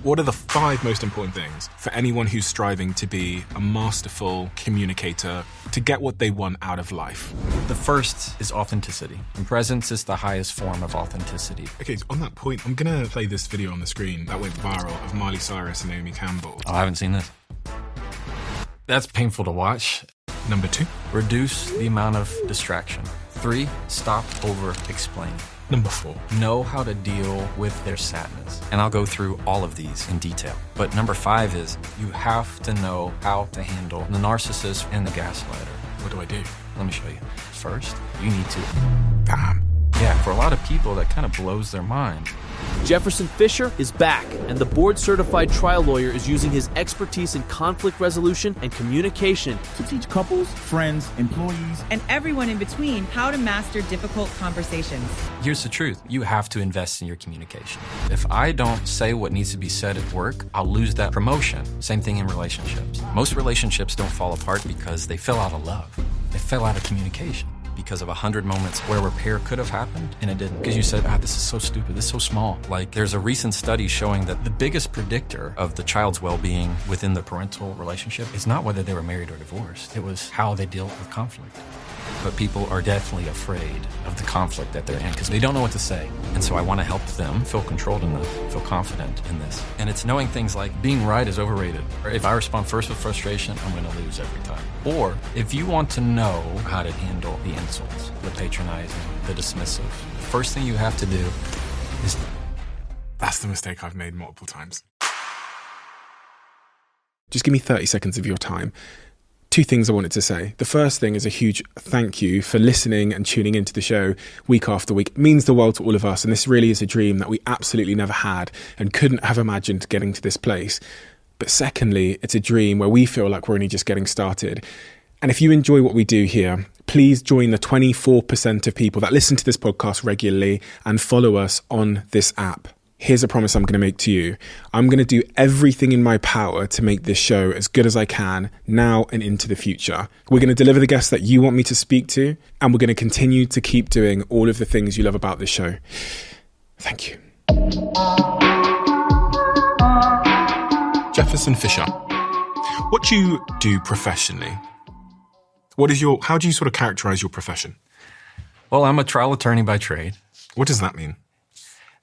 What are the 5 most important things for anyone who's striving to be a masterful communicator to get what they want out of life? The first is authenticity. And presence is the highest form of authenticity. Okay, on that point, I'm going to play this video on the screen that went viral of Miley Cyrus and Naomi Campbell. Oh, I haven't seen this. That's painful to watch. Number 2. Reduce the amount of distraction. 3, stop over-explaining. Number 4. Know how to deal with their sadness. And I'll go through all of these in detail. But number 5 is you have to know how to handle the narcissist and the gaslighter. What do I do? Let me show you. First, you need to... Damn. Yeah, for a lot of people, that kind of blows their mind. Jefferson Fisher is back, and the board-certified trial lawyer is using his expertise in conflict resolution and communication to teach couples, friends, employees, and everyone in between how to master difficult conversations. Here's the truth. You have to invest in your communication. If I don't say what needs to be said at work, I'll lose that promotion. Same thing in relationships. Most relationships don't fall apart because they fell out of love. They fell out of communication. Because of 100 moments where repair could have happened and it didn't. Because you said, this is so stupid, this is so small. Like, there's a recent study showing that the biggest predictor of the child's well-being within the parental relationship is not whether they were married or divorced. It was how they dealt with conflict. But people are definitely afraid of the conflict that they're in because they don't know what to say. And so I want to help them feel controlled enough, feel confident in this. And it's knowing things like being right is overrated. Or if I respond first with frustration, I'm going to lose every time. Or if you want to know how to handle the insults, the patronizing, the dismissive, the first thing you have to do is... That's the mistake I've made multiple times. Just give me 30 seconds of your time. 2 things I wanted to say. The first thing is a huge thank you for listening and tuning into the show week after week. It means the world to all of us, and this really is a dream that we absolutely never had and couldn't have imagined getting to this place. But secondly, it's a dream where we feel like we're only just getting started. And if you enjoy what we do here, please join the 24% of people that listen to this podcast regularly and follow us on this app. Here's a promise I'm going to make to you. I'm going to do everything in my power to make this show as good as I can now and into the future. We're going to deliver the guests that you want me to speak to, and we're going to continue to keep doing all of the things you love about this show. Thank you. Jefferson Fisher, what do you do professionally? How do you sort of characterize your profession? Well, I'm a trial attorney by trade. What does that mean?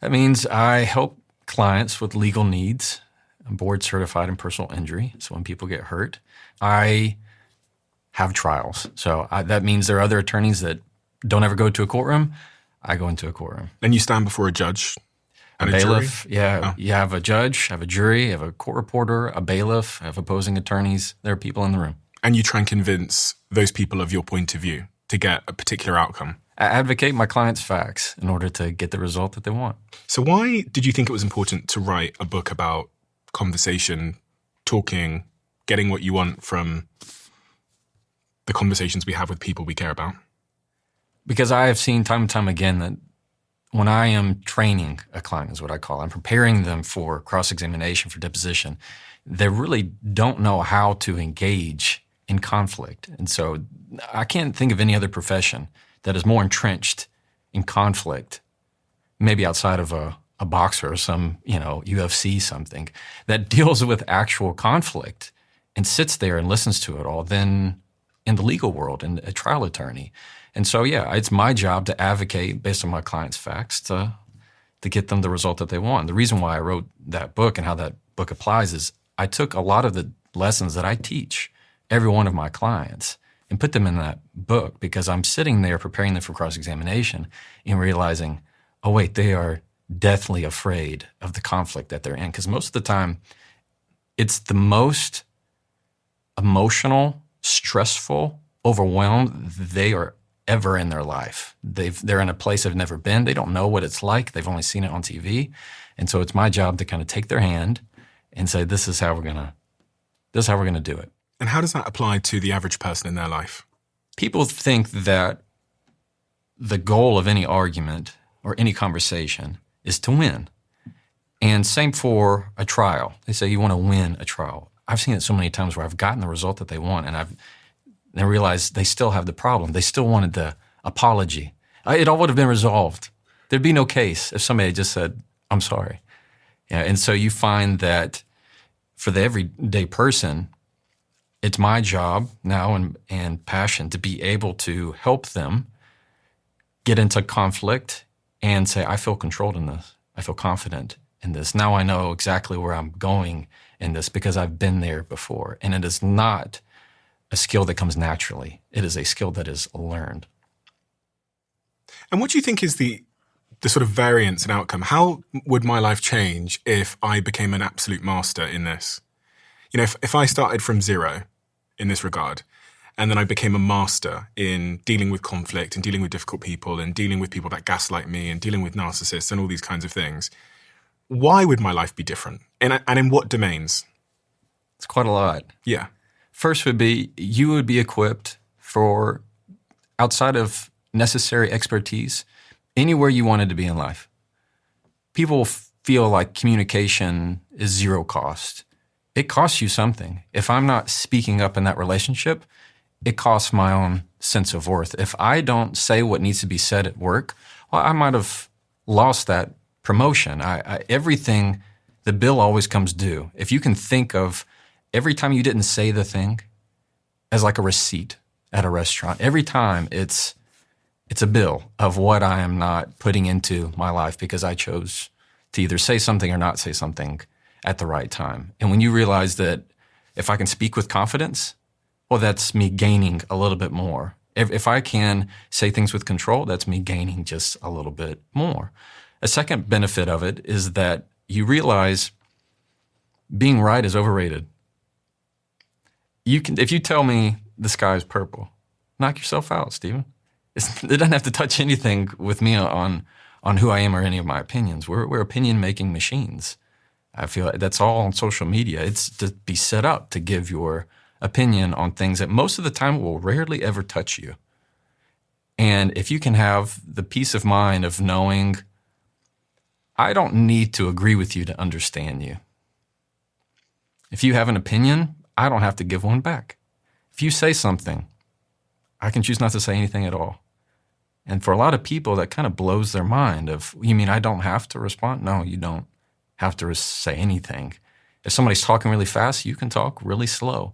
That means I help clients with legal needs. I'm board certified in personal injury. So when people get hurt, I have trials. So that means there are other attorneys that don't ever go to a courtroom. I go into a courtroom. And you stand before a judge and a bailiff. Jury? Yeah. Oh. You have a judge, have a jury, have a court reporter, a bailiff, have opposing attorneys. There are people in the room. And you try and convince those people of your point of view to get a particular outcome. I advocate my clients' facts in order to get the result that they want. So why did you think it was important to write a book about conversation, talking, getting what you want from the conversations we have with people we care about? Because I have seen time and time again that when I am training a client, is what I call it, I'm preparing them for cross-examination, for deposition, they really don't know how to engage in conflict. And so I can't think of any other profession that is more entrenched in conflict, maybe outside of a boxer or some, UFC something, that deals with actual conflict and sits there and listens to it all than in the legal world and a trial attorney. And so, yeah, it's my job to advocate based on my clients' facts to get them the result that they want. The reason why I wrote that book and how that book applies is I took a lot of the lessons that I teach every one of my clients and put them in that book because I'm sitting there preparing them for cross-examination and realizing, oh, wait, they are deathly afraid of the conflict that they're in. Because most of the time, it's the most emotional, stressful, overwhelmed they are ever in their life. They're in a place they've never been. They don't know what it's like. They've only seen it on TV. And so it's my job to kind of take their hand and say, this is how we're gonna do it. And how does that apply to the average person in their life? People think that the goal of any argument or any conversation is to win. And same for a trial. They say you want to win a trial. I've seen it so many times where I've gotten the result that they want and I realized they still have the problem. They still wanted the apology. It all would have been resolved. There'd be no case if somebody had just said, I'm sorry. Yeah, and so you find that for the everyday person, it's my job now and passion to be able to help them get into conflict and say, I feel controlled in this. I feel confident in this. Now I know exactly where I'm going in this because I've been there before. And it is not a skill that comes naturally. It is a skill that is learned. And what do you think is the sort of variance and outcome? How would my life change if I became an absolute master in this? You know, if I started from zero in this regard, and then I became a master in dealing with conflict and dealing with difficult people and dealing with people that gaslight me and dealing with narcissists and all these kinds of things, why would my life be different? And in what domains? It's quite a lot. Yeah. First would be you would be equipped for, outside of necessary expertise, anywhere you wanted to be in life. People feel like communication is zero cost. It costs you something. If I'm not speaking up in that relationship, it costs my own sense of worth. If I don't say what needs to be said at work, well, I might have lost that promotion. Everything, the bill always comes due. If you can think of every time you didn't say the thing as like a receipt at a restaurant, every time it's a bill of what I am not putting into my life because I chose to either say something or not say something at the right time. And when you realize that if I can speak with confidence, well, that's me gaining a little bit more. If I can say things with control, that's me gaining just a little bit more. A second benefit of it is that you realize being right is overrated. If you tell me the sky is purple, knock yourself out, Stephen. It doesn't have to touch anything with me on who I am or any of my opinions. We're opinion-making machines. I feel that's all on social media. It's to be set up to give your opinion on things that most of the time will rarely ever touch you. And if you can have the peace of mind of knowing, I don't need to agree with you to understand you. If you have an opinion, I don't have to give one back. If you say something, I can choose not to say anything at all. And for a lot of people, that kind of blows their mind of, you mean I don't have to respond? No, you don't have to say anything. If somebody's talking really fast, you can talk really slow.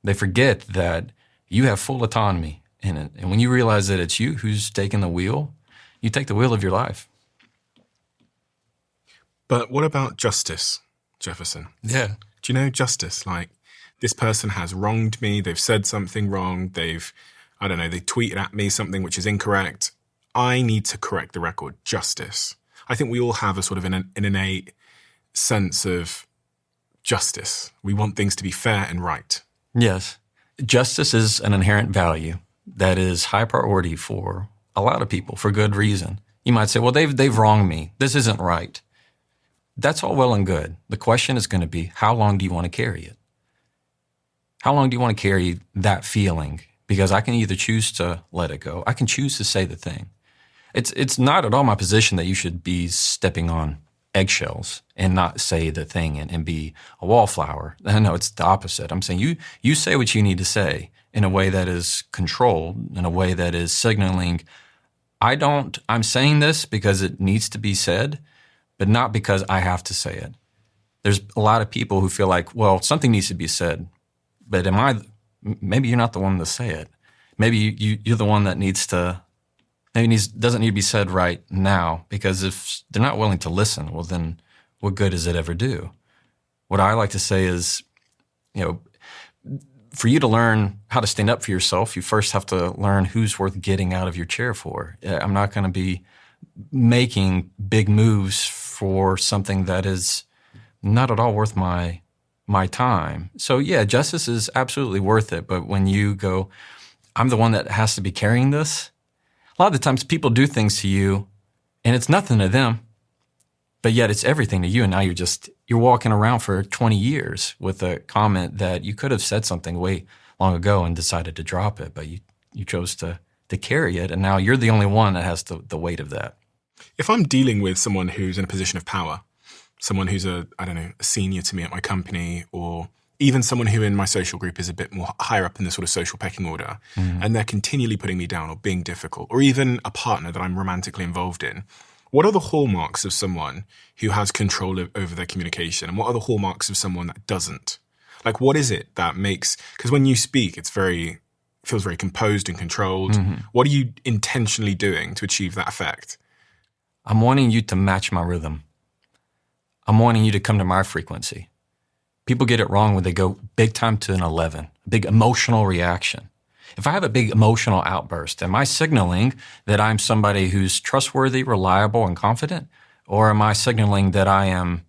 They forget that you have full autonomy in it. And when you realize that it's you who's taking the wheel, you take the wheel of your life. But what about justice, Jefferson? Yeah. Do you know justice? Like, this person has wronged me. They've said something wrong. They tweeted at me something which is incorrect. I need to correct the record. Justice. I think we all have a sort of an innate sense of justice. We want things to be fair and right. Yes. Justice is an inherent value that is high priority for a lot of people for good reason. You might say, well, they've wronged me. This isn't right. That's all well and good. The question is going to be, how long do you want to carry it? How long do you want to carry that feeling? Because I can either choose to let it go. I can choose to say the thing. It's not at all my position that you should be stepping on eggshells and not say the thing and be a wallflower. No, it's the opposite. I'm saying you say what you need to say in a way that is controlled, in a way that is signaling, I'm saying this because it needs to be said, but not because I have to say it. There's a lot of people who feel like, well, something needs to be said, but maybe you're not the one to say it. Maybe you're the one that doesn't need to be said right now, because if they're not willing to listen, well, then what good does it ever do? What I like to say is, for you to learn how to stand up for yourself, you first have to learn who's worth getting out of your chair for. I'm not going to be making big moves for something that is not at all worth my time. So yeah, justice is absolutely worth it. But when you go, I'm the one that has to be carrying this, a lot of the times people do things to you and it's nothing to them, but yet it's everything to you. And now you're walking around for 20 years with a comment that you could have said something way long ago and decided to drop it, but you chose to carry it. And now you're the only one that has the weight of that. If I'm dealing with someone who's in a position of power, someone who's a senior to me at my company, or even someone who in my social group is a bit more higher up in the sort of social pecking order, and they're continually putting me down or being difficult, or even a partner that I'm romantically involved in, What are the hallmarks of someone who has control over their communication? And what are the hallmarks of someone that doesn't? Like, what is it that makes, because when you speak, it feels very composed and controlled. Mm-hmm. What are you intentionally doing to achieve that effect? I'm wanting you to match my rhythm. I'm wanting you to come to my frequency. People get it wrong when they go big time to an 11, a big emotional reaction. If I have a big emotional outburst, am I signaling that I'm somebody who's trustworthy, reliable, and confident? Or am I signaling that I am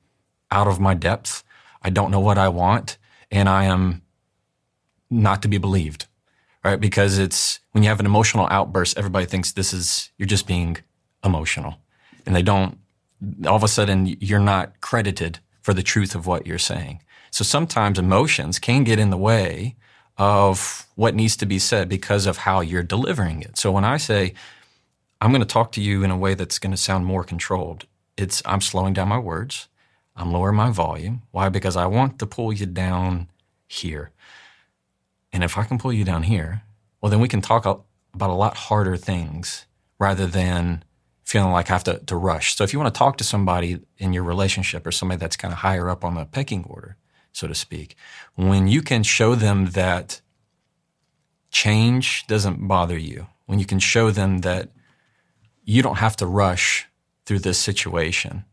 out of my depth, I don't know what I want, and I am not to be believed, right? Because it's when you have an emotional outburst, everybody thinks you're just being emotional. And all of a sudden, you're not credited for the truth of what you're saying. So sometimes emotions can get in the way of what needs to be said because of how you're delivering it. So when I say, I'm going to talk to you in a way that's going to sound more controlled, I'm slowing down my words. I'm lowering my volume. Why? Because I want to pull you down here. And if I can pull you down here, well, then we can talk about a lot harder things rather than feeling like I have to rush. So if you want to talk to somebody in your relationship or somebody that's kind of higher up on the pecking order, so to speak, when you can show them that change doesn't bother you, when you can show them that you don't have to rush through this situation,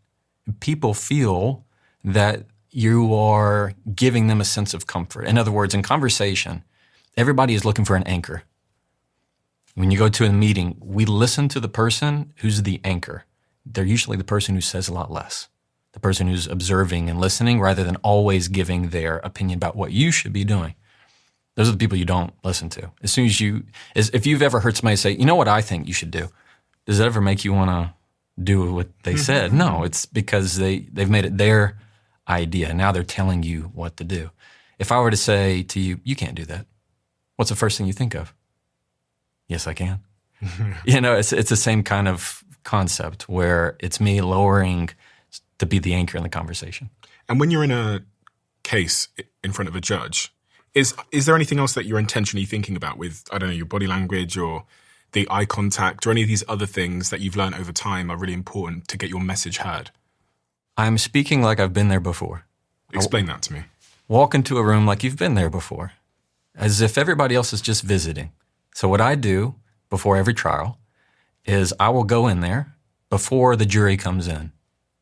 people feel that you are giving them a sense of comfort. In other words, in conversation, everybody is looking for an anchor. When you go to a meeting, we listen to the person who's the anchor. They're usually the person who says a lot less, the person who's observing and listening rather than always giving their opinion about what you should be doing. Those are the people you don't listen to. If you've ever heard somebody say, you know what I think you should do, does it ever make you want to do what they said? No, it's because they've made it their idea. Now they're telling you what to do. If I were to say to you, you can't do that, what's the first thing you think of? Yes, I can. It's the same kind of concept where it's me lowering to be the anchor in the conversation. And when you're in a case in front of a judge, is there anything else that you're intentionally thinking about with, I don't know, your body language or the eye contact or any of these other things that you've learned over time are really important to get your message heard? I'm speaking like I've been there before. Explain that to me. Walk into a room like you've been there before, as if everybody else is just visiting. So what I do before every trial is I will go in there before the jury comes in.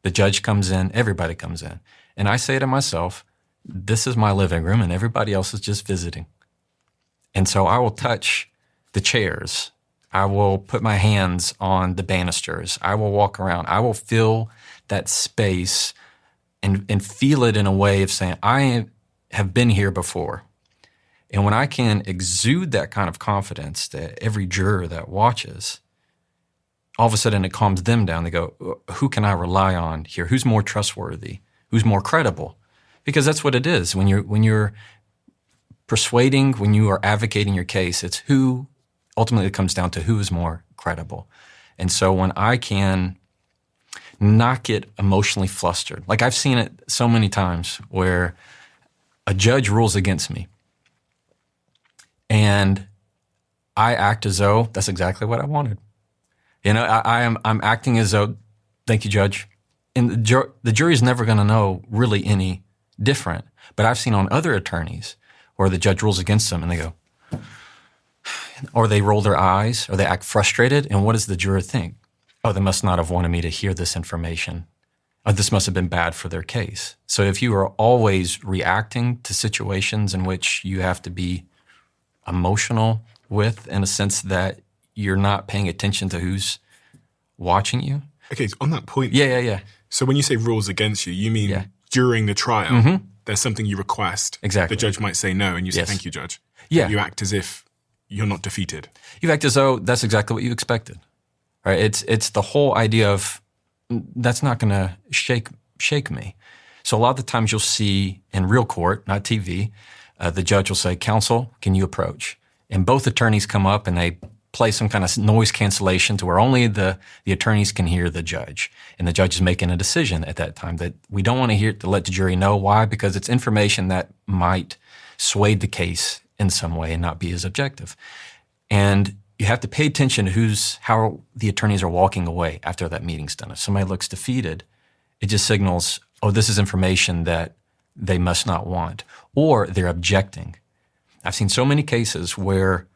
The judge comes in, everybody comes in. And I say to myself, this is my living room and everybody else is just visiting. And so I will touch the chairs. I will put my hands on the banisters. I will walk around. I will feel that space and feel it in a way of saying, I have been here before. And when I can exude that kind of confidence to every juror that watches, all of a sudden it calms them down. They go, who can I rely on here? Who's more trustworthy? Who's more credible? Because that's what it is. When you're persuading, when you are advocating your case, it's who ultimately it comes down to who is more credible. And so when I can not get emotionally flustered, like I've seen it so many times where a judge rules against me, and I act as though that's exactly what I wanted. I'm acting as though, thank you, Judge. And the jury's never going to know really any different. But I've seen on other attorneys where the judge rules against them and they go, or they roll their eyes, or they act frustrated. And what does the juror think? Oh, they must not have wanted me to hear this information. Oh, this must have been bad for their case. So if you are always reacting to situations in which you have to be emotional with, in a sense that you're not paying attention to who's watching you. Okay, so on that point. Yeah. So when you say rules against you, you mean during the trial, there's something you request. Exactly. The judge might say no, and you say, thank you, Judge. Yeah. But you act as if you're not defeated. You act as though that's exactly what you expected. Right? It's the whole idea of that's not going to shake me. So a lot of the times you'll see in real court, not TV, the judge will say, counsel, can you approach? And both attorneys come up and they play some kind of noise cancellation to where only the attorneys can hear the judge. And the judge is making a decision at that time that we don't want to let the jury know. Why? Because it's information that might sway the case in some way and not be as objective. And you have to pay attention to how the attorneys are walking away after that meeting's done. If somebody looks defeated, it just signals, oh, this is information that they must not want, or they're objecting. I've seen so many cases where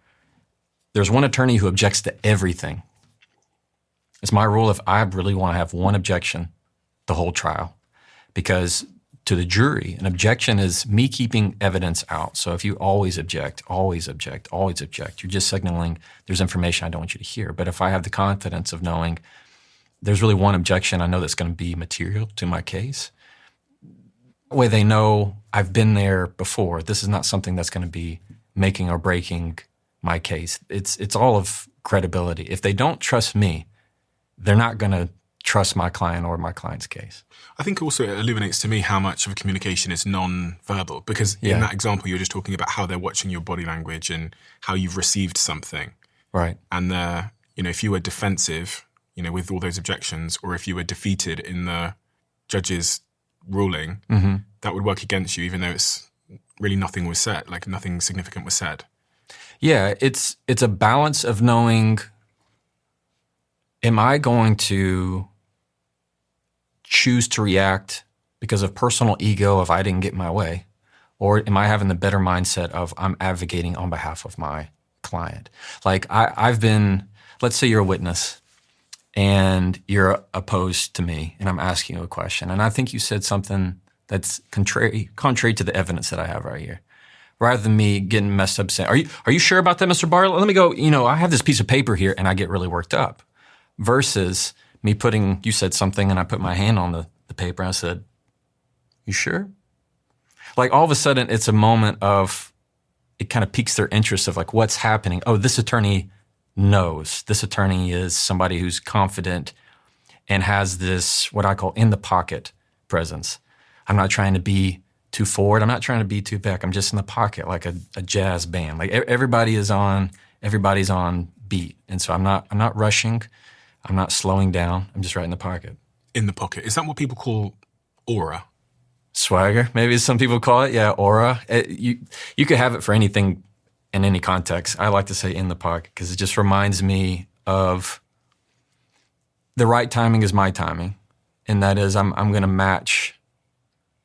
there's one attorney who objects to everything. It's my rule, if I really want to have one objection the whole trial, because to the jury, an objection is me keeping evidence out. So if you always object, always object, always object, you're just signaling there's information I don't want you to hear. But if I have the confidence of knowing there's really one objection I know that's going to be material to my case, that way they know I've been there before. This is not something that's going to be making or breaking my case. It's all of credibility. If they don't trust me, they're not going to trust my client or my client's case. I think also it illuminates to me how much of communication is non-verbal, because in that example, you're just talking about how they're watching your body language and how you've received something. Right. And if you were defensive, with all those objections, or if you were defeated in the judge's ruling, that would work against you, even though it's really nothing was said, like nothing significant was said. Yeah, it's a balance of knowing, am I going to choose to react because of personal ego if I didn't get my way? Or am I having the better mindset of I'm advocating on behalf of my client? Like I've been, let's say you're a witness and you're opposed to me and I'm asking you a question. And I think you said something that's contrary to the evidence that I have right here. Rather than me getting messed up saying, are you sure about that, Mr. Barlow? Let me go, I have this piece of paper here, and I get really worked up. Versus me you said something and I put my hand on the paper and I said, you sure? Like all of a sudden it's a moment of, it kind of piques their interest of like, what's happening? Oh, this attorney knows. This attorney is somebody who's confident and has this, what I call in the pocket presence. I'm not trying to be too forward. I'm not trying to be too back. I'm just in the pocket, like a jazz band. Like everybody's on beat. And so I'm not rushing. I'm not slowing down. I'm just right in the pocket. In the pocket. Is that what people call aura? Swagger, maybe some people call it. Yeah, aura. You could have it for anything in any context. I like to say in the pocket because it just reminds me of the right timing is my timing. And that is I'm going to match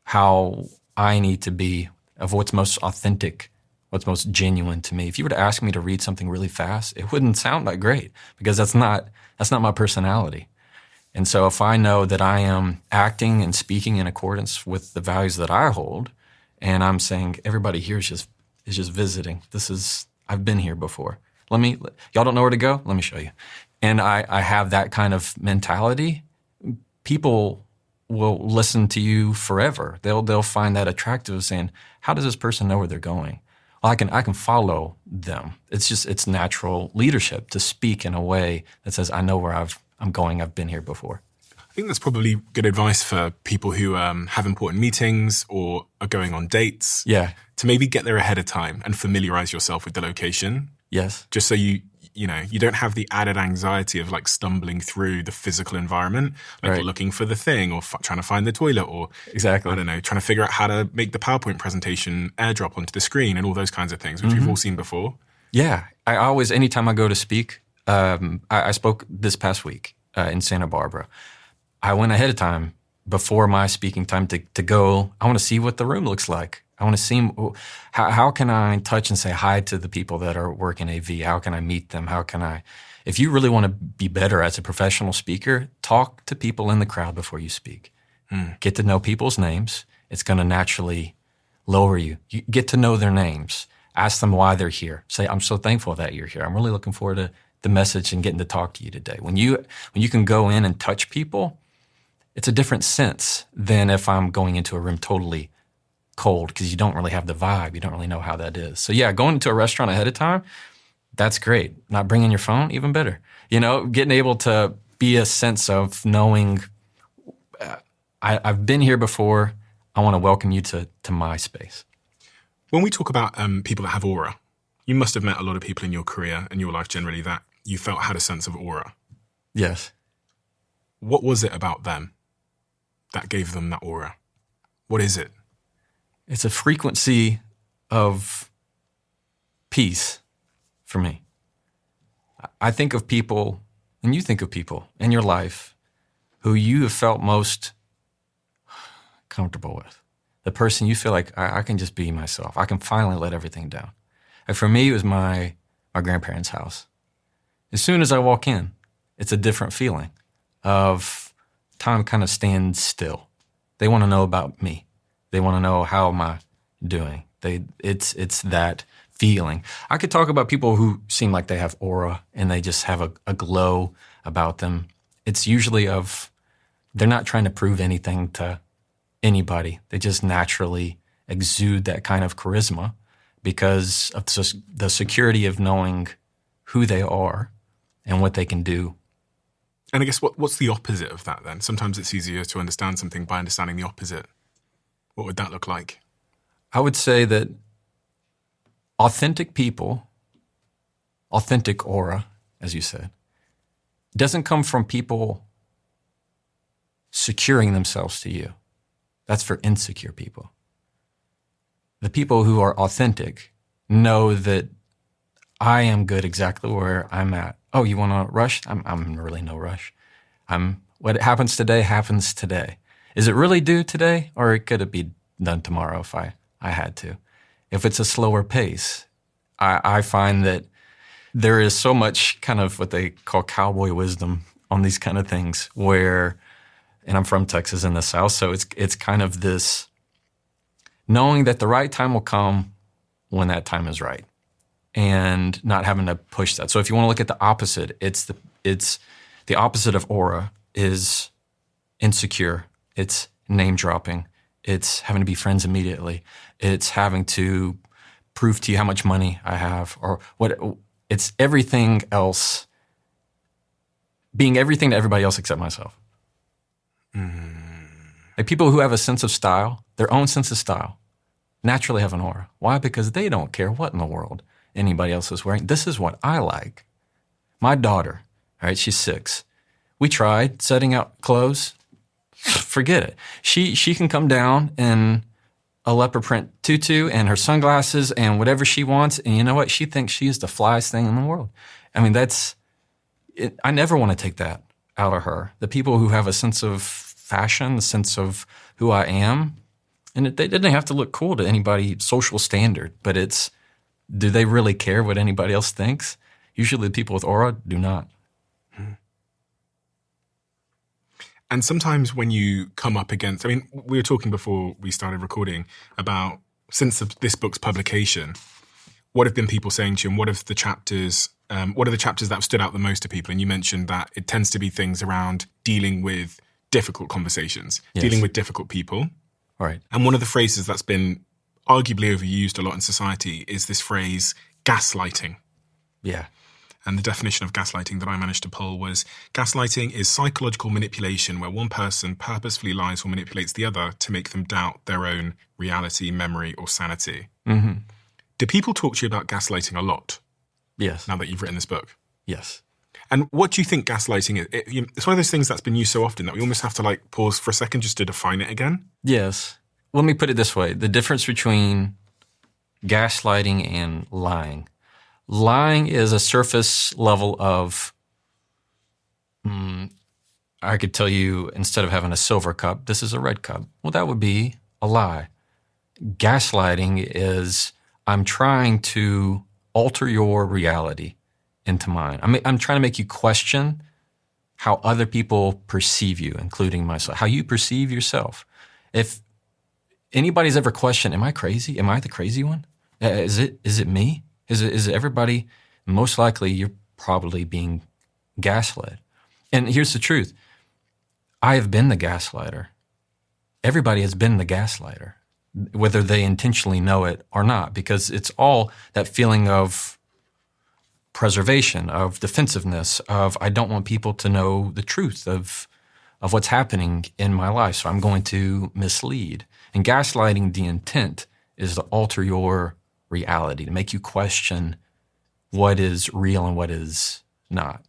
how I need to be of what's most authentic, what's most genuine to me. If you were to ask me to read something really fast, it wouldn't sound that great because that's not my personality. And so if I know that I am acting and speaking in accordance with the values that I hold, and I'm saying everybody here is just visiting. I've been here before. Y'all don't know where to go? Let me show you. And I have that kind of mentality. People will listen to you forever. They'll find that attractive, saying, how does this person know where they're going? Well, I can follow them. It's natural leadership to speak in a way that says, I know where I'm going. I've been here before. I think that's probably good advice for people who have important meetings or are going on dates. Yeah. To maybe get there ahead of time and familiarize yourself with the location. Yes. Just so you don't have the added anxiety of like stumbling through the physical environment, like right. looking for the thing or trying to find the toilet or exactly. I don't know, trying to figure out how to make the PowerPoint presentation airdrop onto the screen and all those kinds of things, which we've all seen before. Yeah. Anytime I go to speak, I spoke this past week in Santa Barbara. I went ahead of time before my speaking time to go. I want to see what the room looks like. I want to see how can I touch and say hi to the people that are working AV? How can I meet them? If you really want to be better as a professional speaker, talk to people in the crowd before you speak. Get to know people's names. It's going to naturally lower you. You get to know their names. Ask them why they're here. Say, I'm so thankful that you're here. I'm really looking forward to the message and getting to talk to you today. When you can go in and touch people, it's a different sense than if I'm going into a room totally cold because you don't really have the vibe. You don't really know how that is. So yeah, going into a restaurant ahead of time, that's great. Not bringing your phone, even better. Getting able to be a sense of knowing I've been here before. I want to welcome you to my space. When we talk about people that have aura, you must have met a lot of people in your career and your life generally that you felt had a sense of aura. Yes. What was it about them that gave them that aura? What is it? It's a frequency of peace for me. I think of people, and you think of people in your life who you have felt most comfortable with. The person you feel like, I can just be myself. I can finally let everything down. And for me, it was my grandparents' house. As soon as I walk in, it's a different feeling of time kind of stands still. They want to know about me. They want to know, how am I doing? It's that feeling. I could talk about people who seem like they have aura and they just have a glow about them. It's usually they're not trying to prove anything to anybody. They just naturally exude that kind of charisma because of the security of knowing who they are and what they can do. And I guess what's the opposite of that then? Sometimes it's easier to understand something by understanding the opposite. What would that look like? I would say that authentic people, authentic aura, as you said, doesn't come from people securing themselves to you. That's for insecure people. The people who are authentic know that I am good exactly where I'm at. Oh, you want to rush? I'm in really no rush. What happens today happens today. Is it really due today, or could it be done tomorrow if I had to? If it's a slower pace, I find that there is so much kind of what they call cowboy wisdom on these kind of things where, and I'm from Texas in the South, so it's kind of this knowing that the right time will come when that time is right and not having to push that. So if you want to look at the opposite, it's the opposite of aura is insecure. It's name dropping. It's having to be friends immediately. It's having to prove to you how much money I have or what. It's everything else, being everything to everybody else except myself. Like people who have a sense of style, their own sense of style, naturally have an aura. Why? Because they don't care what in the world anybody else is wearing. This is what I like. My daughter, all right, she's 6. We tried setting out clothes. Forget it. She can come down in a leopard print tutu and her sunglasses and whatever she wants. And you know what? She thinks she is the flyest thing in the world. I mean, that's it. I never want to take that out of her. The people who have a sense of fashion, a sense of who I am, and they didn't have to look cool to anybody social standard, but it's, do they really care what anybody else thinks? Usually the people with aura do not. And sometimes when you come up against, I mean, we were talking before we started recording about, since this book's publication, what have been people saying to you and what are the chapters that have stood out the most to people? And you mentioned that it tends to be things around dealing with difficult conversations, yes, dealing with difficult people. Right. And one of the phrases that's been arguably overused a lot in society is this phrase, gaslighting. Yeah. And the definition of gaslighting that I managed to pull was, gaslighting is psychological manipulation where one person purposefully lies or manipulates the other to make them doubt their own reality, memory, or sanity. Mm-hmm. Do people talk to you about gaslighting a lot? Yes. Now that you've written this book? Yes. And what do you think gaslighting is? It's one of those things that's been used so often that we almost have to pause for a second just to define it again. Yes. Let me put it this way. The difference between gaslighting and lying. Lying is a surface level of, I could tell you, instead of having a silver cup, this is a red cup. Well, that would be a lie. Gaslighting is, I'm trying to alter your reality into mine. I'm trying to make you question how other people perceive you, including myself, how you perceive yourself. If anybody's ever questioned, am I crazy? Am I the crazy one? Is it me? Is it everybody? Most likely you're probably being gaslit. And here's the truth. I have been the gaslighter. Everybody has been the gaslighter, whether they intentionally know it or not, because it's all that feeling of preservation, of defensiveness, of I don't want people to know the truth of what's happening in my life, so I'm going to mislead. And gaslighting, the intent is to alter your reality, to make you question what is real and what is not.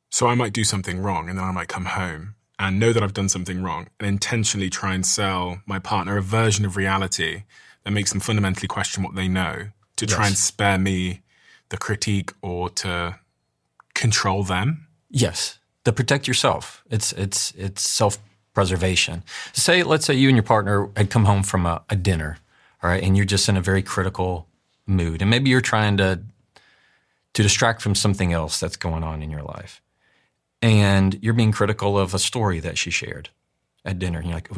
So I might do something wrong and then I might come home and know that I've done something wrong and intentionally try and sell my partner a version of reality that makes them fundamentally question what they know to try and spare me the critique or to control them? Yes, to protect yourself. It's self-preservation. Let's say you and your partner had come home from a dinner, all right, and you're just in a very critical mood, and maybe you're trying to distract from something else that's going on in your life, and you're being critical of a story that she shared at dinner, and you're like,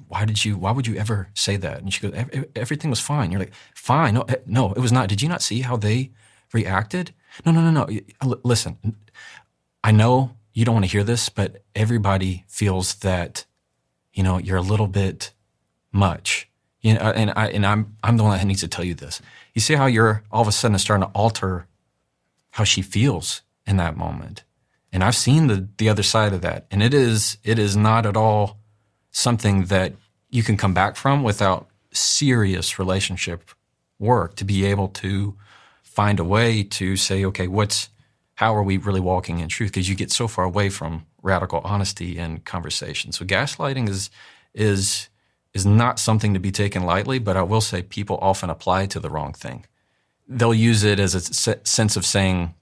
why would you ever say that? And she goes, everything was fine. You're like, fine. No, it was not. Did you not see how they reacted? No. Listen, I know you don't want to hear this, but everybody feels that, you're a little bit much. And I'm the one that needs to tell you this. You see how you're all of a sudden starting to alter how she feels in that moment. And I've seen the other side of that. And it is not at all something that you can come back from without serious relationship work to be able to find a way to say, okay, how are we really walking in truth? Because you get so far away from radical honesty and conversation. So gaslighting is not something to be taken lightly, but I will say people often apply it to the wrong thing. They'll use it as a sense of saying,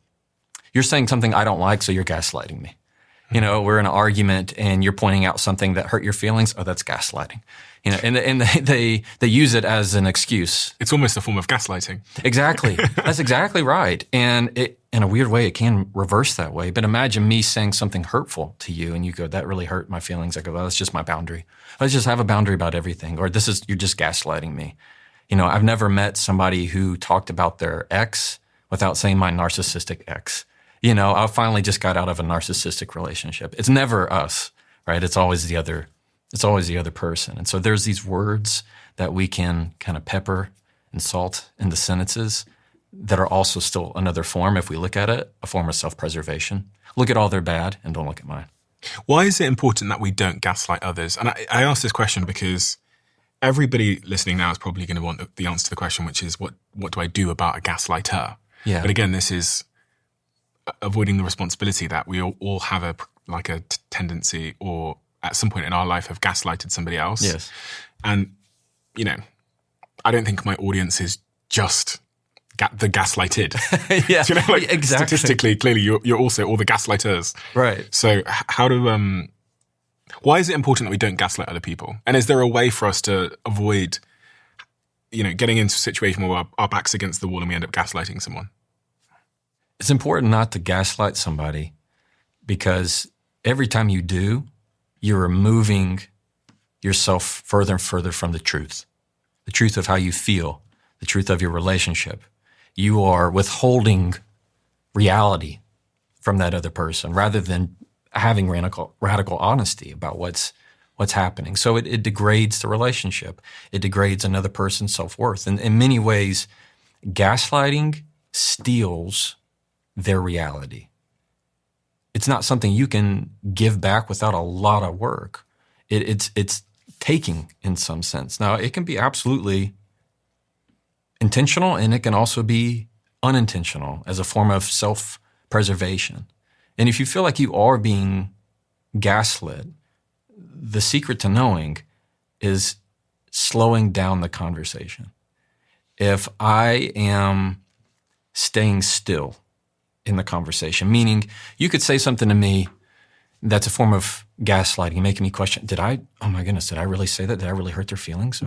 you're saying something I don't like, so you're gaslighting me. We're in an argument and you're pointing out something that hurt your feelings. Oh, that's gaslighting. And they use it as an excuse. It's almost a form of gaslighting. Exactly. That's exactly right. And in a weird way, it can reverse that way. But imagine me saying something hurtful to you and you go, that really hurt my feelings. I go, well, that's just my boundary. Let's just have a boundary about everything. Or you're just gaslighting me. I've never met somebody who talked about their ex without saying my narcissistic ex. I finally just got out of a narcissistic relationship. It's never us, right? It's always the other person. And so there's these words that we can kind of pepper and salt in the sentences that are also still another form, if we look at it, a form of self-preservation. Look at all their bad and don't look at mine. Why is it important that we don't gaslight others? And I ask this question because everybody listening now is probably going to want the answer to the question, which is, what do I do about a gaslighter? Yeah. But again, this is avoiding the responsibility that we all have a tendency, or at some point in our life have gaslighted somebody else. Yes. And, I don't think my audience is just the gaslighted. Yeah, exactly. Statistically, clearly, you're also all the gaslighters. Right. So why is it important that we don't gaslight other people? And is there a way for us to avoid, getting into a situation where our back's against the wall and we end up gaslighting someone? It's important not to gaslight somebody because every time you do, you're removing yourself further and further from the truth of how you feel, the truth of your relationship. You are withholding reality from that other person rather than having radical honesty about what's happening. So it degrades the relationship. It degrades another person's self-worth. And in many ways, gaslighting steals their reality. It's not something you can give back without a lot of work. It's taking in some sense. Now, it can be absolutely intentional and it can also be unintentional as a form of self-preservation. And if you feel like you are being gaslit, the secret to knowing is slowing down the conversation. If I am staying still in the conversation, meaning you could say something to me that's a form of gaslighting, making me question, oh my goodness, did I really say that? Did I really hurt their feelings?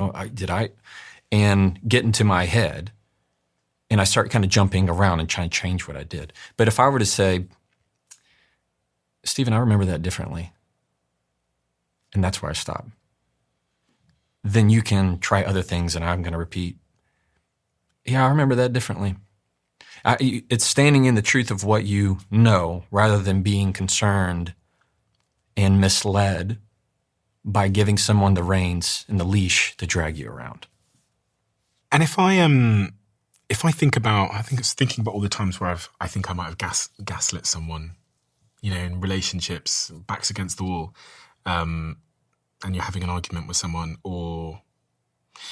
And get into my head and I start kind of jumping around and trying to change what I did. But if I were to say, Stephen, I remember that differently, and that's where I stop, then you can try other things and I'm going to repeat, yeah, I remember that differently. It's standing in the truth of what you know rather than being concerned and misled by giving someone the reins and the leash to drag you around. And if I think about all the times where I think I might have gaslit someone, in relationships, backs against the wall, and you're having an argument with someone, or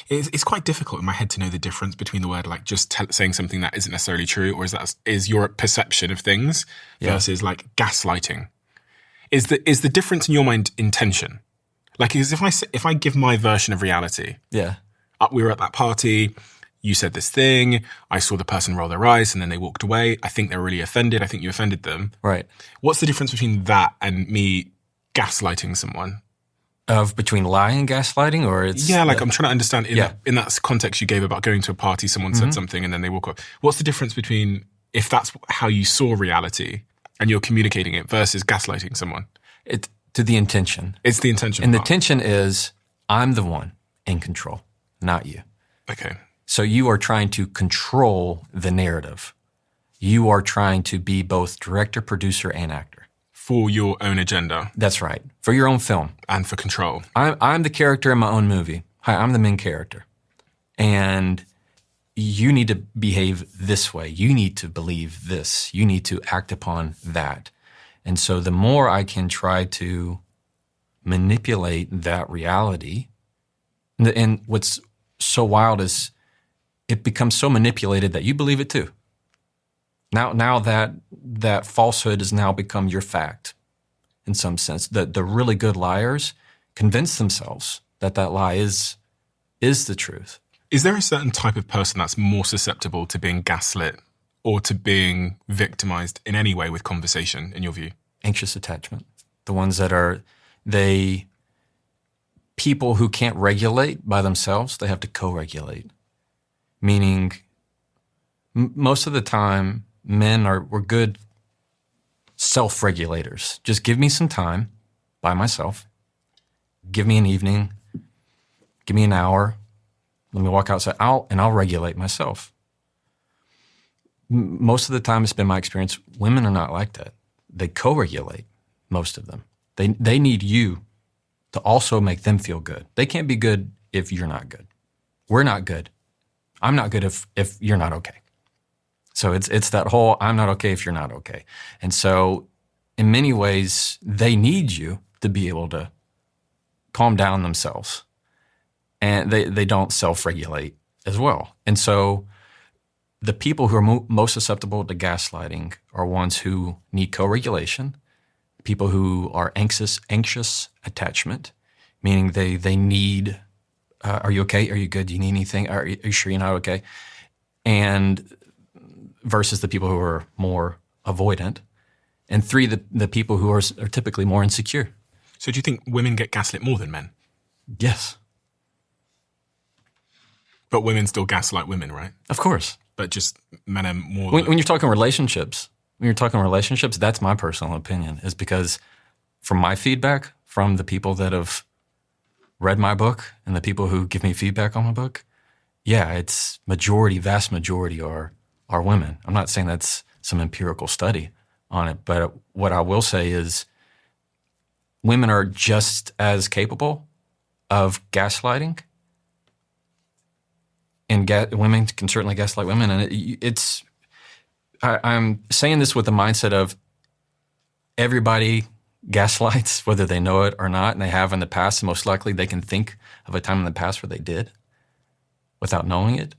it's quite difficult in my head to know the difference between the word like just saying something that isn't necessarily true, or is your perception of things versus like gaslighting. Is the difference in your mind intention? Like, if I give my version of reality, yeah, we were at that party, you said this thing, I saw the person roll their eyes and then they walked away. I think they're really offended. I think you offended them. Right. What's the difference between that and me gaslighting someone? Between lying and gaslighting, or it's... Yeah, like I'm trying to understand in that context you gave about going to a party, someone said something and then they walk off. What's the difference between if that's how you saw reality and you're communicating it versus gaslighting someone? To the intention. It's the intention. And the tension is, I'm the one in control, not you. Okay. So you are trying to control the narrative. You are trying to be both director, producer, and actor. For your own agenda. That's right. For your own film. And for control. I'm the character in my own movie. Hi, I'm the main character. And you need to behave this way. You need to believe this. You need to act upon that. And so the more I can try to manipulate that reality, and what's so wild is it becomes so manipulated that you believe it too. Now that falsehood has now become your fact in some sense. The really good liars convince themselves that lie is the truth. Is there a certain type of person that's more susceptible to being gaslit or to being victimized in any way with conversation, in your view? Anxious attachment. The ones that are, people who can't regulate by themselves, they have to co-regulate. Meaning, most of the time, we're good self-regulators. Just give me some time by myself. Give me an evening. Give me an hour. Let me walk outside. I'll regulate myself. Most of the time, it's been my experience, women are not like that. They co-regulate, most of them. They need you to also make them feel good. They can't be good if you're not good. We're not good. I'm not good if you're not okay. So it's that whole, I'm not okay if you're not okay. And so in many ways, they need you to be able to calm down themselves. And they don't self-regulate as well. And so the people who are most susceptible to gaslighting are ones who need co-regulation, people who are anxious attachment, meaning they need, are you okay? Are you good? Do you need anything? Are you sure you're not okay? And versus the people who are more avoidant. And 3, the people who are typically more insecure. So do you think women get gaslit more than men? Yes. But women still gaslight women, right? Of course. But just men are more... When you're talking relationships, that's my personal opinion, is because from my feedback, from the people that have read my book and the people who give me feedback on my book, yeah, it's vast majority are women. I'm not saying that's some empirical study on it, but what I will say is women are just as capable of gaslighting, and women can certainly gaslight women. And I'm saying this with the mindset of everybody gaslights, whether they know it or not, and they have in the past, and most likely they can think of a time in the past where they did without knowing it.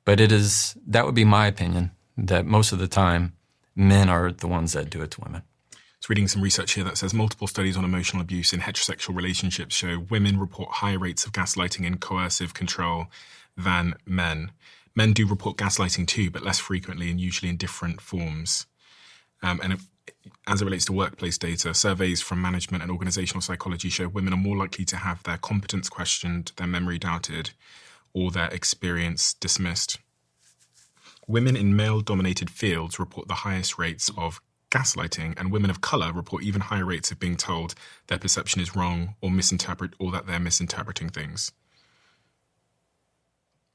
But that would be my opinion, that most of the time, men are the ones that do it to women. I was reading some research here that says multiple studies on emotional abuse in heterosexual relationships show women report higher rates of gaslighting and coercive control than men. Men do report gaslighting too, but less frequently and usually in different forms. As it relates to workplace data, surveys from management and organizational psychology show women are more likely to have their competence questioned, their memory doubted, or their experience dismissed. Women in male-dominated fields report the highest rates of gaslighting, and women of color report even higher rates of being told their perception is wrong or that they're misinterpreting things.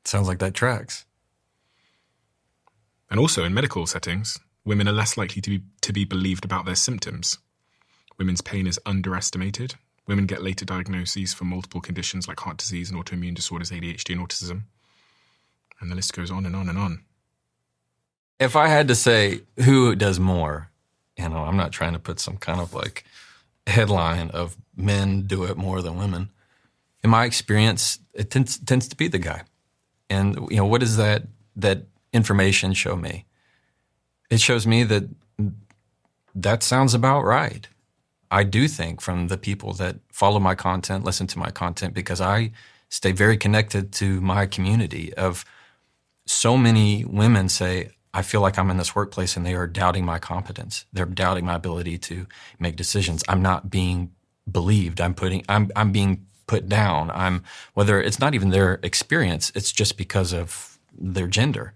Sounds like that tracks. And also in medical settings, women are less likely to be believed about their symptoms. Women's pain is underestimated. Women get later diagnoses for multiple conditions like heart disease and autoimmune disorders, ADHD and autism. And the list goes on and on and on. If I had to say who does more, I'm not trying to put some kind of like headline of men do it more than women. In my experience, it tends to be the guy. And what does that information show me? It shows me that sounds about right. I do think from the people that follow my content, listen to my content, because I stay very connected to my community of so many women say, I feel like I'm in this workplace and they are doubting my competence. They're doubting my ability to make decisions. I'm not being believed. I'm being put down. Whether it's not even their experience, it's just because of their gender.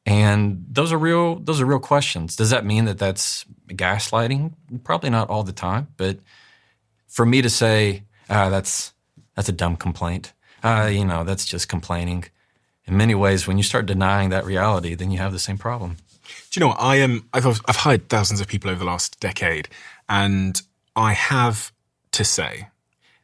And those are real questions. Does that mean that that's gaslighting? Probably not all the time, but for me to say, that's a dumb complaint. That's just complaining. In many ways, when you start denying that reality, then you have the same problem. Do you know what? I've hired thousands of people over the last decade, and I have to say,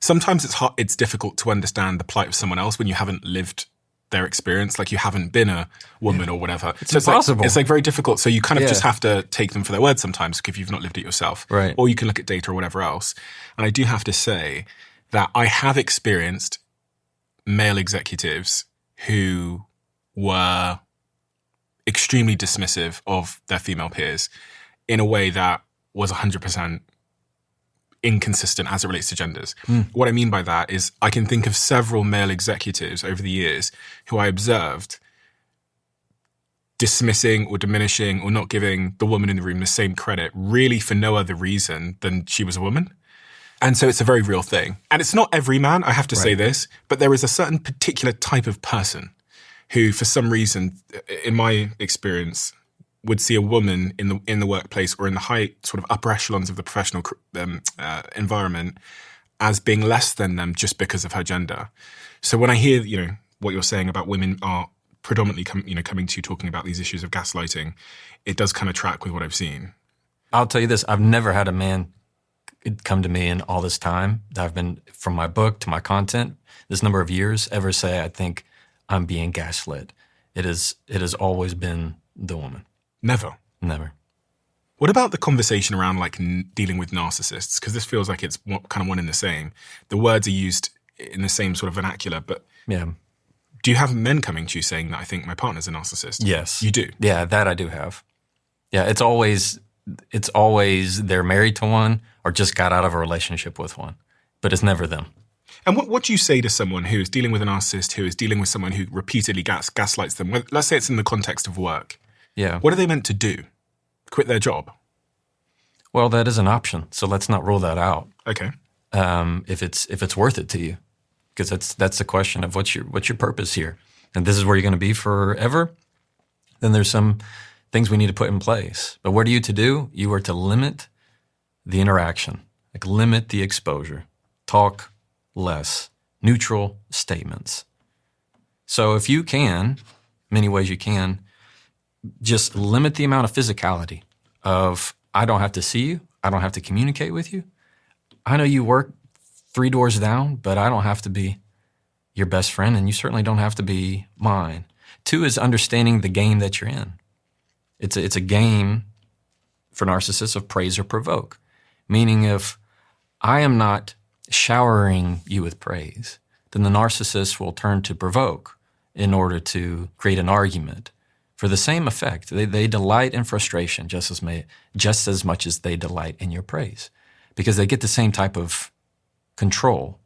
sometimes it's difficult to understand the plight of someone else when you haven't lived their experience, like you haven't been a woman or whatever. It's impossible. It's very difficult. So you kind of just have to take them for their word sometimes if you've not lived it yourself. Right. Or you can look at data or whatever else. And I do have to say that I have experienced male executives who were extremely dismissive of their female peers in a way that was 100% inconsistent as it relates to genders. What I mean by that is I can think of several male executives over the years who I observed dismissing or diminishing or not giving the woman in the room the same credit, really for no other reason than she was a woman. And so it's a very real thing. And it's not every man, I have to say this, but there is a certain particular type of person who, for some reason, in my experience, would see a woman in the workplace or in the high sort of upper echelons of the professional environment as being less than them just because of her gender. So when I hear, what you're saying about women are predominantly coming to you talking about these issues of gaslighting, it does kind of track with what I've seen. I'll tell you this, I've never had a man come to me in all this time that I've been, from my book to my content, this number of years, ever say, I think I'm being gaslit. It has always been the woman. Never. What about the conversation around dealing with narcissists? Because this feels like it's kind of one and the same. The words are used in the same sort of vernacular, but do you have men coming to you saying that I think my partner's a narcissist? Yes. You do? Yeah, that I do have. Yeah, it's always they're married to one or just got out of a relationship with one, but it's never them. And what do you say to someone who is dealing with a narcissist, who is dealing with someone who repeatedly gaslights them? Let's say it's in the context of work. Yeah. What are they meant to do? Quit their job? Well, that is an option, so let's not rule that out. Okay. If it's worth it to you, because that's the question of what's your purpose here, and this is where you're going to be forever. Then there's some things we need to put in place. But what are you to do? You are to limit the interaction, limit the exposure, talk less, neutral statements. So if you can, many ways you can, just limit the amount of physicality of, I don't have to see you, I don't have to communicate with you. I know you work 3 doors down, but I don't have to be your best friend, and you certainly don't have to be mine. 2 is understanding the game that you're in. It's a game for narcissists of praise or provoke, meaning if I am not showering you with praise, then the narcissist will turn to provoke in order to create an argument for the same effect. They delight in frustration just as much as they delight in your praise, because they get the same type of control.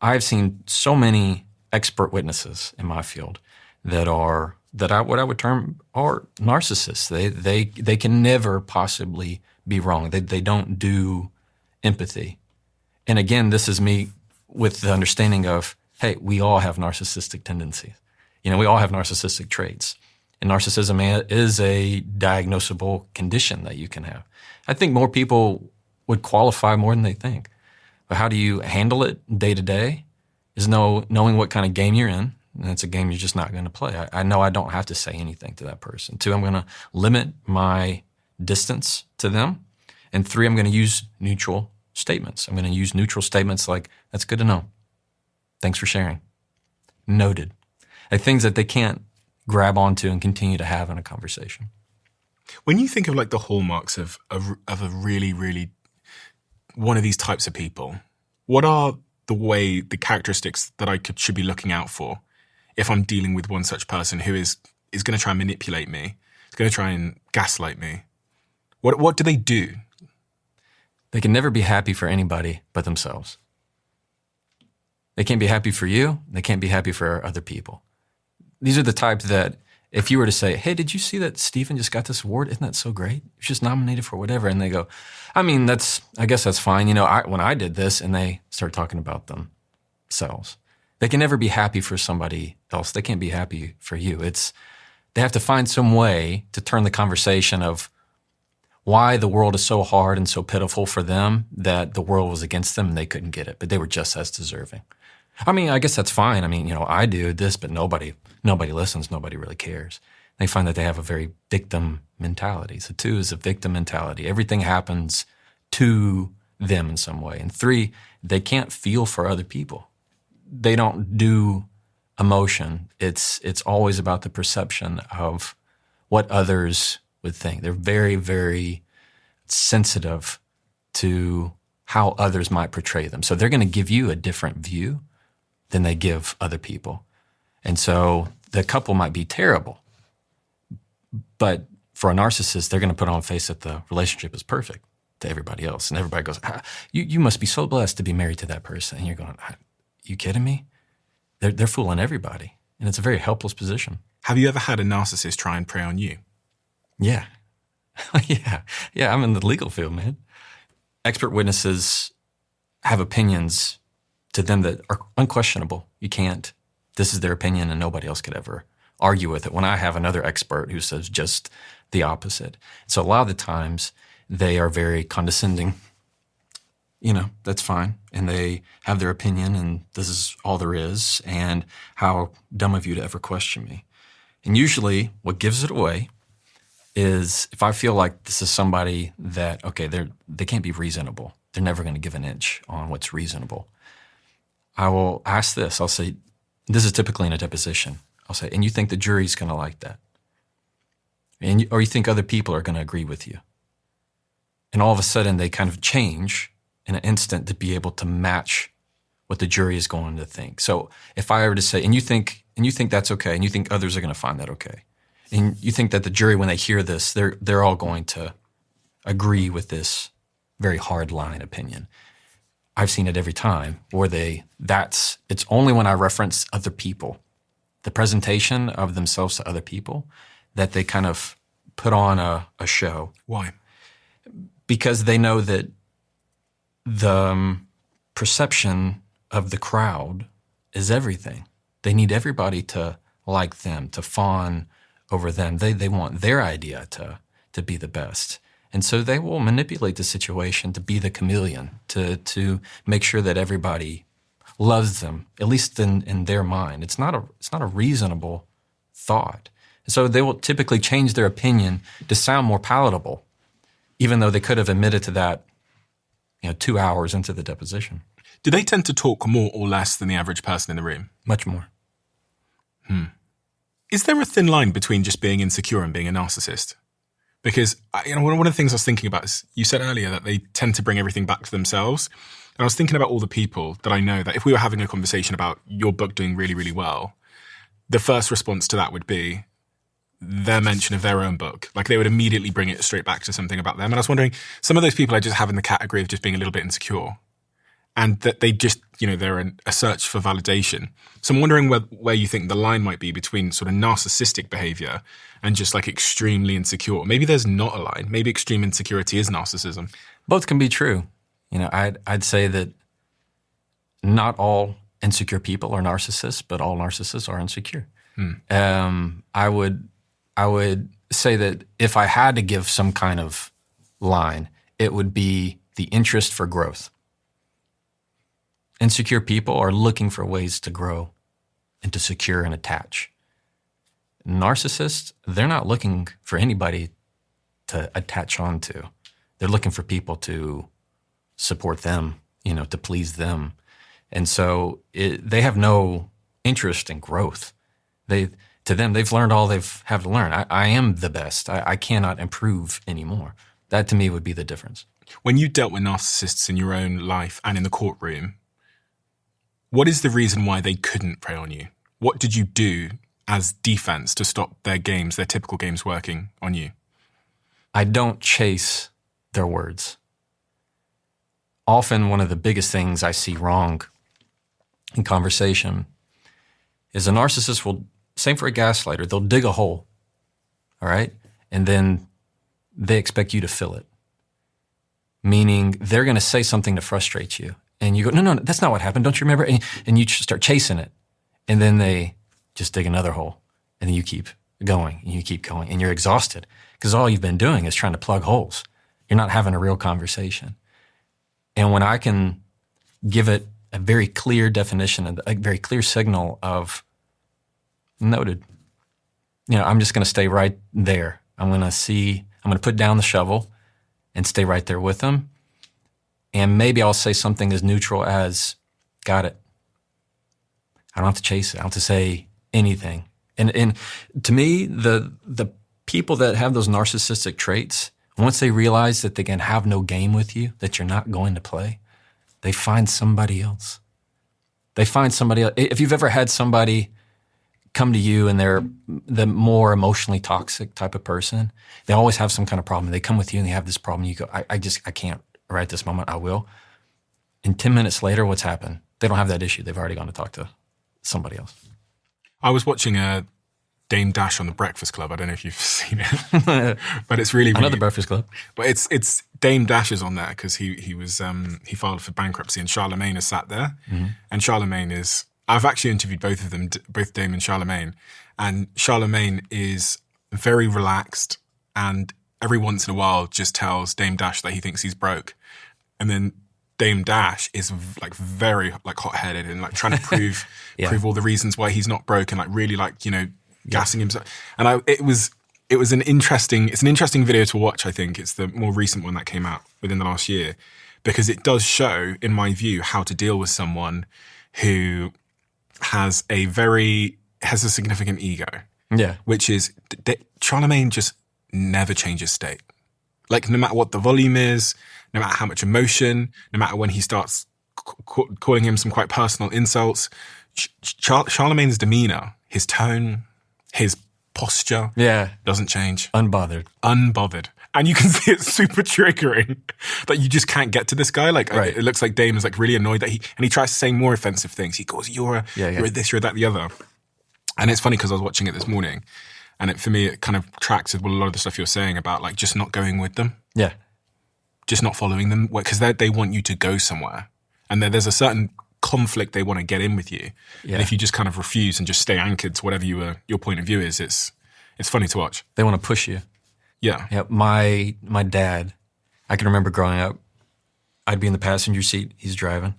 I've seen so many expert witnesses in my field that are what I would term are narcissists. They can never possibly be wrong. They don't do empathy. And again, this is me with the understanding of, hey, we all have narcissistic tendencies. We all have narcissistic traits. And narcissism is a diagnosable condition that you can have. I think more people would qualify more than they think. But how do you handle it day to day is knowing what kind of game you're in. And it's a game you're just not going to play. I know I don't have to say anything to that person. 2, I'm going to limit my distance to them. And 3, I'm going to use neutral statements. I'm going to use neutral statements like, that's good to know. Thanks for sharing. Noted. Things that they can't grab onto and continue to have in a conversation. When you think of the hallmarks of a really, really one of these types of people, what are the characteristics that should be looking out for if I'm dealing with one such person who is going to try and manipulate me, is going to try and gaslight me? What do they do? They can never be happy for anybody but themselves. They can't be happy for you. They can't be happy for other people. These are the type that if you were to say, hey, did you see that Stephen just got this award? Isn't that so great? He's just nominated for whatever. And they go, I guess that's fine. When I did this, and they start talking about themselves. They can never be happy for somebody else. They can't be happy for you. They have to find some way to turn the conversation of why the world is so hard and so pitiful for them that the world was against them and they couldn't get it, but they were just as deserving. I guess that's fine. I do this, but nobody listens. Nobody really cares. They find that they have a very victim mentality. So 2 is a victim mentality. Everything happens to them in some way. And 3, they can't feel for other people. They don't do emotion. It's always about the perception of what others would think. They're very, very sensitive to how others might portray them. So they're going to give you a different view than they give other people. And so the couple might be terrible, but for a narcissist, they're going to put on a face that the relationship is perfect to everybody else. And everybody goes, you must be so blessed to be married to that person. And you're going, you kidding me? They're fooling everybody. And it's a very helpless position. Have you ever had a narcissist try and prey on you? Yeah. Yeah, I'm in the legal field, man. Expert witnesses have opinions to them that are unquestionable. This is their opinion and nobody else could ever argue with it. When I have another expert who says just the opposite. So a lot of the times they are very condescending. That's fine. And they have their opinion and this is all there is. And how dumb of you to ever question me. And usually what gives it away is if I feel like this is somebody that, okay, they can't be reasonable. They're never going to give an inch on what's reasonable. I will ask this. I'll say, this is typically in a deposition. I'll say, and you think the jury's going to like that? Or you think other people are going to agree with you? And all of a sudden they kind of change in an instant to be able to match what the jury is going to think. So if I were to say, and you think that's okay, and you think others are going to find that okay, and you think that the jury, when they hear this, they're all going to agree with this very hard line opinion. I've seen it every time where it's only when I reference other people, the presentation of themselves to other people, that they kind of put on a show. Why? Because they know that the perception of the crowd is everything. They need everybody to like them, to fawn over them. They want their idea to be the best. And so they will manipulate the situation to be the chameleon, to make sure that everybody loves them, at least in their mind. It's not a reasonable thought. So they will typically change their opinion to sound more palatable, even though they could have admitted to that 2 hours into the deposition. Do they tend to talk more or less than the average person in the room? Much more. Is there a thin line between just being insecure and being a narcissist? Because one of the things I was thinking about is you said earlier that they tend to bring everything back to themselves. And I was thinking about all the people that I know that if we were having a conversation about your book doing really, really well, the first response to that would be their mention of their own book. Like they would immediately bring it straight back to something about them. And I was wondering, some of those people I just have in the category of just being a little bit insecure. And that they just, they're in a search for validation. So I'm wondering where you think the line might be between sort of narcissistic behavior and just like extremely insecure. Maybe there's not a line. Maybe extreme insecurity is narcissism. Both can be true. I'd say that not all insecure people are narcissists, but all narcissists are insecure. I would say that if I had to give some kind of line, it would be the interest for growth. Insecure people are looking for ways to grow and to secure and attach. Narcissists, they're not looking for anybody to attach onto. They're looking for people to support them, to please them. And so they have no interest in growth. To them, they've learned all they've have to learn. I am the best. I cannot improve anymore. That to me would be the difference. When you dealt with narcissists in your own life and in the courtroom, what is the reason why they couldn't prey on you? What did you do as defense to stop their typical games working on you? I don't chase their words. Often one of the biggest things I see wrong in conversation is a narcissist will same for a gaslighter. They'll dig a hole, all right? And then they expect you to fill it. Meaning they're going to say something to frustrate you. And you go, no, that's not what happened. Don't you remember? And you start chasing it. And then they just dig another hole. And then you keep going, and you keep going. And you're exhausted because all you've been doing is trying to plug holes. You're not having a real conversation. And when I can give it a very clear definition, a very clear signal of noted, I'm just going to stay right there. I'm going to put down the shovel and stay right there with them. And maybe I'll say something as neutral as, got it. I don't have to chase it. I don't have to say anything. And to me, the people that have those narcissistic traits, once they realize that they can have no game with you, that you're not going to play, they find somebody else. They find somebody else. If you've ever had somebody come to you and they're the more emotionally toxic type of person, they always have some kind of problem. They come with you and they have this problem. You go, I can't right at this moment. I will. And 10 minutes later, what's happened? They don't have that issue. They've already gone to talk to somebody else. I was watching Dame Dash on The Breakfast Club. I don't know if you've seen it, but it's really Another Breakfast Club. But it's Dame Dash is on there because he filed for bankruptcy, and Charlemagne is sat there, and Charlemagne is. I've actually interviewed both of them, both Dame and Charlemagne is very relaxed, and every once in a while just tells Dame Dash that he thinks he's broke, and then Dame Dash is like very like hot-headed and like trying to prove all the reasons why he's not broke, and like really like gassing himself. And it's an interesting video to watch. I think it's the more recent one that came out within the last year, because it does show, in my view, how to deal with someone who has a significant ego. Yeah, which is Charlemagne just never changes state. Like no matter what the volume is, no matter how much emotion, no matter when he starts calling him some quite personal insults, Charlemagne's demeanor, his tone, his posture, doesn't change. Unbothered. And you can see it's super triggering that you just can't get to this guy. Like it looks like Dame is like really annoyed that he tries to say more offensive things. He goes, you're this, you're that, the other. And it's funny because I was watching it this morning, and for me, it kind of tracks with a lot of the stuff you're saying about like just not going with them. Yeah. Just not following them, because they want you to go somewhere. And there's a certain conflict they want to get in with you. Yeah. And if you just kind of refuse and just stay anchored to whatever your point of view is, it's funny to watch. They want to push you. Yeah. Yeah. My dad, I can remember growing up, I'd be in the passenger seat, he's driving.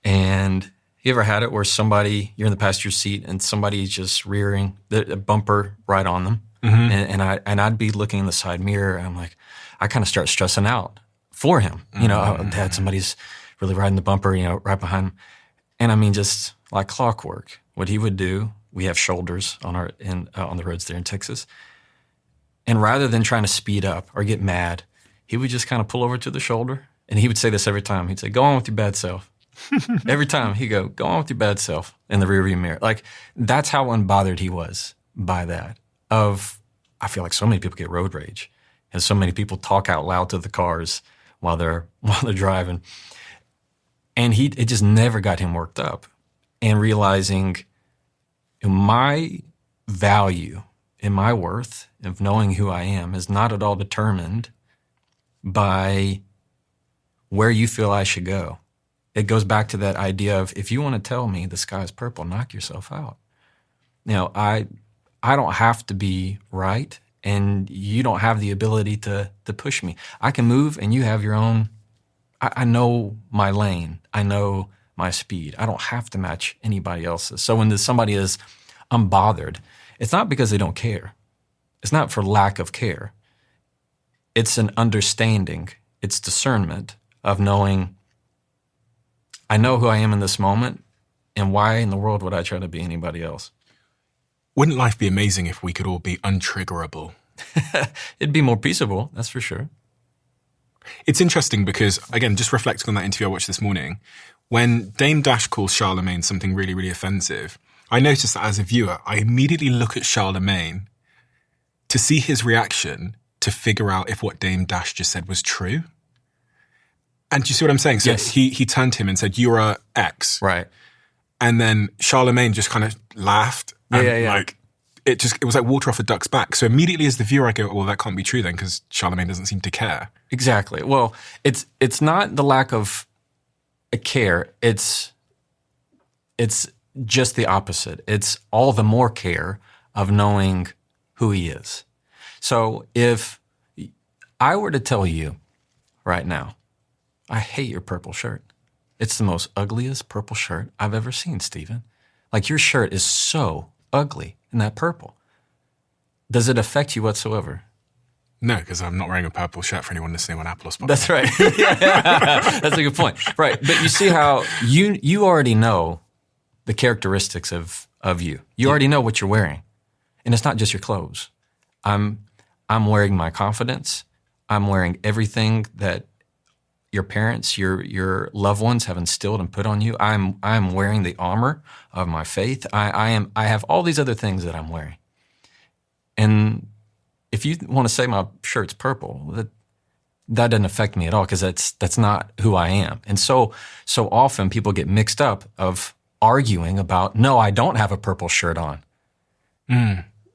And you ever had it where you're in the passenger seat and somebody's just rearing the bumper right on them? Mm-hmm. And I'd be looking in the side mirror, and I'm like, I kind of start stressing out for him. Mm-hmm. Dad, somebody's really riding the bumper, right behind him. And I mean, just like clockwork, what he would do, we have shoulders on the roads there in Texas. And rather than trying to speed up or get mad, he would just kind of pull over to the shoulder. And he would say this every time. He'd say, go on with your bad self. Every time he'd go on with your bad self in the rearview mirror. Like, that's how unbothered he was by that. I feel like so many people get road rage, and so many people talk out loud to the cars while they're driving. And it just never got him worked up. And realizing my value and my worth of knowing who I am is not at all determined by where you feel I should go. It goes back to that idea of, if you want to tell me the sky is purple, knock yourself out. I don't have to be right, and you don't have the ability to push me. I can move, and you have your own. I know my lane. I know my speed. I don't have to match anybody else's. So when somebody is unbothered, it's not because they don't care. It's not for lack of care. It's an understanding. It's discernment of knowing, I know who I am in this moment, and why in the world would I try to be anybody else? Wouldn't life be amazing if we could all be untriggerable? It'd be more peaceable, that's for sure. It's interesting because, again, just reflecting on that interview I watched this morning, when Dame Dash calls Charlemagne something really, really offensive, I noticed that as a viewer, I immediately look at Charlemagne to see his reaction to figure out if what Dame Dash just said was true. And do you see what I'm saying? So yes. He turned to him and said, you're a X. Right. And then Charlemagne just kind of laughed Yeah. Like, it was like water off a duck's back. So immediately as the viewer, I go, well, that can't be true then, because Charlemagne doesn't seem to care. Exactly. Well, it's not the lack of care. It's just the opposite. It's all the more care of knowing who he is. So if I were to tell you right now, I hate your purple shirt. It's the most ugliest purple shirt I've ever seen, Stephen. Like, your shirt is so ugly in that purple. Does it affect you whatsoever? No, because I'm not wearing a purple shirt for anyone listening on Apple or Spotify. That's right. That's a good point. Right. But you see how you already know the characteristics of you. You already know what you're wearing. And it's not just your clothes. I'm wearing my confidence. I'm wearing everything that your parents, your loved ones have instilled and put on you. I'm wearing the armor of my faith. I have all these other things that I'm wearing. And if you want to say my shirt's purple, that doesn't affect me at all, because that's not who I am. And so often people get mixed up of arguing about, no, I don't have a purple shirt on.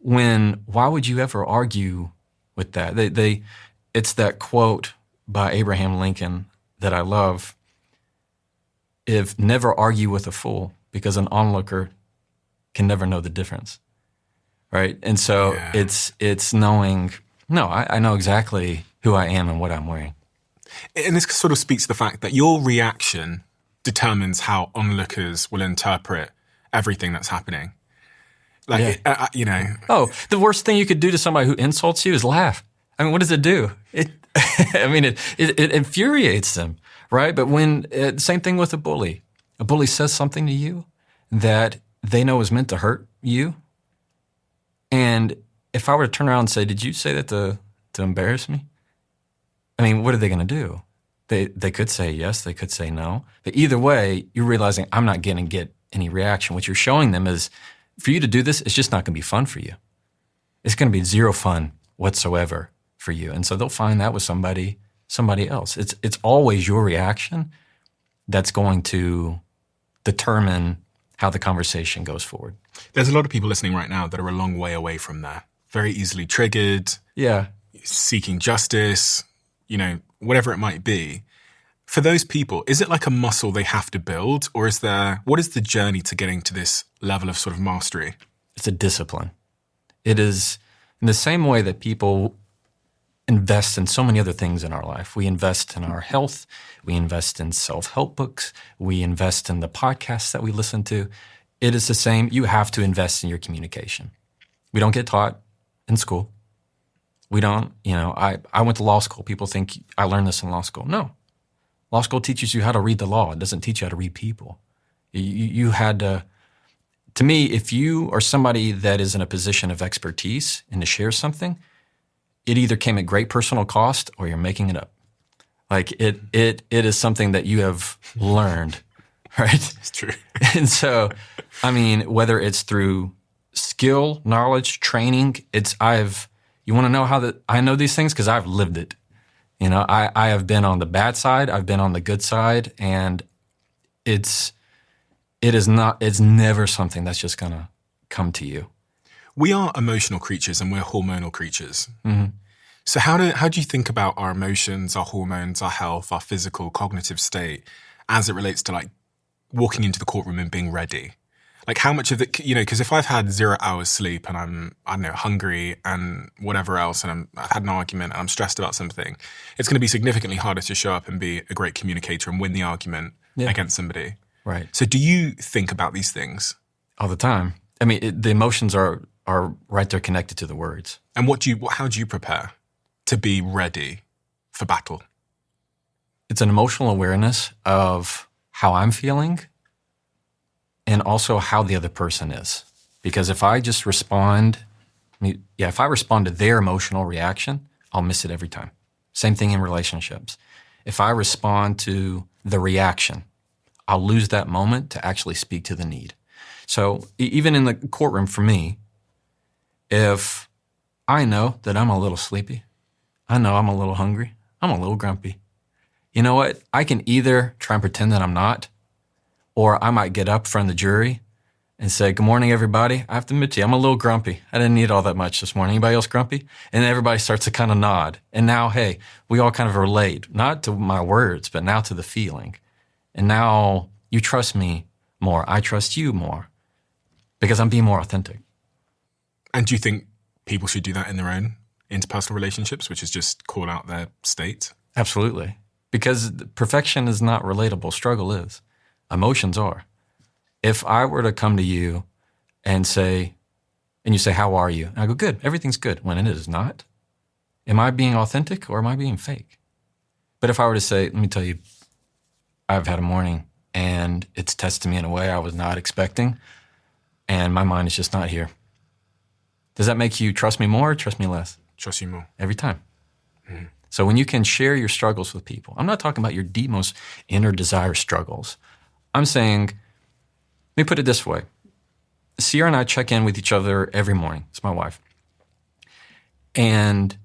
When, why would you ever argue with that? It's that quote by Abraham Lincoln that I love. If never argue with a fool, because an onlooker can never know the difference. Right? And so it's knowing, no, I know exactly who I am and what I'm wearing. And this sort of speaks to the fact that your reaction determines how onlookers will interpret everything that's happening. Like, you know. Oh, the worst thing you could do to somebody who insults you is laugh. I mean, what does it do? It infuriates them, right? But when, same thing with a bully. A bully says something to you that they know is meant to hurt you. And if I were to turn around and say, did you say that to embarrass me? I mean, what are they going to do? They could say yes, they could say no. But either way, you're realizing I'm not going to get any reaction. What you're showing them is, for you to do this, it's just not going to be fun for you. It's going to be zero fun whatsoever for you. And so they'll find that with somebody else. It's always your reaction that's going to determine how the conversation goes forward. There's a lot of people listening right now that are a long way away from there. Very easily triggered. Yeah. Seeking justice, you know, whatever it might be. For those people, is it like a muscle they have to build, or what is the journey to getting to this level of sort of mastery? It's a discipline. It is in the same way that people invest in so many other things in our life. We invest in our health. We invest in self-help books. We invest in the podcasts that we listen to. It is the same. You have to invest in your communication. We don't get taught in school. We don't, I went to law school. People think I learned this in law school. No. Law school teaches you how to read the law. It doesn't teach you how to read people. You had to me, if you are somebody that is in a position of expertise and to share something, it either came at great personal cost or you're making it up. Like it is something that you have learned, right? It's true. And so, I mean, whether it's through skill, knowledge, training, you want to know I know these things because I've lived it. I have been on the bad side, I've been on the good side, and it's never something that's just going to come to you. We are emotional creatures and we're hormonal creatures. Mm-hmm. So how do you think about our emotions, our hormones, our health, our physical, cognitive state as it relates to like walking into the courtroom and being ready? Like how much of it, because if I've had 0 hours sleep and I'm, I don't know, hungry and whatever else, and I've had an argument and I'm stressed about something, it's going to be significantly harder to show up and be a great communicator and win the argument against somebody. Right. So do you think about these things? All the time. I mean, the emotions are right there connected to the words. And how do you prepare to be ready for battle? It's an emotional awareness of how I'm feeling and also how the other person is. Because if I just respond, if I respond to their emotional reaction, I'll miss it every time. Same thing in relationships. If I respond to the reaction, I'll lose that moment to actually speak to the need. So even in the courtroom for me, if I know that I'm a little sleepy, I know I'm a little hungry, I'm a little grumpy, you know what? I can either try and pretend that I'm not, or I might get up in front of the jury and say, good morning, everybody. I have to admit to you, I'm a little grumpy. I didn't eat all that much this morning. Anybody else grumpy? And then everybody starts to kind of nod. And now, hey, we all kind of relate, not to my words, but now to the feeling. And now you trust me more. I trust you more because I'm being more authentic. And do you think people should do that in their own interpersonal relationships, which is just call out their state? Absolutely. Because perfection is not relatable. Struggle is. Emotions are. If I were to come to you and you say, how are you? And I go, good, everything's good, when it is not. Am I being authentic or am I being fake? But if I were to say, let me tell you, I've had a morning and it's tested me in a way I was not expecting and my mind is just not here. Does that make you trust me more or trust me less? Trust you more. Every time. Mm-hmm. So when you can share your struggles with people, I'm not talking about your deep, most inner desire struggles. I'm saying, let me put it this way. Sierra and I check in with each other every morning. It's my wife. And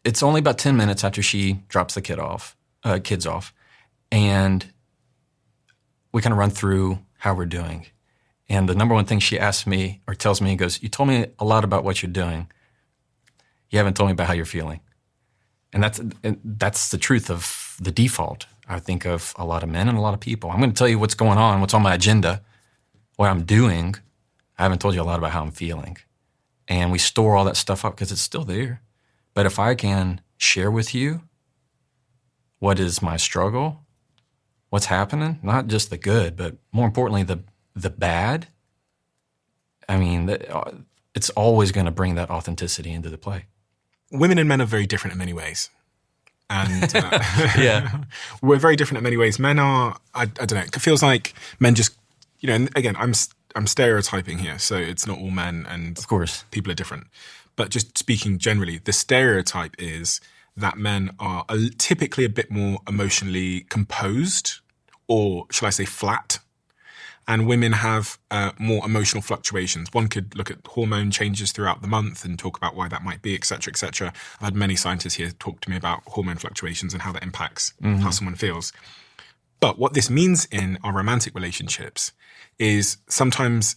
it's only about 10 minutes after she drops the kids off. And we kind of run through how we're doing. And the number one thing she asks me or tells me, goes, you told me a lot about what you're doing. You haven't told me about how you're feeling. And that's the truth of the default, I think, of a lot of men and a lot of people. I'm going to tell you what's going on, what's on my agenda, what I'm doing. I haven't told you a lot about how I'm feeling. And we store all that stuff up because it's still there. But if I can share with you what is my struggle, what's happening, not just the good, but more importantly, the bad, I mean, it's always going to bring that authenticity into the play. Women and men are very different in many ways. And yeah, we're very different in many ways. Men are, I don't know, it feels like men just, and again, I'm stereotyping here, so it's not all men and of course people are different. But just speaking generally, the stereotype is that men are typically a bit more emotionally composed, or shall I say flat, and women have more emotional fluctuations. One could look at hormone changes throughout the month and talk about why that might be, et cetera, et cetera. I've had many scientists here talk to me about hormone fluctuations and how that impacts how someone feels. But what this means in our romantic relationships is sometimes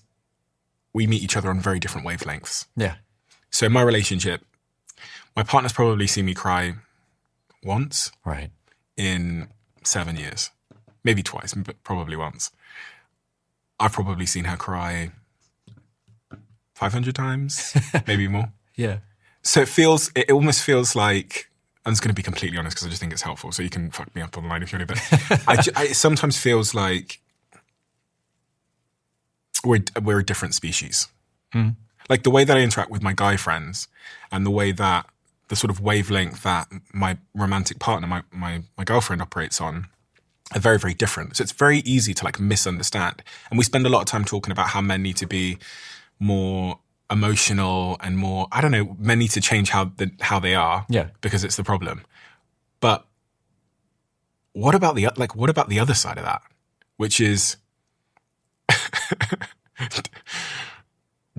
we meet each other on very different wavelengths. Yeah. So in my relationship, my partner's probably seen me cry once right in 7 years, maybe twice, but probably once. I've probably seen her cry 500 times, maybe more. Yeah. So it almost feels like, I'm just going to be completely honest because I just think it's helpful. So you can fuck me up online if you want to, but it sometimes feels like we're a different species. Mm. Like the way that I interact with my guy friends and the way that the sort of wavelength that my romantic partner, my girlfriend operates on, are very, very different. So it's very easy to like misunderstand. And we spend a lot of time talking about how men need to be more emotional and more, I don't know, men need to change how they are. Yeah. Because it's the problem. But what about the other side of that? Which is,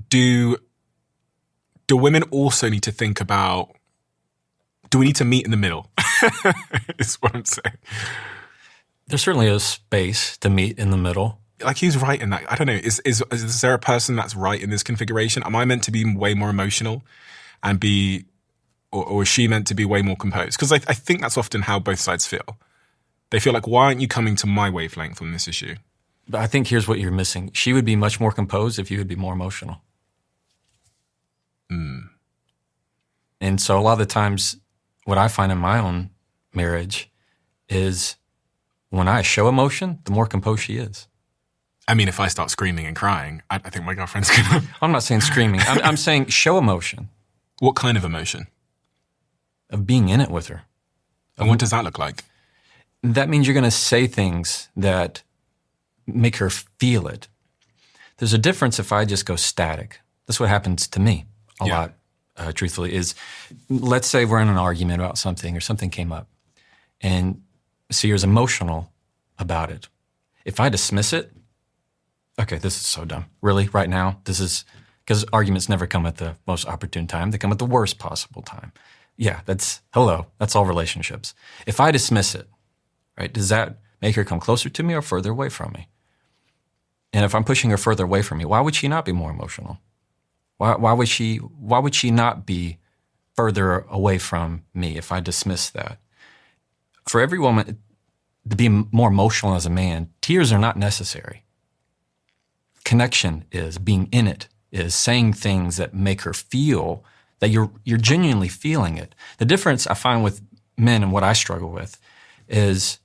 do women also need to think about, do we need to meet in the middle? Is what I'm saying. There's certainly a space to meet in the middle. Like, who's right in that? I don't know. Is there a person that's right in this configuration? Am I meant to be way more emotional and be, or is she meant to be way more composed? Because I think that's often how both sides feel. They feel like, why aren't you coming to my wavelength on this issue? But I think here's what you're missing. She would be much more composed if you would be more emotional. Mm. And so a lot of the times, what I find in my own marriage is when I show emotion, the more composed she is. I mean, if I start screaming and crying, I think my girlfriend's gonna... I'm not saying screaming. I'm saying show emotion. What kind of emotion? Of being in it with her. And what does that look like? That means you're going to say things that make her feel it. There's a difference if I just go static. That's what happens to me a lot, truthfully, is let's say we're in an argument about something or something came up and Sierra's emotional about it. If I dismiss it, okay, this is so dumb. Really, right now? This is, because arguments never come at the most opportune time. They come at the worst possible time. Yeah, that's all relationships. If I dismiss it, right, does that make her come closer to me or further away from me? And if I'm pushing her further away from me, why would she not be more emotional? Why would she not be further away from me if I dismiss that? For every woman to be more emotional as a man, tears are not necessary. Connection is, being in it is, saying things that make her feel that you're genuinely feeling it. The difference I find with men and what I struggle with is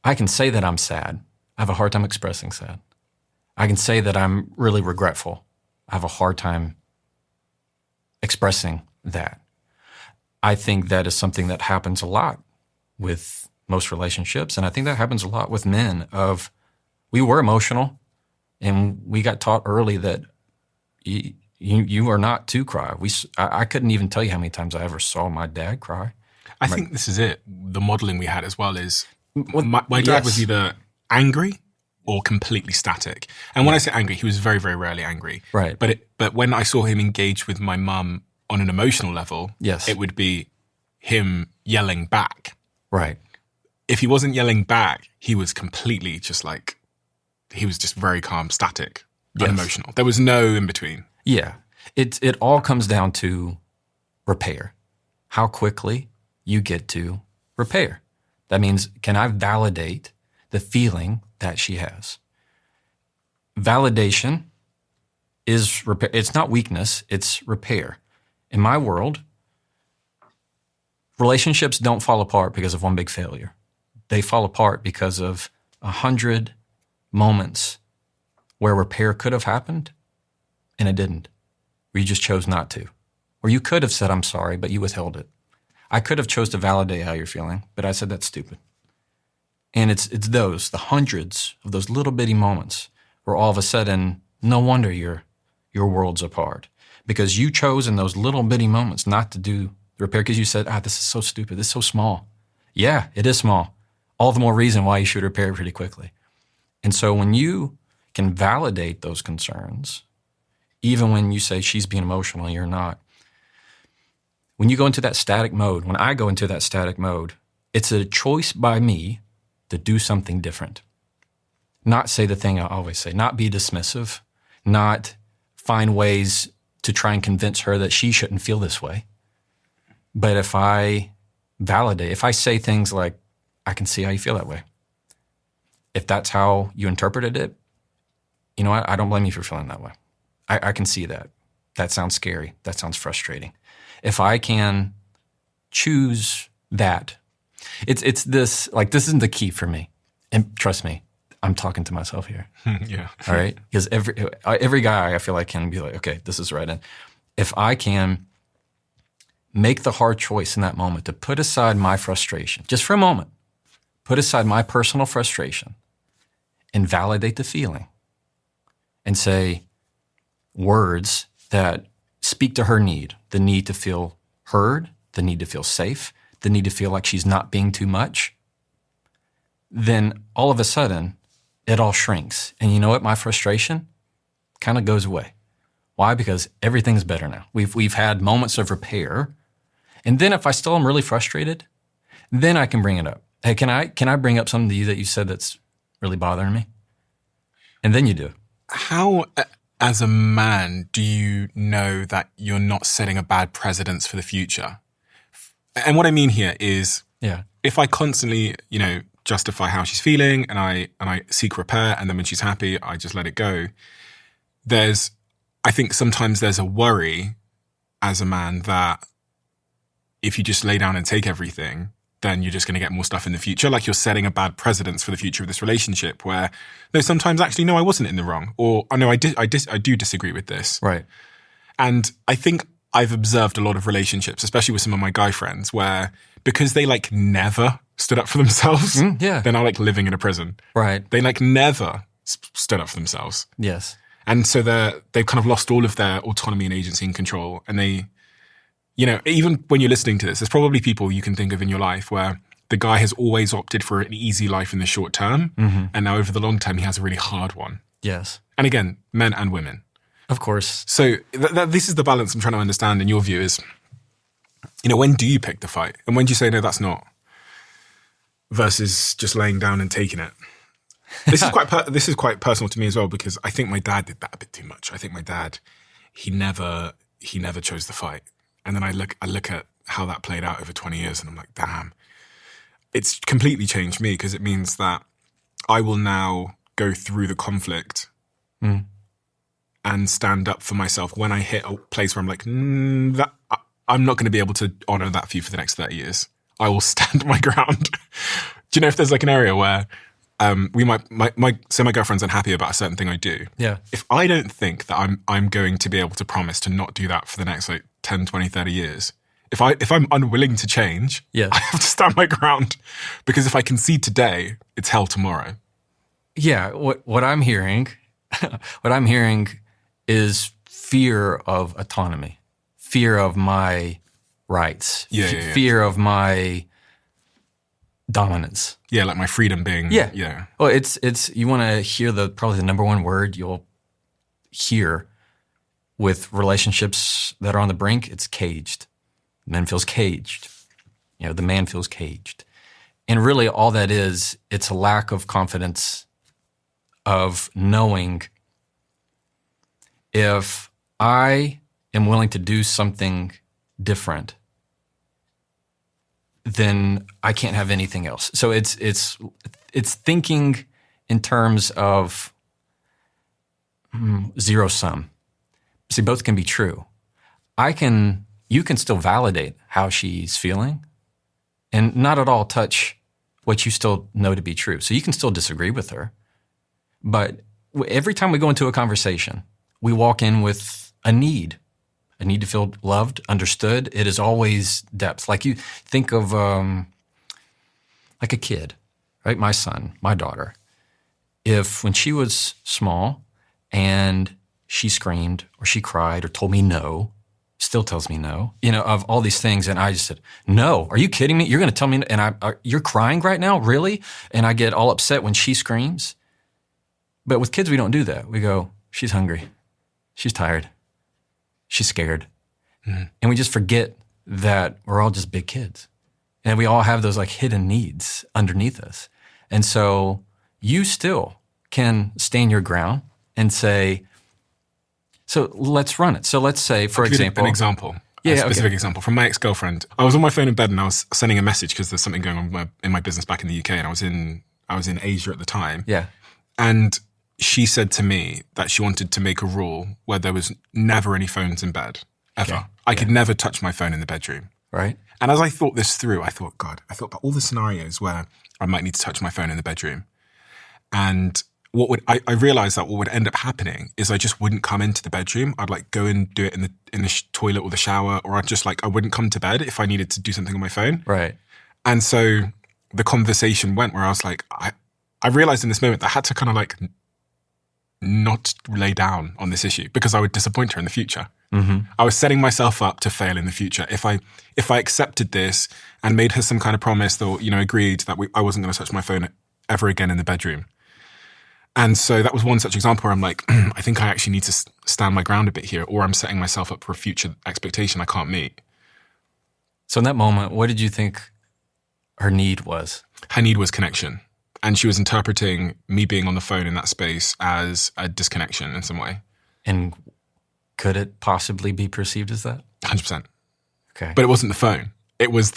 I can say that I'm sad. I have a hard time expressing sad. I can say that I'm really regretful. I have a hard time expressing that. I think that is something that happens a lot with most relationships, and I think that happens a lot with men. We were emotional, and we got taught early that you are not to cry. I couldn't even tell you how many times I ever saw my dad cry. I think this is it. The modeling we had as well is my dad was either angry or completely static. And when I say angry, he was very, very rarely angry. Right. But when I saw him engage with my mum on an emotional level, yes, it would be him yelling back. Right. If he wasn't yelling back, he was completely just like, he was just very calm, static, unemotional. There was no in between. Yeah. It all comes down to repair. How quickly you get to repair. That means, can I validate the feeling that she has? Validation is repair. It's not weakness, it's repair. In my world, relationships don't fall apart because of one big failure. They fall apart because of 100 moments where repair could have happened and it didn't. Or you just chose not to. Or you could have said, I'm sorry, but you withheld it. I could have chose to validate how you're feeling, but I said that's stupid. And it's the hundreds of those little bitty moments where all of a sudden, no wonder your world's apart. Because you chose in those little bitty moments not to do the repair because you said, this is so stupid, this is so small. Yeah, it is small. All the more reason why you should repair it pretty quickly. And so when you can validate those concerns, even when you say she's being emotional, you're not. When you go into that static mode, when I go into that static mode, it's a choice by me to do something different. Not say the thing I always say, not be dismissive, not find ways to try and convince her that she shouldn't feel this way. But if I validate, if I say things like, I can see how you feel that way. If that's how you interpreted it, you know what? I don't blame you for feeling that way. I can see that. That sounds scary. That sounds frustrating. If I can choose that, it's this, like, this isn't the key for me. And trust me, I'm talking to myself here. Yeah. All right? Because every guy I feel like can be like, okay, this is right. And if I can make the hard choice in that moment to put aside my frustration, just for a moment, put aside my personal frustration and validate the feeling and say words that speak to her need, the need to feel heard, the need to feel safe, the need to feel like she's not being too much, then all of a sudden it all shrinks. And you know what? My frustration kind of goes away. Why? Because everything's better now. We've had moments of repair. And then if I still am really frustrated, then I can bring it up. Hey, can I bring up something to you that you said that's really bothering me? And then you do. How, as a man, do you know that you're not setting a bad precedence for the future? And what I mean here is, if I constantly, justify how she's feeling and I seek repair, and then when she's happy, I just let it go. I think sometimes there's a worry as a man that if you just lay down and take everything, then you're just going to get more stuff in the future. Like you're setting a bad precedence for the future of this relationship where, no, sometimes actually, no, I wasn't in the wrong. Or, no, I do disagree with this. Right. And I think I've observed a lot of relationships, especially with some of my guy friends, where because they never stood up for themselves, they're now living in a prison. Right. They never stood up for themselves. Yes. And so they've kind of lost all of their autonomy and agency and control. And they, even when you're listening to this, there's probably people you can think of in your life where the guy has always opted for an easy life in the short term. Mm-hmm. And now over the long term, he has a really hard one. Yes. And again, men and women. Of course. So this is the balance I'm trying to understand in your view is, when do you pick the fight? And when do you say, no, that's not, versus just laying down and taking it? This is quite personal to me as well, because I think my dad did that a bit too much. I think my dad, he never chose the fight. And then I look at how that played out over 20 years and I'm like, damn, it's completely changed me, because it means that I will now go through the conflict and stand up for myself when I hit a place where I'm like, I'm not going to be able to honor that for you for the next 30 years. I will stand my ground. Do you know if there's like an area where we might, say my girlfriend's unhappy about a certain thing I do. Yeah. If I don't think that I'm going to be able to promise to not do that for the next like 10, 20, 30 years, if I'm unwilling to change, yeah, I have to stand my ground, because if I concede today, it's hell tomorrow. Yeah. What I'm hearing, is fear of autonomy, fear of my rights, fear of my dominance. Yeah, like my freedom being. Yeah. Well, it's you want to hear probably the number one word you'll hear with relationships that are on the brink. It's caged. Men feels caged. The man feels caged, and really all that is, it's a lack of confidence of knowing if I am willing to do something different, then I can't have anything else. So it's thinking in terms of zero sum. See, both can be true. You can still validate how she's feeling and not at all touch what you still know to be true. So you can still disagree with her. But every time we go into a conversation, we walk in with a need to feel loved, understood. It is always depth. Like you think of like a kid, right? My son, my daughter. If when she was small and she screamed or she cried or told me no, still tells me no, of all these things. And I just said, no, are you kidding me? You're going to tell me, and you're crying right now? Really? And I get all upset when she screams. But with kids, we don't do that. We go, she's hungry. She's tired. She's scared. Mm-hmm. And we just forget that we're all just big kids. And we all have those like hidden needs underneath us. And so you still can stand your ground and say, so let's run it. So let's say, for example. An example. A specific example from my ex-girlfriend. I was on my phone in bed and I was sending a message because there's something going on in my business back in the UK, and I was in Asia at the time. Yeah. And she said to me that she wanted to make a rule where there was never any phones in bed, ever. Okay. I could never touch my phone in the bedroom. Right. And as I thought this through, I thought about all the scenarios where I might need to touch my phone in the bedroom. And I realized that what would end up happening is I just wouldn't come into the bedroom. I'd like go and do it in the toilet or the shower, or I wouldn't come to bed if I needed to do something on my phone. Right. And so the conversation went where I was like, I realized in this moment that I had to kind of like not lay down on this issue because I would disappoint her in the future. Mm-hmm. I was setting myself up to fail in the future. If I accepted this and made her some kind of promise or, agreed that I wasn't going to touch my phone ever again in the bedroom. And so that was one such example where I'm like, I think I actually need to stand my ground a bit here, or I'm setting myself up for a future expectation I can't meet. So in that moment, what did you think her need was? Her need was connection. And she was interpreting me being on the phone in that space as a disconnection in some way. And could it possibly be perceived as that? 100%. Okay. But it wasn't the phone. It was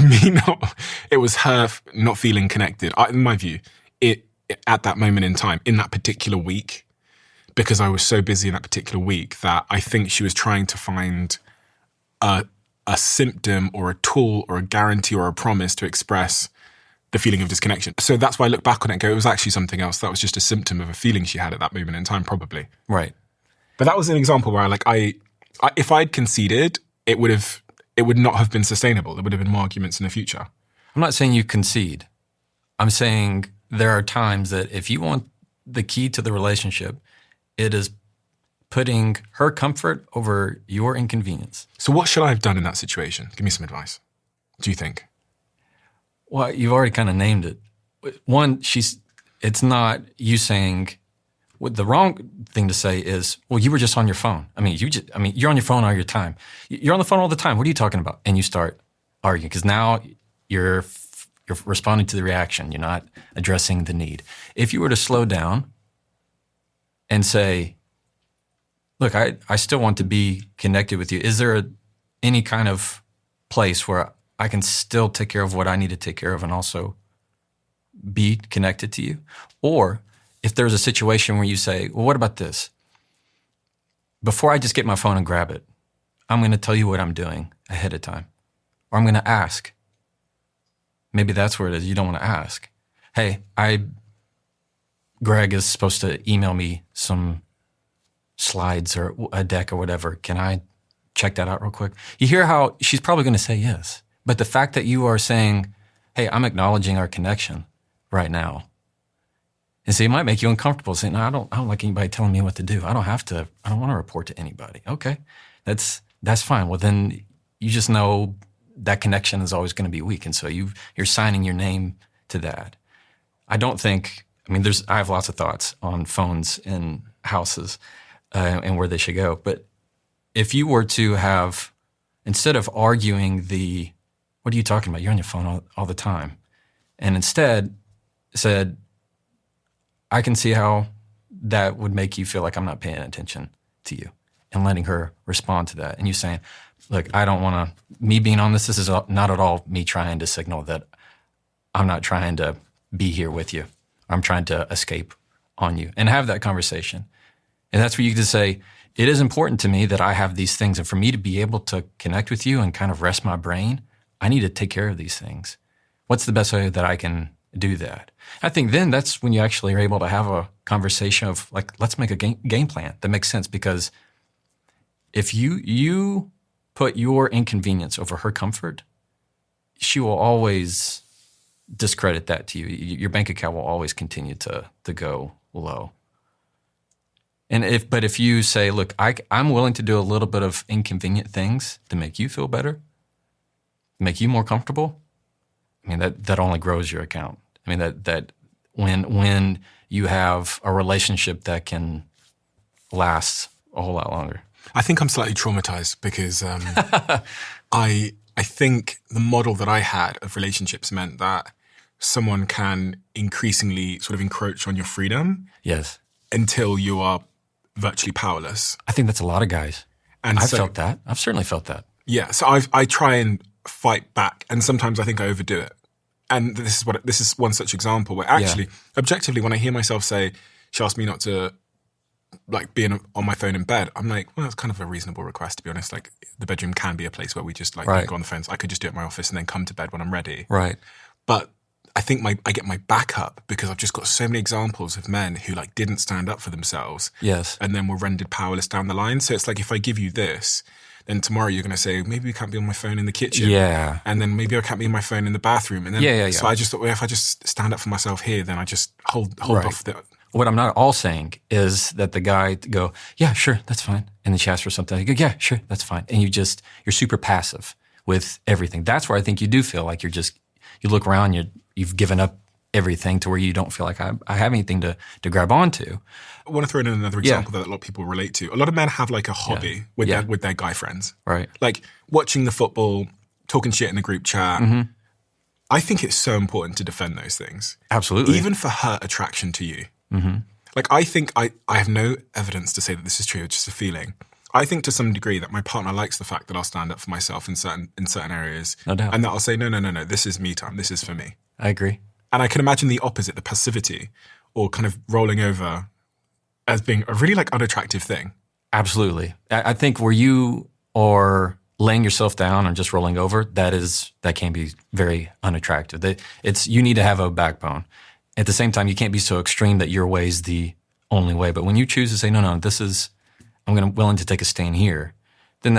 me not, it was her not feeling connected. In my view, at that moment in time, in that particular week, because I was so busy in that particular week that I think she was trying to find a symptom or a tool or a guarantee or a promise to express the feeling of disconnection. So that's why I look back on it and go, it was actually something else. That was just a symptom of a feeling she had at that moment in time, probably. Right. But that was an example where if I'd conceded, it would not have been sustainable. There would have been more arguments in the future. I'm not saying you concede. I'm saying there are times that if you want the key to the relationship, it is putting her comfort over your inconvenience. So what should I have done in that situation? Give me some advice. Do you think? Well, you've already kind of named it. One, it's not you saying, the wrong thing to say is, well, you were just on your phone. You're on your phone all your time. You're on the phone all the time. What are you talking about? And you start arguing because now you're You're responding to the reaction. You're not addressing the need. If you were to slow down and say, look, I still want to be connected with you. Is there any kind of place where I can still take care of what I need to take care of and also be connected to you? Or if there's a situation where you say, well, what about this? Before I just get my phone and grab it, I'm going to tell you what I'm doing ahead of time. Or I'm going to ask. Maybe that's where it is. You don't want to ask. Hey, Greg is supposed to email me some slides or a deck or whatever. Can I check that out real quick? You hear how she's probably going to say yes. But the fact that you are saying, hey, I'm acknowledging our connection right now. And so it might make you uncomfortable saying, no, I don't like anybody telling me what to do. I don't want to report to anybody. Okay, that's fine. Well, then you just know that connection is always going to be weak. And so you're signing your name to that. I have lots of thoughts on phones in houses and where they should go. But if you were to have, instead of arguing what are you talking about? You're on your phone all the time. And instead said, I can see how that would make you feel like I'm not paying attention to you, and letting her respond to that. And you saying, look, I don't want to, me being on this is not at all me trying to signal that I'm not trying to be here with you. I'm trying to escape on you, and have that conversation. And that's where you just say, it is important to me that I have these things. And for me to be able to connect with you and kind of rest my brain, I need to take care of these things. What's the best way that I can do that? I think then that's when you actually are able to have a conversation of like, let's make a game plan that makes sense. Because if you put your inconvenience over her comfort, she will always discredit that to you. Your bank account will always continue to go low. And if you say, look, I'm willing to do a little bit of inconvenient things to make you feel better, make you more comfortable, I mean, that only grows your account. I mean, that when you have a relationship that can last a whole lot longer. I think I'm slightly traumatized because I think the model that I had of relationships meant that someone can increasingly sort of encroach on your freedom. Yes. Until you are virtually powerless. I think that's a lot of guys. And I've felt that. I've certainly felt that. Yeah. So I try and fight back, and sometimes I think I overdo it. And this is one such example where actually, objectively, when I hear myself say, she asked me not to like be on my phone in bed, I'm like, well, that's kind of a reasonable request, to be honest. Like, the bedroom can be a place where we just like go on the phones. I could just do it at my office and then come to bed when I'm ready. Right. But I think I get my back up because I've just got so many examples of men who like didn't stand up for themselves. Yes. And then were rendered powerless down the line. So it's like, if I give you this, then tomorrow you're going to say, maybe we can't be on my phone in the kitchen. Yeah. And then maybe I can't be on my phone in the bathroom. And then, So I just thought, well, if I just stand up for myself here, then I just hold off the... What I'm not all saying is that the guy go, yeah, sure, that's fine. And then she asks for something. You go, yeah, sure, that's fine. And you're super passive with everything. That's where I think you do feel like you look around, you've given up everything to where you don't feel like I have anything to grab onto. I want to throw in another example that a lot of people relate to. A lot of men have like a hobby with their guy friends. Right. Like watching the football, talking shit in the group chat. Mm-hmm. I think it's so important to defend those things. Absolutely. Even for her attraction to you. Mm-hmm. Like, I think I have no evidence to say that this is true. It's just a feeling. I think to some degree that my partner likes the fact that I'll stand up for myself in certain areas. No doubt. And that I'll say, no, this is me time. This is for me. I agree. And I can imagine the opposite, the passivity or kind of rolling over as being a really like unattractive thing. Absolutely. I think where you are laying yourself down and just rolling over, that can be very unattractive. You need to have a backbone. At the same time, you can't be so extreme that your way is the only way. But when you choose to say, no, I'm willing to take a stand here, then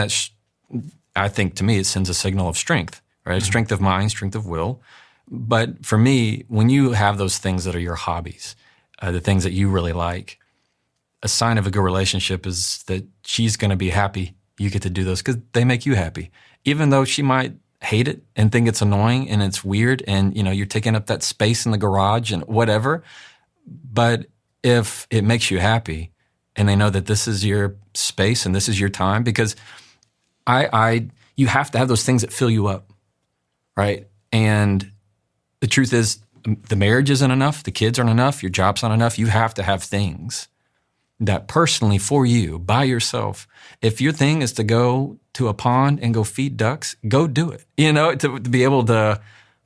I think to me, it sends a signal of strength, right? Mm-hmm. Strength of mind, strength of will. But for me, when you have those things that are your hobbies, the things that you really like, a sign of a good relationship is that she's going to be happy you get to do those because they make you happy. Even though she might hate it and think it's annoying and it's weird and, you're taking up that space in the garage and whatever. But if it makes you happy and they know that this is your space and this is your time, because you have to have those things that fill you up, right? And if it makes you happy, then they know that this is your space and this is your time, because you have to have those things that fill you up, right? And you have to have those things that fill you up, right? And if it makes you happy, then they know that this is your space and this is your time, because I have to have those things that fill you up, right? And if it makes you happy, then they know that this is your space and this is your time, because I The truth is, the marriage isn't enough, the kids aren't enough, your job's not enough. You have to have things that personally for you, by yourself, if your thing is to go to a pond and go feed ducks, go do it. You know, to be able to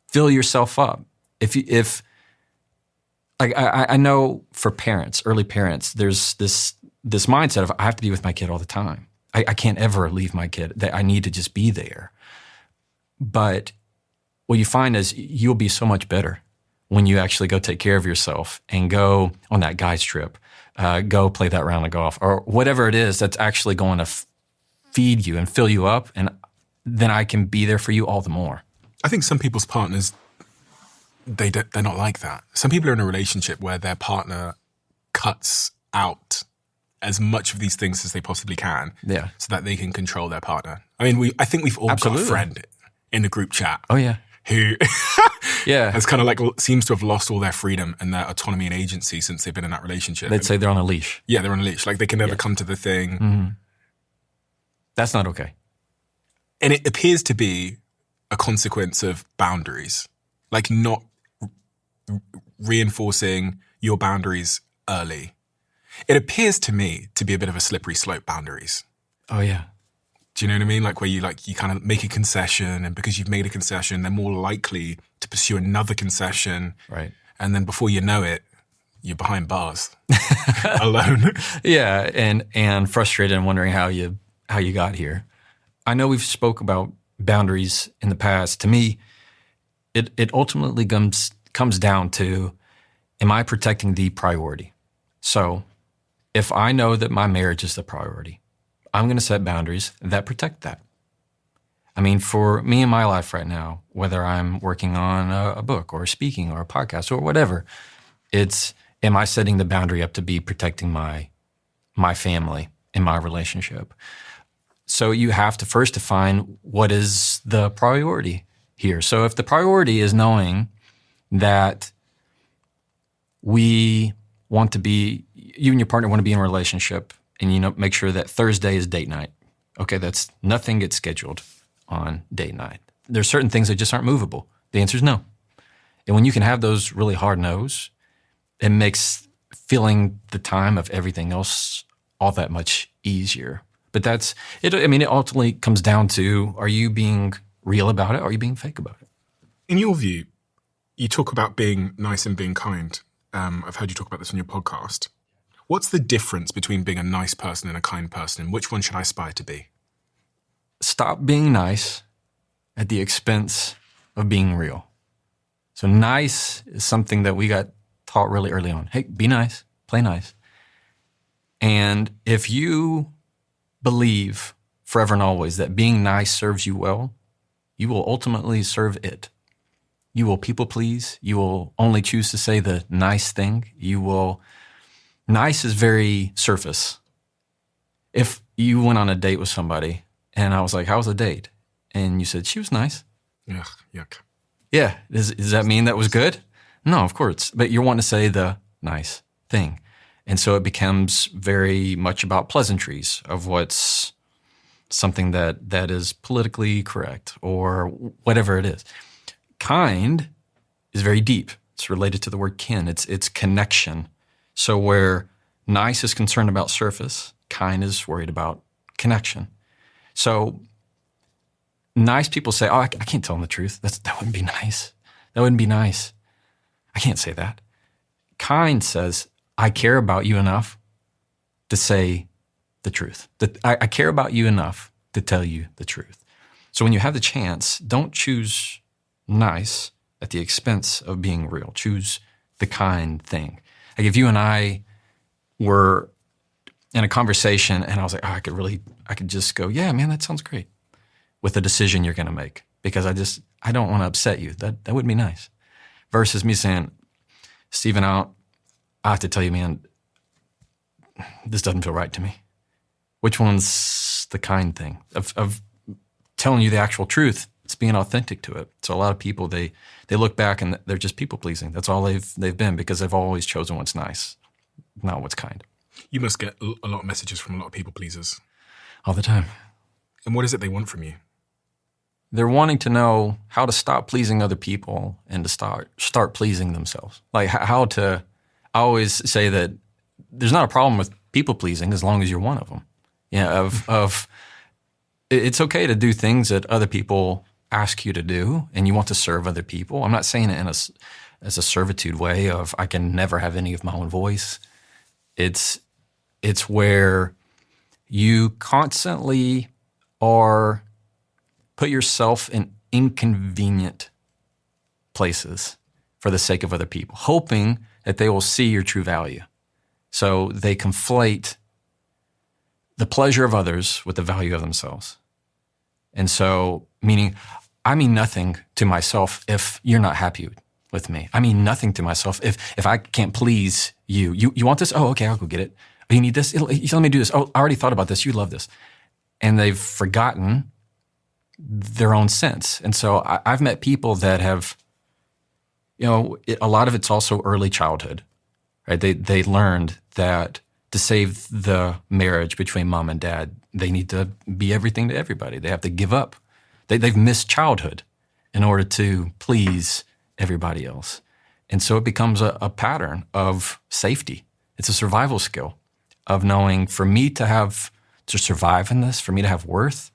fill yourself up. I know for parents, early parents, there's this mindset of I have to be with my kid all the time. I can't ever leave my kid. I need to just be there. But what you find is you'll be so much better when you actually go take care of yourself and go on that guy's trip, go play that round of golf, or whatever it is that's actually going to feed you and fill you up, and then I can be there for you all the more. I think some people's partners, they're not like that. Some people are in a relationship where their partner cuts out as much of these things as they possibly can, so that they can control their partner. I mean, I think we've all got a friend in the group chat. Oh yeah. Who has kind of like seems to have lost all their freedom and their autonomy and agency since they've been in that relationship. They'd say they're on a leash. Yeah, they're on a leash. Like they can never come to the thing. Mm-hmm. That's not okay. And it appears to be a consequence of boundaries, like not reinforcing your boundaries early. It appears to me to be a bit of a slippery slope, boundaries. Oh yeah. Do you know what I mean? Like where you kind of make a concession, and because you've made a concession, they're more likely to pursue another concession. Right. And then before you know it, you're behind bars alone. Yeah, and frustrated and wondering how you got here. I know we've spoke about boundaries in the past. To me, it ultimately comes down to, am I protecting the priority? So if I know that my marriage is the priority, I'm going to set boundaries that protect that. I mean, for me in my life right now, whether I'm working on a book or speaking or a podcast or whatever, it's, am I setting the boundary up to be protecting my family and my relationship? So you have to first define what is the priority here. So if the priority is knowing that we want to be, you and your partner want to be in a relationship, and make sure that Thursday is date night. Okay, that's nothing gets scheduled on date night. There's certain things that just aren't movable. The answer is no. And when you can have those really hard no's, it makes filling the time of everything else all that much easier. But that's it. I mean, it ultimately comes down to, are you being real about it, or are you being fake about it? In your view, you talk about being nice and being kind. I've heard you talk about this on your podcast. What's the difference between being a nice person and a kind person, and which one should I aspire to be? Stop being nice at the expense of being real. So nice is something that we got taught really early on. Hey, be nice, play nice. And if you believe forever and always that being nice serves you well, you will ultimately serve it. You will people please. You will only choose to say the nice thing. Nice is very surface. If you went on a date with somebody and I was like, how was the date? And you said, she was nice. Ugh, yuck. Yeah. Does that mean that was good? No, of course. But you're wanting to say the nice thing. And so it becomes very much about pleasantries of what's something that is politically correct or whatever it is. Kind is very deep. It's related to the word kin. It's connection. So where nice is concerned about surface, kind is worried about connection. So nice people say, oh, I can't tell them the truth. That wouldn't be nice. That wouldn't be nice. I can't say that. Kind says, I care about you enough to say the truth. I care about you enough to tell you the truth. So when you have the chance, don't choose nice at the expense of being real. Choose the kind thing. Like if you and I were in a conversation and I was like, oh, I could just go, yeah, man, that sounds great, with the decision you're going to make, because I don't want to upset you. That wouldn't be nice. Versus me saying, Stephen, I have to tell you, man, this doesn't feel right to me. Which one's the kind thing of telling you the actual truth? It's being authentic to it. So a lot of people, they look back and they're just people pleasing. That's all they've been, because they've always chosen what's nice, not what's kind. You must get a lot of messages from a lot of people pleasers. All the time. And what is it they want from you? They're wanting to know how to stop pleasing other people and to start pleasing themselves. Like how to, I always say that there's not a problem with people pleasing as long as you're one of them. It's okay to do things that other people ask you to do and you want to serve other people. I'm not saying it as a servitude way of I can never have any of my own voice. It's where you constantly are put yourself in inconvenient places for the sake of other people, hoping that they will see your true value. So they conflate the pleasure of others with the value of themselves. And so, meaning, I mean nothing to myself if you're not happy with me. I mean nothing to myself if I can't please you. You want this? Oh, okay, I'll go get it. Oh, you need this? Let me do this. Oh, I already thought about this. You love this. And they've forgotten their own sense. And so I've met people that have, a lot of it's also early childhood, right? They learned that to save the marriage between mom and dad, they need to be everything to everybody. They have to give up. They've missed childhood in order to please everybody else. And so it becomes a pattern of safety. It's a survival skill of knowing for me to survive in this, for me to have worth,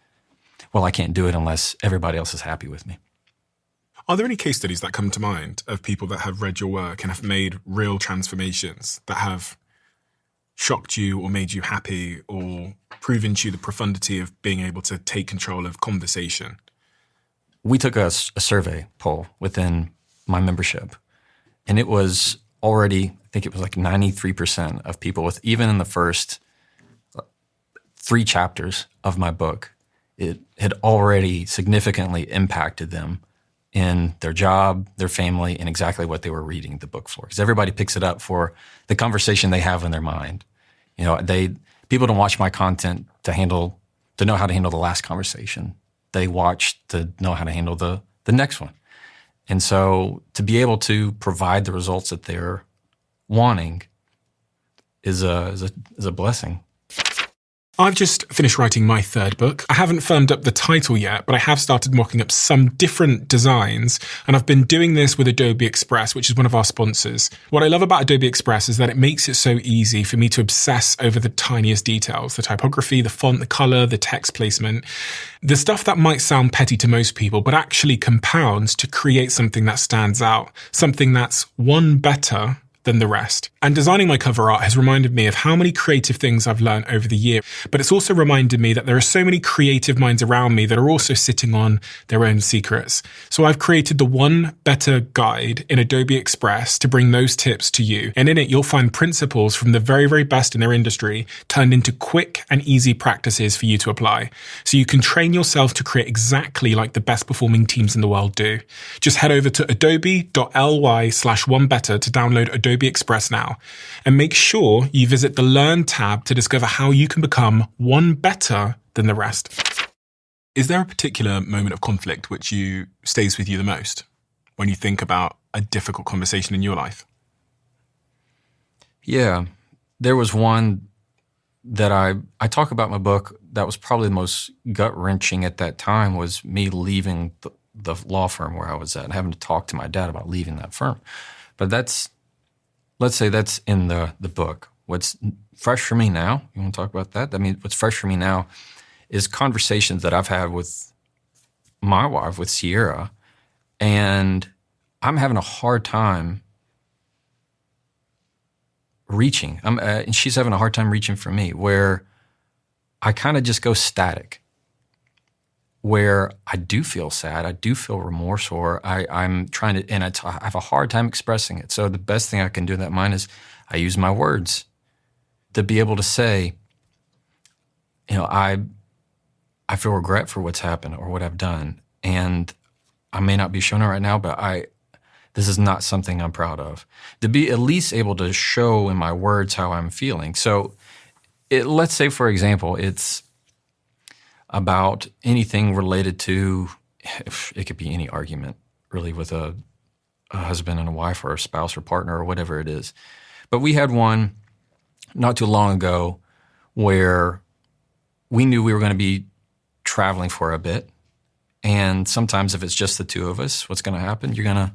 well, I can't do it unless everybody else is happy with me. Are there any case studies that come to mind of people that have read your work and have made real transformations that have shocked you or made you happy or proven to you the profundity of being able to take control of conversation? We took a survey poll within my membership, and it was already, I think it was like 93% of people with, even in the first 3 chapters of my book, it had already significantly impacted them in their job, their family, and exactly what they were reading the book for. Because everybody picks it up for the conversation they have in their mind. People don't watch my content to know how to handle the last conversation. They watch to know how to handle the next one. And so to be able to provide the results that they're wanting is a blessing. I've just finished writing my 3rd book. I haven't firmed up the title yet, but I have started mocking up some different designs, and I've been doing this with Adobe Express, which is one of our sponsors. What I love about Adobe Express is that it makes it so easy for me to obsess over the tiniest details, the typography, the font, the color, the text placement, the stuff that might sound petty to most people, but actually compounds to create something that stands out, something that's one better than the rest. And designing my cover art has reminded me of how many creative things I've learned over the year, but it's also reminded me that there are so many creative minds around me that are also sitting on their own secrets. So I've created the One Better Guide in Adobe Express to bring those tips to you. And in it, you'll find principles from the very, very best in their industry turned into quick and easy practices for you to apply. So you can train yourself to create exactly like the best performing teams in the world do. Just head over to adobe.ly/onebetter to download Adobe Express now. And make sure you visit the Learn tab to discover how you can become one better than the rest. Is there a particular moment of conflict which stays with you the most when you think about a difficult conversation in your life? Yeah, there was one that I talk about in my book that was probably the most gut-wrenching at that time, was me leaving the law firm where I was at and having to talk to my dad about leaving that firm. But let's say that's in the book. What's fresh for me now, you want to talk about that? I mean, what's fresh for me now is conversations that I've had with my wife, with Sierra, and I'm having a hard time reaching. And she's having a hard time reaching for me, where I kind of just go static, where I do feel sad, I do feel remorse, or I'm trying to, and I have a hard time expressing it. So the best thing I can do in that mind is I use my words to be able to say, I feel regret for what's happened or what I've done. And I may not be showing it right now, but this is not something I'm proud of. To be at least able to show in my words how I'm feeling. So let's say, for example, it's about anything related to, it could be any argument really with a husband and a wife or a spouse or partner or whatever it is. But we had one not too long ago where we knew we were going to be traveling for a bit, And sometimes if it's just the two of us, what's going to happen? You're going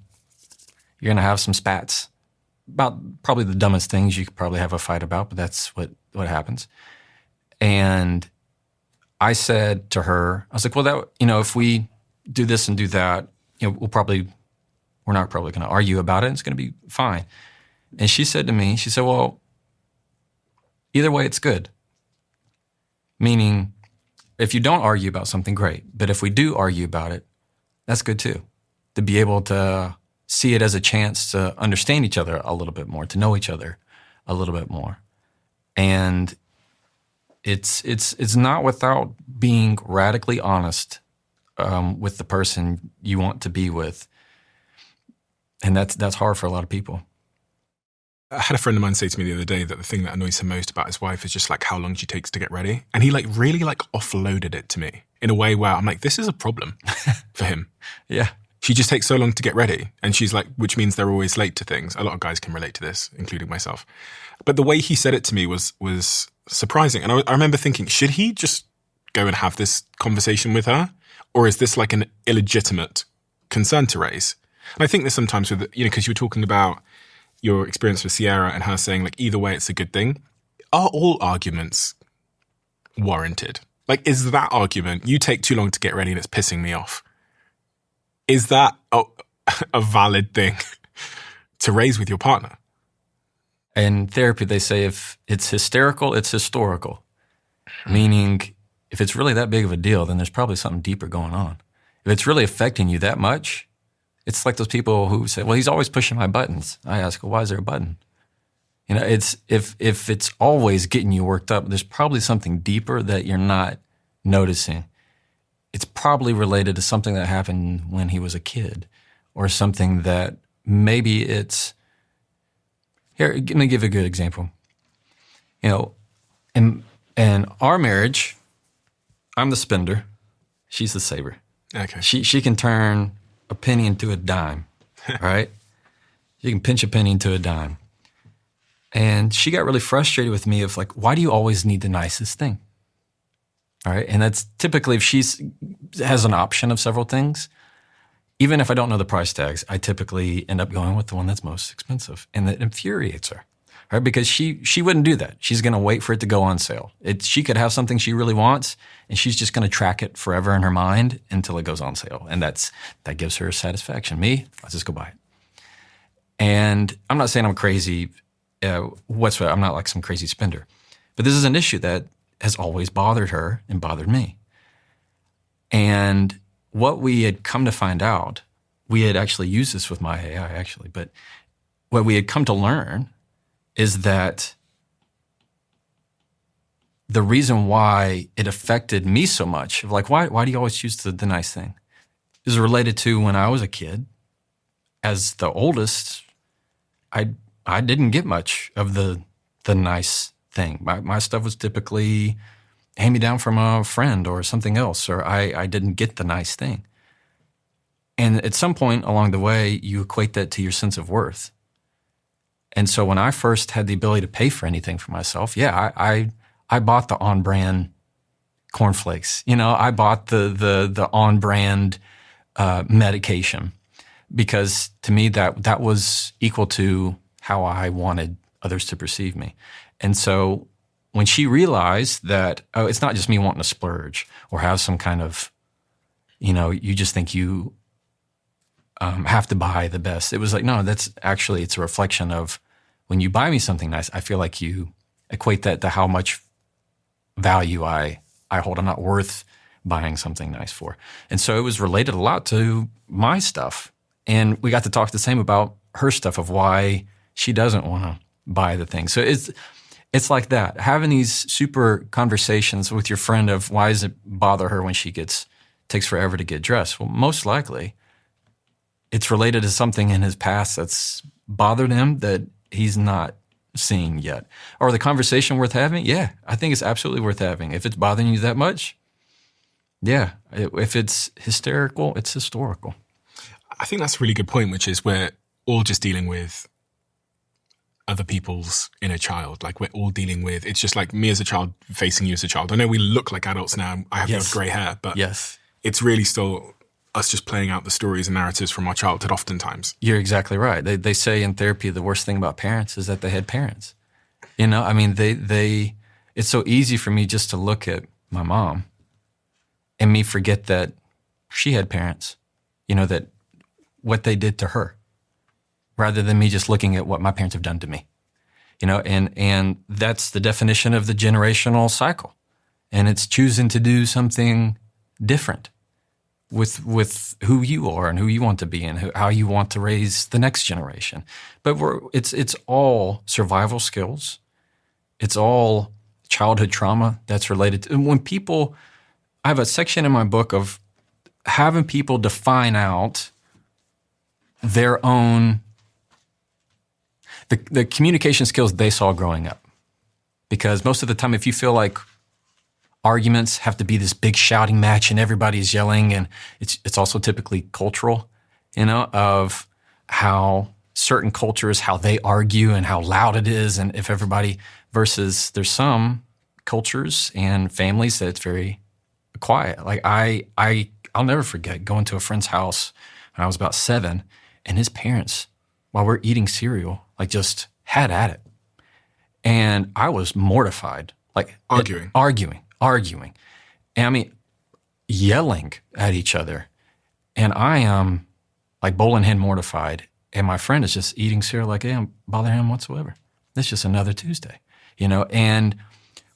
to have some spats about probably the dumbest things you could probably have a fight about, but that's what happens. And I said to her, I was like, well, that, if we do this and do that, we're not probably going to argue about it. It's going to be fine. And she said to me, she said, well, either way, it's good. Meaning, if you don't argue about something, great. But if we do argue about it, that's good too. To be able to see it as a chance to understand each other a little bit more, to know each other a little bit more. And it's not without being radically honest with the person you want to be with. And that's hard for a lot of people. I had a friend of mine say to me the other day that the thing that annoys him most about his wife is just like how long she takes to get ready. And he really offloaded it to me in a way where I'm like, this is a problem for him. Yeah. She just takes so long to get ready. And she's like, which means they're always late to things. A lot of guys can relate to this, including myself. But the way he said it to me was surprising. And I remember thinking, should he just go and have this conversation with her? Or is this like an illegitimate concern to raise? And I think there's sometimes with, because you were talking about your experience with Sierra and her saying like, either way, it's a good thing. Are all arguments warranted? Like, is that argument, you take too long to get ready and it's pissing me off? Is that a valid thing to raise with your partner? In therapy, they say if it's hysterical, it's historical. Meaning, if it's really that big of a deal, then there's probably something deeper going on. If it's really affecting you that much, it's like those people who say, well, he's always pushing my buttons. I ask, well, why is there a button? It's if it's always getting you worked up, there's probably something deeper that you're not noticing. It's probably related to something that happened when he was a kid, or something that maybe it's, here, let me give a good example. In our marriage, I'm the spender, she's the saver. Okay. She can turn a penny into a dime, right? You can pinch a penny into a dime. And she got really frustrated with me of like, why do you always need the nicest thing? All right. And that's typically if she has an option of several things, even if I don't know the price tags, I typically end up going with the one that's most expensive. And that infuriates her, right? Because she wouldn't do that. She's going to wait for it to go on sale. She could have something she really wants, and she's just going to track it forever in her mind until it goes on sale. And that gives her satisfaction. Me, I'll just go buy it. And I'm not saying I'm crazy whatsoever. I'm not like some crazy spender. But this is an issue that has always bothered her and bothered me. And what we had come to find out, we had actually used this with my AI actually, but what we had come to learn is that the reason why it affected me so much, of like, why do you always choose the nice thing, is related to when I was a kid. As the oldest, I didn't get much of the nice thing. My stuff was typically hand-me-down from a friend or something else, or I didn't get the nice thing. And at some point along the way, you equate that to your sense of worth. And so when I first had the ability to pay for anything for myself, I bought the on-brand cornflakes. I bought the on-brand medication, because to me that was equal to how I wanted others to perceive me. And so when she realized that, it's not just me wanting to splurge or have some kind of, you just think you have to buy the best. It was like, no, it's a reflection of when you buy me something nice, I feel like you equate that to how much value I hold. I'm not worth buying something nice for. And so it was related a lot to my stuff. And we got to talk the same about her stuff of why she doesn't want to buy the thing. So it's like that, having these super conversations with your friend of why does it bother her when she takes forever to get dressed? Well, most likely it's related to something in his past that's bothered him that he's not seeing yet. Or the conversation worth having? Yeah, I think it's absolutely worth having. If it's bothering you that much, yeah. If it's hysterical, it's historical. I think that's a really good point, which is we're all just dealing with other people's inner child. Like we're all dealing with, it's just like me as a child facing you as a child. I know we look like adults now. I have no grey hair, but yes, it's really still us just playing out the stories and narratives from our childhood oftentimes. You're exactly right. They say in therapy the worst thing about parents is that they had parents. You know, I mean, it's so easy for me just to look at my mom and me forget that she had parents, you know, that what they did to her, rather than me just looking at what my parents have done to me. You know, and that's the definition of the generational cycle. And it's choosing to do something different with who you are and who you want to be and how you want to raise the next generation. But it's all survival skills. It's all childhood trauma that's related to, and when people, I have a section in my book of having people define out their own, the communication skills they saw growing up. Because most of the time, if you feel like arguments have to be this big shouting match and everybody's yelling, and it's also typically cultural, you know, of how certain cultures, how they argue and how loud it is, and if everybody, versus there's some cultures and families that it's very quiet. Like I'll never forget going to a friend's house when I was about 7, and his parents, while we're eating cereal, like just had at it. And I was mortified, like arguing. And I mean, yelling at each other. And I am like bull in hand mortified. And my friend is just eating cereal like, hey, I'm bothering him whatsoever. It's just another Tuesday, you know? And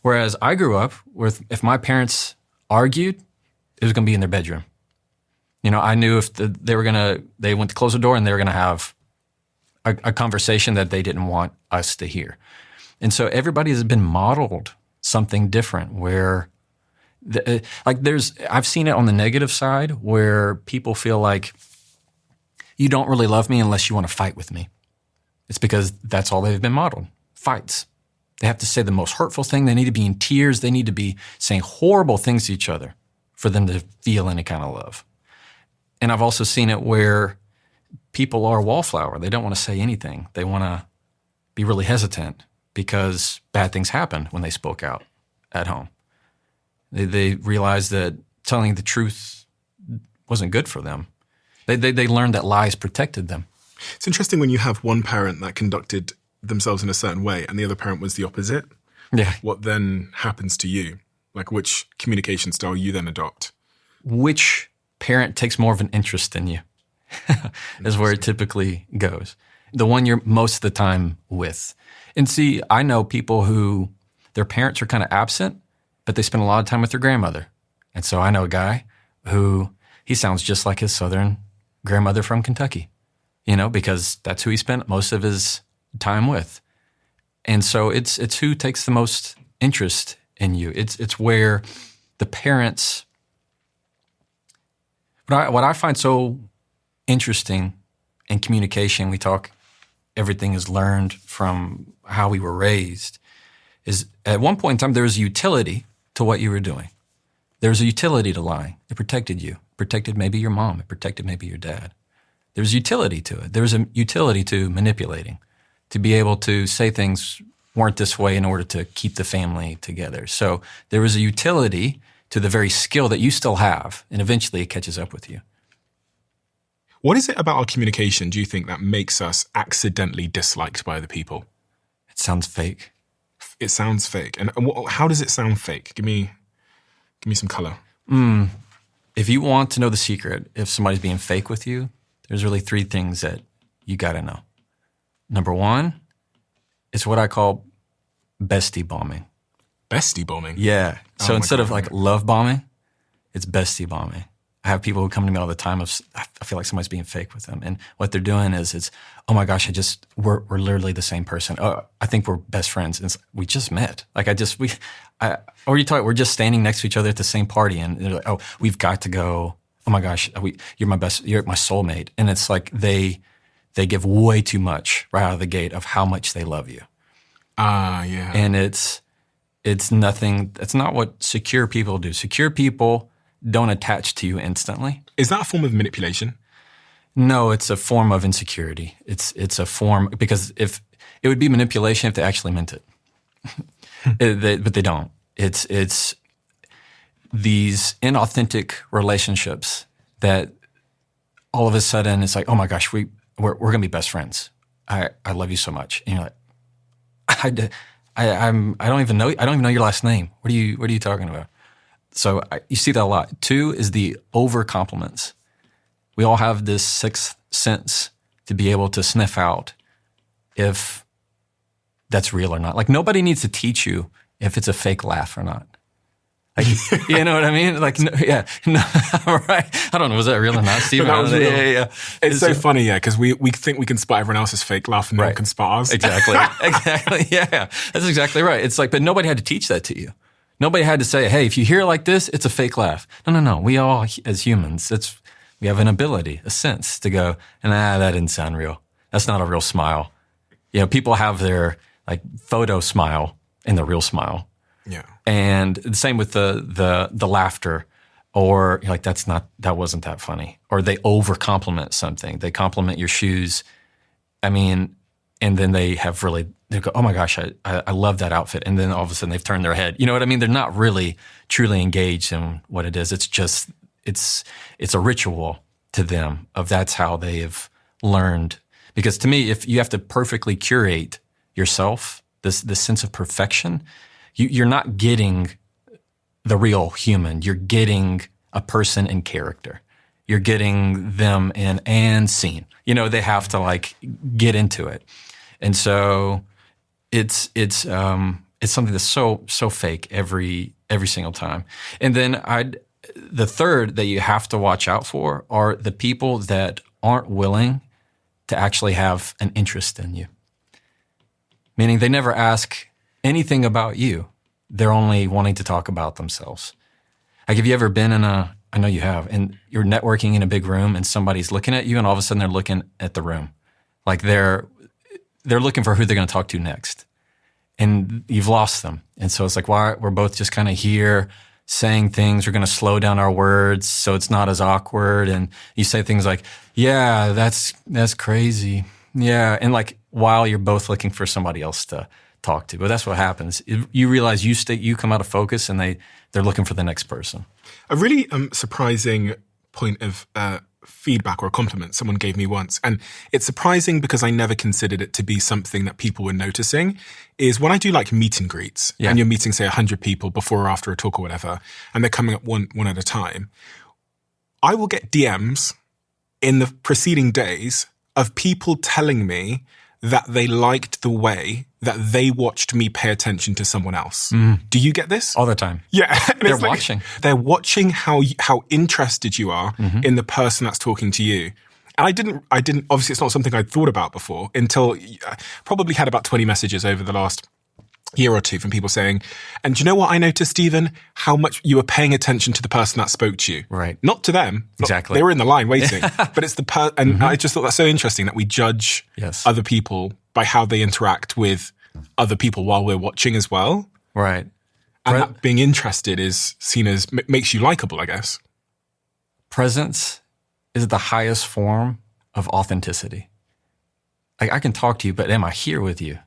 whereas I grew up with, if my parents argued, it was going to be in their bedroom. You know, I knew if they went to close the door and they were going to have a conversation that they didn't want us to hear. And so everybody has been modeled something different where, I've seen it on the negative side where people feel like you don't really love me unless you want to fight with me. It's because that's all they've been modeled, fights. They have to say the most hurtful thing. They need to be in tears. They need to be saying horrible things to each other for them to feel any kind of love. And I've also seen it where people are wallflower. They don't want to say anything. They want to be really hesitant because bad things happened when they spoke out at home. They realized that telling the truth wasn't good for them. They learned that lies protected them. It's interesting when you have one parent that conducted themselves in a certain way and the other parent was the opposite. Yeah. What then happens to you? Like which communication style you then adopt? Which parent takes more of an interest in you is where it typically goes. The one you're most of the time with. And see, I know people who their parents are kind of absent, but they spend a lot of time with their grandmother. And so I know a guy who, he sounds just like his Southern grandmother from Kentucky, you know, because that's who he spent most of his time with. And so it's who takes the most interest in you. It's where the parents, what I find so interesting in communication, we talk, everything is learned from how we were raised, is at one point in time, there was a utility to what you were doing. There was a utility to lying. It protected you. It protected maybe your mom. It protected maybe your dad. There's utility to it. There's a utility to manipulating, to be able to say things weren't this way in order to keep the family together. So there was a utility to the very skill that you still have, and eventually it catches up with you. What is it about our communication, do you think, that makes us accidentally disliked by other people? It sounds fake. It sounds fake. And how does it sound fake? Give me some color. If you want to know the secret, if somebody's being fake with you, there's really 3 things that you got to know. Number 1, it's what I call bestie bombing. Bestie bombing? Yeah. So instead of like God. love bombing, it's bestie bombing. I have people who come to me all the time I feel like somebody's being fake with them. And what they're doing is it's, oh my gosh, we're literally the same person. Oh, I think we're best friends. And we just met. Like we're just standing next to each other at the same party. And they're like, oh, we've got to go. Oh my gosh, you're my soulmate. And it's like they give way too much right out of the gate of how much they love you. Yeah. And it's nothing, it's not what secure people do. Secure people don't attach to you instantly. Is that a form of manipulation? No, it's a form of insecurity. It's a form, because if it would be manipulation if they actually meant it. But they don't. It's these inauthentic relationships that all of a sudden it's like, oh my gosh, we're going to be best friends. I love you so much. And you're like, I don't even know your last name. What are you talking about? So you see that a lot. 2 is the over compliments. We all have this sixth sense to be able to sniff out if that's real or not. Like nobody needs to teach you if it's a fake laugh or not. Like, you know what I mean? Like, no, right. I don't know. Was that real or not, Steve? That was real. Yeah. It's so funny, because we think we can spot everyone else's fake laugh and no one can spot ours. Exactly. Yeah. That's exactly right. It's like, but nobody had to teach that to you. Nobody had to say, hey, if you hear like this, it's a fake laugh. No. We all, as humans, we have an ability, a sense to go, that didn't sound real. That's not a real smile. People have their like photo smile and the real smile. Yeah. And the same with the laughter, or you're like, that wasn't that funny. Or they over compliment something. They compliment your shoes. I mean, and then they go, oh my gosh, I love that outfit. And then all of a sudden they've turned their head. You know what I mean? They're not really truly engaged in what it is. It's just, it's a ritual to them of that's how they have learned. Because to me, if you have to perfectly curate yourself, this sense of perfection, you're not getting the real human. You're getting a person in character. You're getting them in and seen. They have to like get into it. And so it's something that's so fake every single time. And then the third that you have to watch out for are the people that aren't willing to actually have an interest in you. Meaning they never ask anything about you. They're only wanting to talk about themselves. Like, have you ever been I know you have, and you're networking in a big room and somebody's looking at you and all of a sudden they're looking at the room. Like they're looking for who they're going to talk to next. And you've lost them. And so it's like, why we're both just kind of here saying things. We're going to slow down our words so it's not as awkward. And you say things like, yeah, that's crazy. Yeah. And like, while you're both looking for somebody else to talk to. But that's what happens. You realize you come out of focus and they're looking for the next person. A really surprising point of feedback or a compliment someone gave me once, and it's surprising because I never considered it to be something that people were noticing, is when I do like meet and greets, and you're meeting, say, 100 people before or after a talk or whatever, and they're coming up one at a time, I will get DMs in the preceding days of people telling me that they liked the way that they watched me pay attention to someone else. Do you get this? All the time. Yeah. They're watching. They're watching how interested you are in the person that's talking to you. And I didn't, obviously it's not something I'd thought about before until I probably had about 20 messages over the last year or two from people saying, and do you know what I noticed, Stephen? How much you were paying attention to the person that spoke to you. Right. Not to them. Exactly. They were in the line waiting. But it's and I just thought that's so interesting that we judge other people by how they interact with other people while we're watching as well. Right. And that being interested is seen as, makes you likable, I guess. Presence is the highest form of authenticity. Like, I can talk to you, but am I here with you?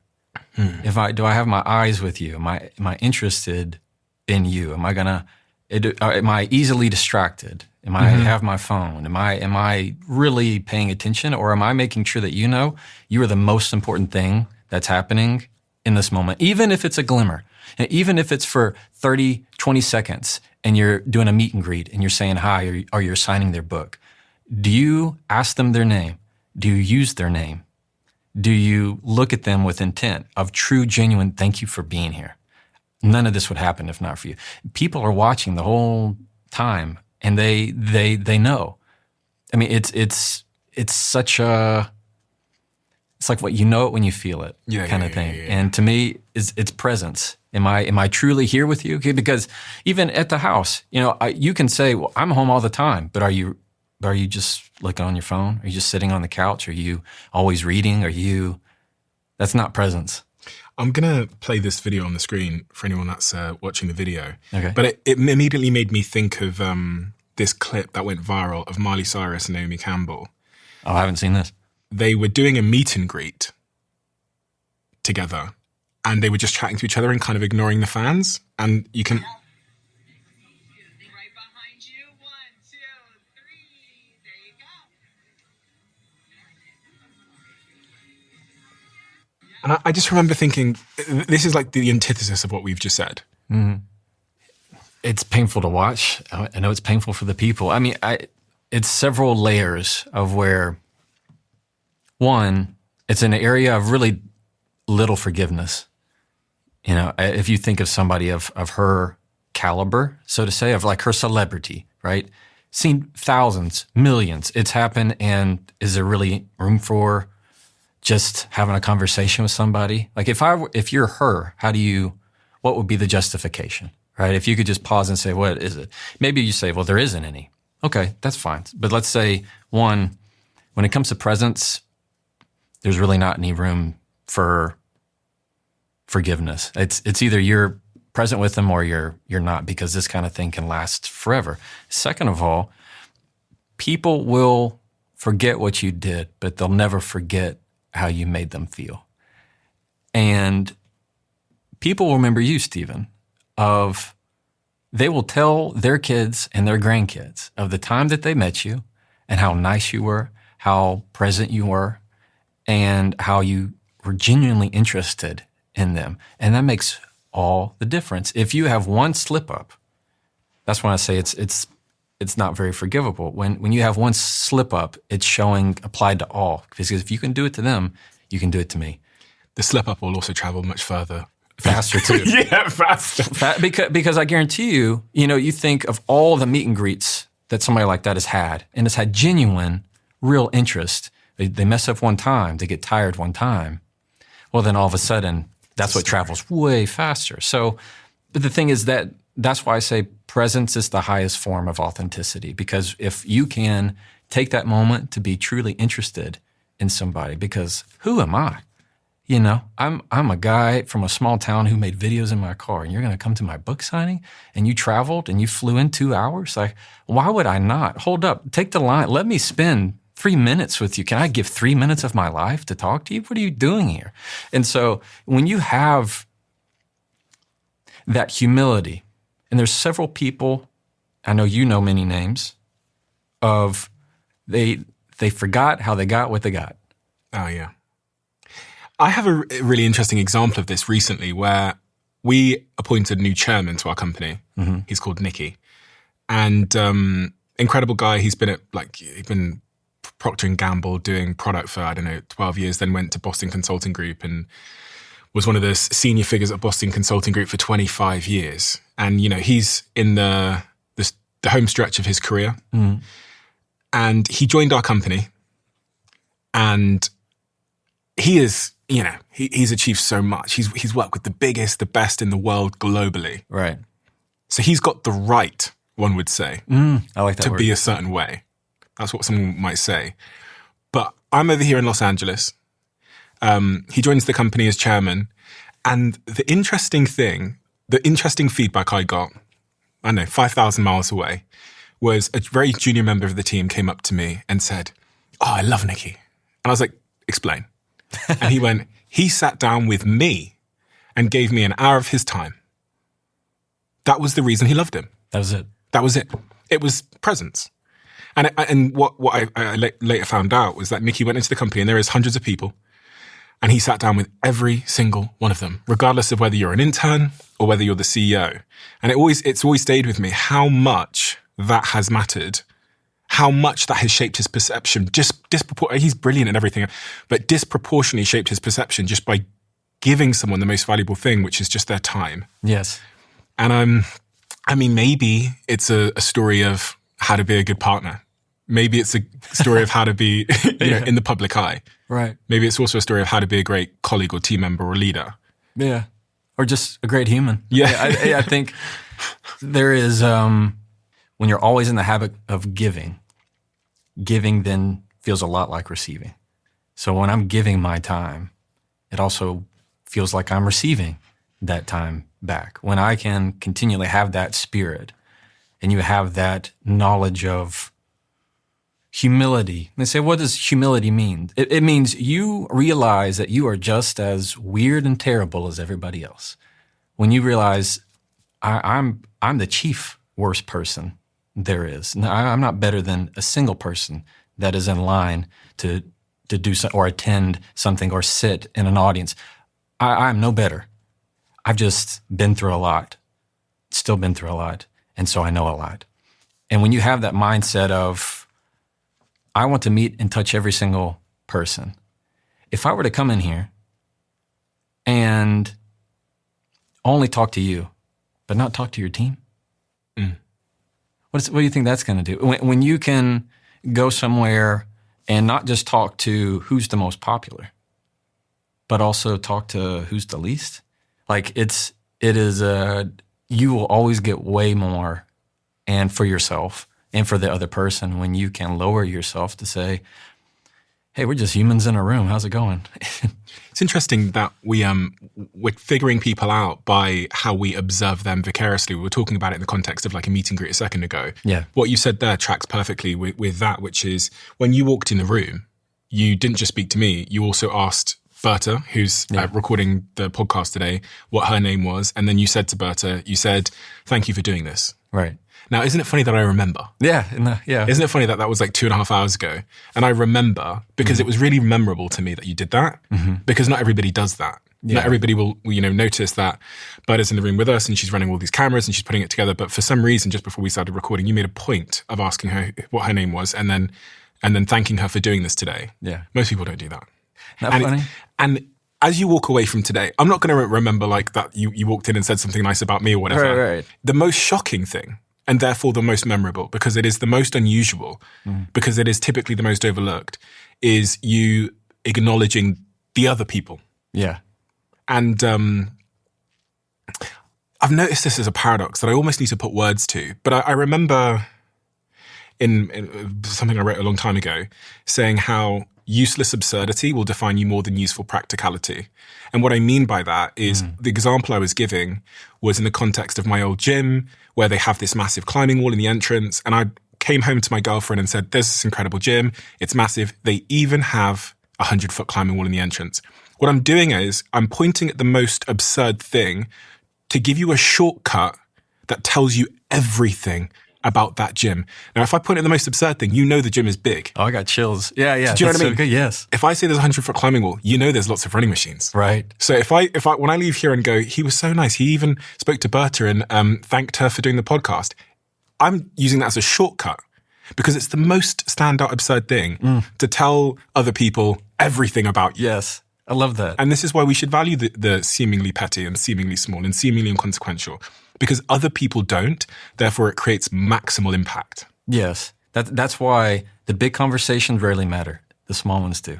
Do I have my eyes with you? Am I interested in you? Am I easily distracted? Am I have my phone? Am I really paying attention, or am I making sure that you are the most important thing that's happening in this moment, even if it's a glimmer, and even if it's for 30, 20 seconds, and you're doing a meet and greet and you're saying hi, or you're signing their book? Do you ask them their name? Do you use their name? Do you look at them with intent of true, genuine, thank you for being here? None of this would happen if not for you. People are watching the whole time, and they know. I mean, it's such a, it's like what you know it when you feel it kind of thing. Yeah. And to me, it's presence. Am I truly here with you? Okay, because even at the house, you can say, well, I'm home all the time, but are you just looking on your phone? Are you just sitting on the couch? Are you always reading? That's not presence. I'm going to play this video on the screen for anyone that's watching the video. Okay. But it immediately made me think of this clip that went viral of Miley Cyrus and Naomi Campbell. Oh, I haven't seen this. They were doing a meet and greet together, and they were just chatting to each other and kind of ignoring the fans. And you can... And I just remember thinking, this is like the antithesis of what we've just said. Mm-hmm. It's painful to watch. I know it's painful for the people. I mean, it's several layers of where, one, it's an area of really little forgiveness. You know, if you think of somebody of her caliber, so to say, of like her celebrity, right? Seen thousands, millions. It's happened, and is there really room for just having a conversation with somebody? Like if you're her, what would be the justification, right? If you could just pause and say, what is it? Maybe you say, well, there isn't any. Okay, that's fine. But let's say, one, when it comes to presence, there's really not any room for forgiveness. It's either you're present with them or you're not, because this kind of thing can last forever. Second of all, people will forget what you did, but they'll never forget how you made them feel. And people will remember you, Stephen, they will tell their kids and their grandkids of the time that they met you and how nice you were, how present you were, and how you were genuinely interested in them. And that makes all the difference. If you have one slip up, that's when I say it's not very forgivable. When you have one slip up, it's showing applied to all. Because if you can do it to them, you can do it to me. The slip up will also travel much further. Faster too. Yeah, faster. Because I guarantee you, you think of all the meet and greets that somebody like that has had, and has had genuine, real interest. They mess up one time, they get tired one time. Well, then all of a sudden, that's what travels way faster. So, but the thing is that's why I say presence is the highest form of authenticity, because if you can take that moment to be truly interested in somebody, because who am I? I'm a guy from a small town who made videos in my car, and you're going to come to my book signing, and you traveled and you flew in 2 hours? Like, why would I not? Hold up, take the line. Let me spend 3 minutes with you. Can I give 3 minutes of my life to talk to you? What are you doing here? And so when you have that humility, and there's several people, I know you know many names, of they forgot how they got what they got. Oh, yeah. I have a really interesting example of this recently, where we appointed a new chairman to our company. Mm-hmm. He's called Nicky. And incredible guy. He's been Procter & Gamble doing product for, 12 years, then went to Boston Consulting Group and was one of the senior figures at Boston Consulting Group for 25 years. And, he's in the home stretch of his career. Mm. And he joined our company, and he is, he's achieved so much. He's worked with the biggest, the best in the world globally. Right. So he's got the right, one would say, I like that to word. be a certain way. That's what someone might say. But I'm over here in Los Angeles. He joins the company as chairman. And the interesting feedback I got, 5,000 miles away, was a very junior member of the team came up to me and said, "Oh, I love Nicky." And I was like, "Explain." And he went, "He sat down with me and gave me an hour of his time. That was the reason he loved him." That was it. That was it. It was presence. And what I later found out was that Nicky went into the company, and there is hundreds of people, and he sat down with every single one of them, regardless of whether you're an intern or whether you're the CEO. And it's always stayed with me how much that has mattered, how much that has shaped his perception. He's brilliant and everything, but disproportionately shaped his perception just by giving someone the most valuable thing, which is just their time. Yes. And maybe it's a story of how to be a good partner. Maybe it's a story of how to be in the public eye. Right. Maybe it's also a story of how to be a great colleague or team member or leader. Yeah. Or just a great human. Yeah. I think there is, when you're always in the habit of giving then feels a lot like receiving. So when I'm giving my time, it also feels like I'm receiving that time back. When I can continually have that spirit, and you have that knowledge of humility. They say, what does humility mean? It means you realize that you are just as weird and terrible as everybody else. When you realize I'm the chief worst person there is. I'm not better than a single person that is in line to do something or attend something or sit in an audience. I'm no better. I've just been through a lot, still been through a lot, and so I know a lot. And when you have that mindset of, I want to meet and touch every single person. If I were to come in here and only talk to you, but not talk to your team, what do you think that's going to do? When you can go somewhere and not just talk to who's the most popular, but also talk to who's the least. Like you will always get way more, and for yourself and for the other person, when you can lower yourself to say, hey, we're just humans in a room. How's it going? It's interesting that we're figuring people out by how we observe them vicariously. We were talking about it in the context of like a meet and greet a second ago. Yeah. What you said there tracks perfectly with that, which is when you walked in the room, you didn't just speak to me, you also asked Berta, who's recording the podcast today, what her name was. And then you said to Berta, you said, thank you for doing this. Right. Now, isn't it funny that I remember? Yeah. Isn't it funny that was like 2.5 hours ago? And I remember because it was really memorable to me that you did that, because not everybody does that. Yeah. Not everybody will, notice that Berta's in the room with us and she's running all these cameras and she's putting it together. But for some reason, just before we started recording, you made a point of asking her what her name was and then thanking her for doing this today. Yeah. Most people don't do that. Not funny? And as you walk away from today, I'm not going to remember like that you walked in and said something nice about me or whatever. Right. The most shocking thing, and therefore the most memorable, because it is the most unusual, because it is typically the most overlooked, is you acknowledging the other people. Yeah. And I've noticed this as a paradox that I almost need to put words to. But I remember in something I wrote a long time ago saying how useless absurdity will define you more than useful practicality. And what I mean by that is the example I was giving was in the context of my old gym where they have this massive climbing wall in the entrance. And I came home to my girlfriend and said, there's this incredible gym. It's massive. They even have a 100-foot climbing wall in the entrance. What I'm doing is I'm pointing at the most absurd thing to give you a shortcut that tells you everything about that gym. Now, if I point at the most absurd thing, the gym is big. Oh, I got chills. Yeah. Do you know what I mean? So good, yes. If I say there's a 100-foot climbing wall, there's lots of running machines. Right. So if I when I leave here and go, he was so nice, he even spoke to Berta and thanked her for doing the podcast, I'm using that as a shortcut because it's the most standout absurd thing to tell other people everything about you. Yes. I love that. And this is why we should value the seemingly petty and seemingly small and seemingly inconsequential, because other people don't. Therefore, it creates maximal impact. Yes. That's why the big conversations rarely matter. The small ones do.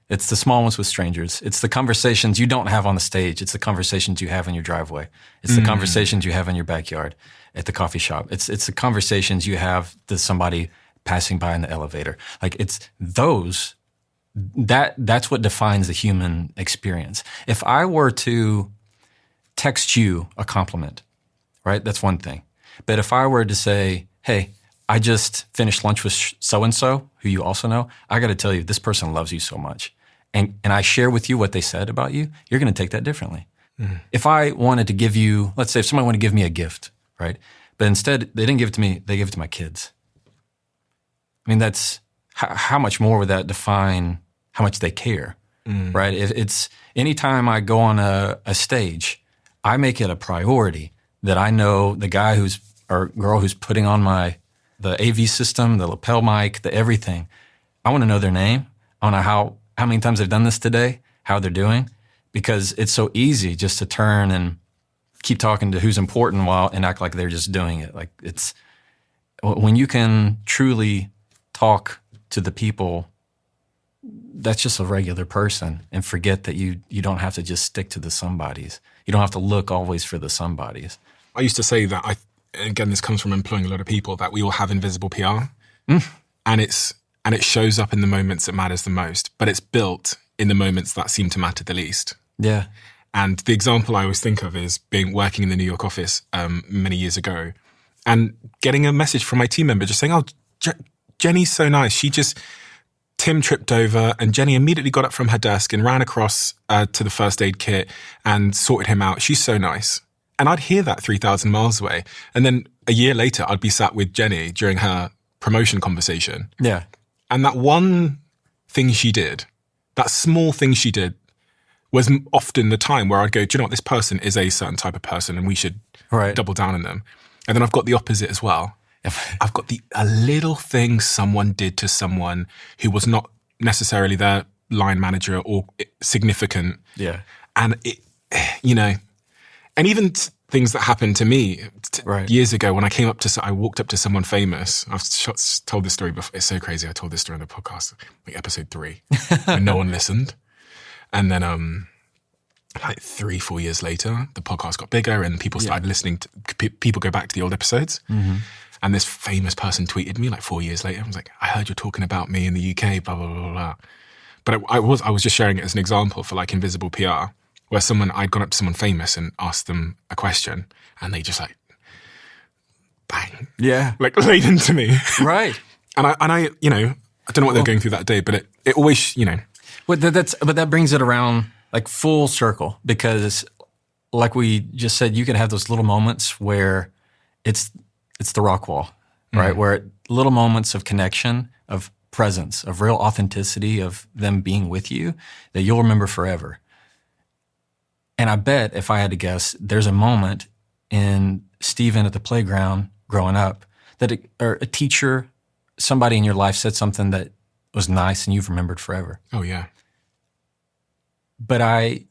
It's the small ones with strangers. It's the conversations you don't have on the stage. It's the conversations you have in your driveway. It's the conversations you have in your backyard at the coffee shop. It's the conversations you have with somebody passing by in the elevator. Like it's those. That's what defines the human experience. If I were to text you a compliment, right? That's one thing. But if I were to say, hey, I just finished lunch with so-and-so, who you also know, I got to tell you, this person loves you so much. And I share with you what they said about you, you're going to take that differently. If I wanted to give you, let's say if somebody wanted to give me a gift, right? But instead, they didn't give it to me, they gave it to my kids. I mean, that's, how much more would that define how much they care, right? It's anytime I go on a stage, I make it a priority that I know the guy or girl who's putting on the AV system, the lapel mic, the everything. I want to know their name. I want to know how many times they've done this today, how they're doing, because it's so easy just to turn and keep talking to who's important and act like they're just doing it. Like it's when you can truly talk to the people that's just a regular person and forget that you don't have to just stick to the somebodies. You don't have to look always for the somebodies. I used to say that again, this comes from employing a lot of people, that we all have invisible PR and it shows up in the moments that matters the most, but it's built in the moments that seem to matter the least. Yeah. And the example I always think of is working in the New York office many years ago and getting a message from my team member just saying, oh, Jenny's so nice. Tim tripped over and Jenny immediately got up from her desk and ran across to the first aid kit and sorted him out. She's so nice. And I'd hear that 3,000 miles away. And then a year later, I'd be sat with Jenny during her promotion conversation. Yeah. And that one thing she did, that small thing she did, was often the time where I'd go, do you know what, this person is a certain type of person and we should double down on them. And then I've got the opposite as well. I've got a little thing someone did to someone who was not necessarily their line manager or significant. Yeah. And it, you know, and even things that happened to me years ago when I walked up to someone famous. I've told this story before. It's so crazy. I told this story on the podcast, like episode 3, and no one listened. And then, like 3-4 years later, the podcast got bigger and people started listening to, people go back to the old episodes. Mm-hmm. And this famous person tweeted me like 4 years later. I was like, I heard you're talking about me in the UK, blah, blah, blah, blah. But I was just sharing it as an example for like invisible PR, where I'd gone up to someone famous and asked them a question and they just like, bang. Yeah. Like laid into me. Right. And I, you know, I don't know what they're going through that day, but it always, you know. But that brings it around like full circle, because like we just said, you can have those little moments where it's the rock wall, right? Where little moments of connection, of presence, of real authenticity, of them being with you that you'll remember forever. And I bet, if I had to guess, there's a moment in Stephen at the playground growing up that or a teacher, somebody in your life said something that was nice and you've remembered forever. Oh, yeah. But I